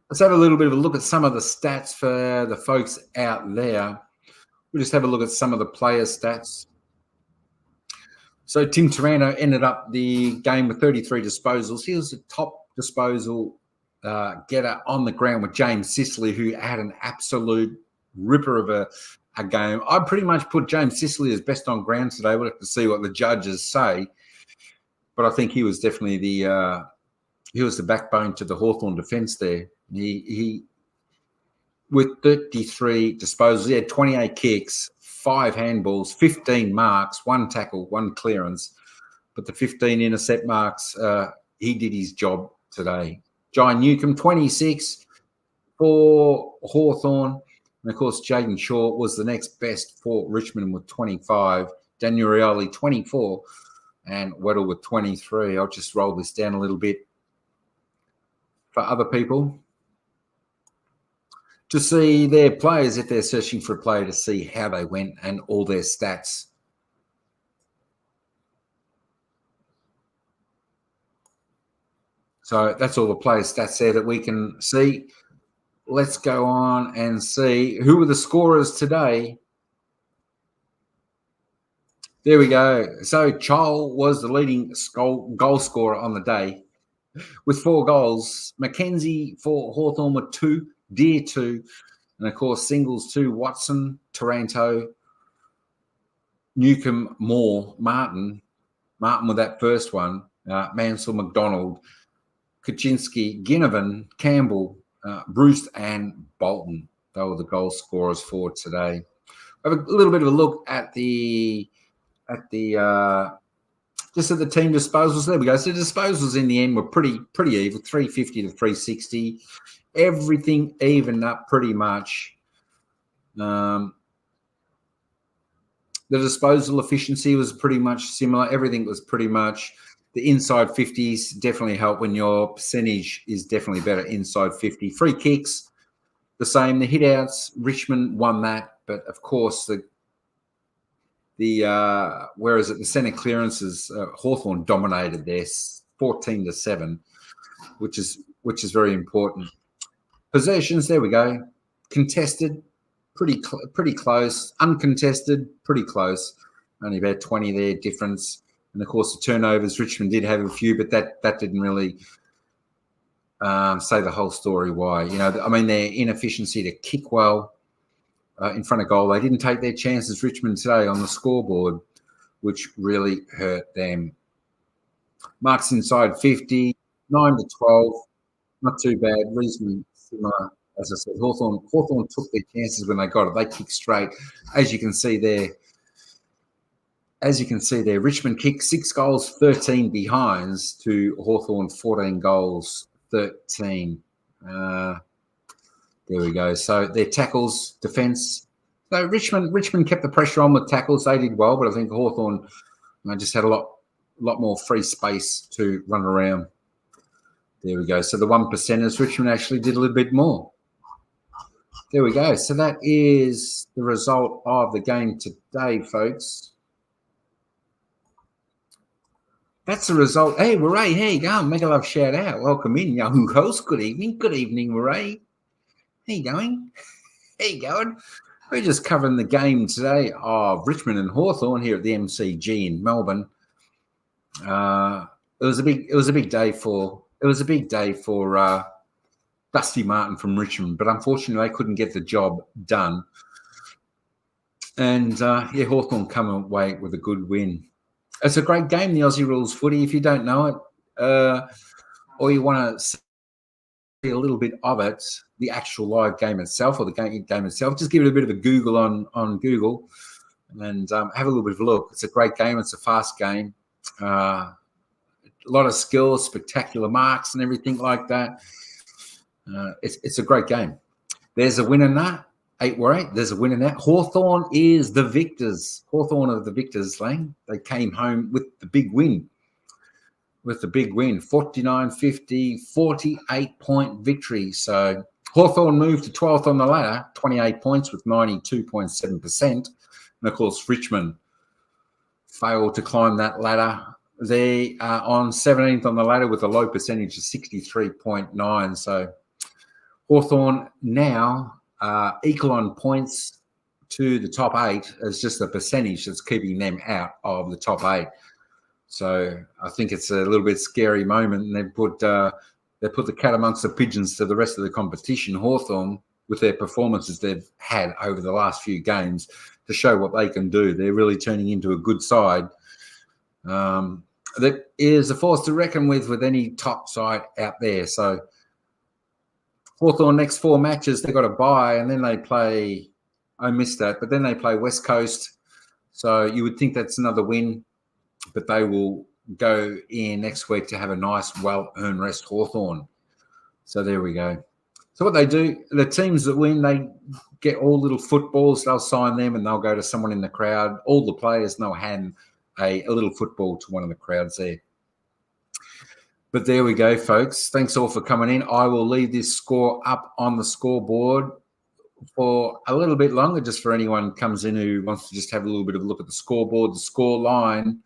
Let's have a little bit of a look at some of the stats for the folks out there. We'll just have a look at some of the player stats. So Tim Taranto ended up the game with 33 disposals. He was the top disposal getter on the ground with James Sicily, who had an absolute ripper of a game. I'd pretty much put James Sicily as best on ground today. We'll have to see what the judges say. But I think he was definitely the backbone to the Hawthorn defence there. He with 33 disposals, he had 28 kicks, 5 handballs, 15 marks, 1 tackle, 1 clearance. But the 15 intercept marks, he did his job today. John Newcomb, 26 for Hawthorn. And, of course, Jaden Shaw was the next best for Richmond with 25. Daniel Rioli, 24. And Weddle with 23. I'll just roll this down a little bit for other people to see their players if they're searching for a player to see how they went and all their stats. So that's all the player stats there that we can see. let's go on and see who were the scorers today. There we go. So Chol was the leading goal scorer on the day with 4 goals. Mackenzie for Hawthorn with 2, Deer 2, and of course singles 2, Watson, Taranto, Newcomb, Moore, Martin with that first one, Mansell, McDonald, Kaczynski, Ginnivan, Campbell, Bruce and Bolton. They were the goal scorers for today. Have a little bit of a look at the just at the team disposals. There we go. So the disposals in the end were pretty even, 350 to 360. Everything evened up pretty much. The disposal efficiency was pretty much similar. Everything was pretty much the inside 50s definitely help when your percentage is definitely better inside 50. Free kicks, the same. The hit outs, Richmond won that, but of course the whereas at the centre clearances, Hawthorn dominated there 14-7, which is very important. Possessions, there we go. Contested, pretty close. Uncontested, pretty close. Only about 20 there difference. And of course, the turnovers, Richmond did have a few, but that didn't really say the whole story why. You know, I mean, their inefficiency to kick well in front of goal. They didn't take their chances, Richmond, today on the scoreboard, which really hurt them. Marks inside 50, 9-12, not too bad, reasonably similar. As I said, Hawthorn took their chances when they got it. They kicked straight, as you can see there. Richmond kicked 6 goals, 13 behinds to Hawthorn 14 goals, 13. There we go. So their tackles, defence. So Richmond kept the pressure on with tackles. They did well, but I think Hawthorn just had a lot more free space to run around. There we go. So the 1%ers, Richmond actually did a little bit more. There we go. So that is the result of the game today, folks. That's the result. Hey, Ray, how you going? Mega love shout out. Welcome in, young host. Good evening. Good evening, Ray. How you going? How you going? We're just covering the game today of Richmond and Hawthorn here at the MCG in Melbourne. It was a big day for Dustin Martin from Richmond, but unfortunately they couldn't get the job done. And Hawthorn come away with a good win. It's a great game, the Aussie rules footy. If you don't know it, or you want to see a little bit of it, the actual live game itself or the game itself, just give it a bit of a Google on Google and have a little bit of a look. It's a great game. It's a fast game. A lot of skills, spectacular marks and everything like that. It's a great game. There's a winner now. 8-8. There's a winner now. Hawthorn is the victors. Hawthorn are the victors, Lang. They came home with the big win. 49-50, 48-point victory. So Hawthorn moved to 12th on the ladder, 28 points with 92.7%. And, of course, Richmond failed to climb that ladder. They are on 17th on the ladder with a low percentage of 63.9. So Hawthorn now equal on points to the top 8 as just the percentage that's keeping them out of the top 8. So I think it's a little bit scary moment, and they put the cat amongst the pigeons to the rest of the competition. Hawthorn, with their performances they've had over the last few games, to show what they can do. They're really turning into a good side. That is a force to reckon with any top side out there. So Hawthorn next 4 matches, they've got a bye, and then they play, I missed that, but then they play West Coast. So you would think that's another win, but they will go in next week to have a nice, well-earned rest, Hawthorn. So there we go. So what they do, the teams that win, they get all little footballs. They'll sign them, and they'll go to someone in the crowd. All the players, and they'll hand a little football to one of the crowds there. But there we go, folks. Thanks all for coming in. I will leave this score up on the scoreboard for a little bit longer, just for anyone who comes in who wants to just have a little bit of a look at the scoreboard, the score line.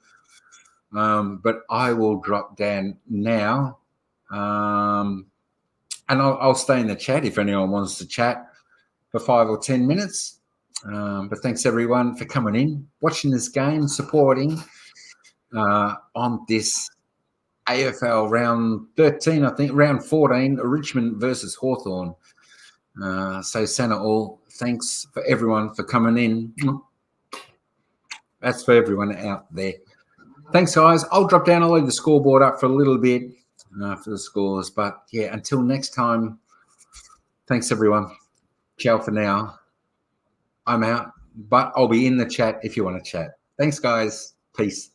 But I will drop down now. And I'll stay in the chat if anyone wants to chat for 5 or 10 minutes. But thanks, everyone, for coming in, watching this game, supporting on this AFL round 13, I think, round 14, Richmond versus Hawthorn. So Santa all, thanks for everyone for coming in. That's for everyone out there. Thanks, guys. I'll drop down. I'll leave the scoreboard up for a little bit for the scores. But, yeah, until next time, thanks, everyone. Ciao for now. I'm out. But I'll be in the chat if you want to chat. Thanks, guys. Peace.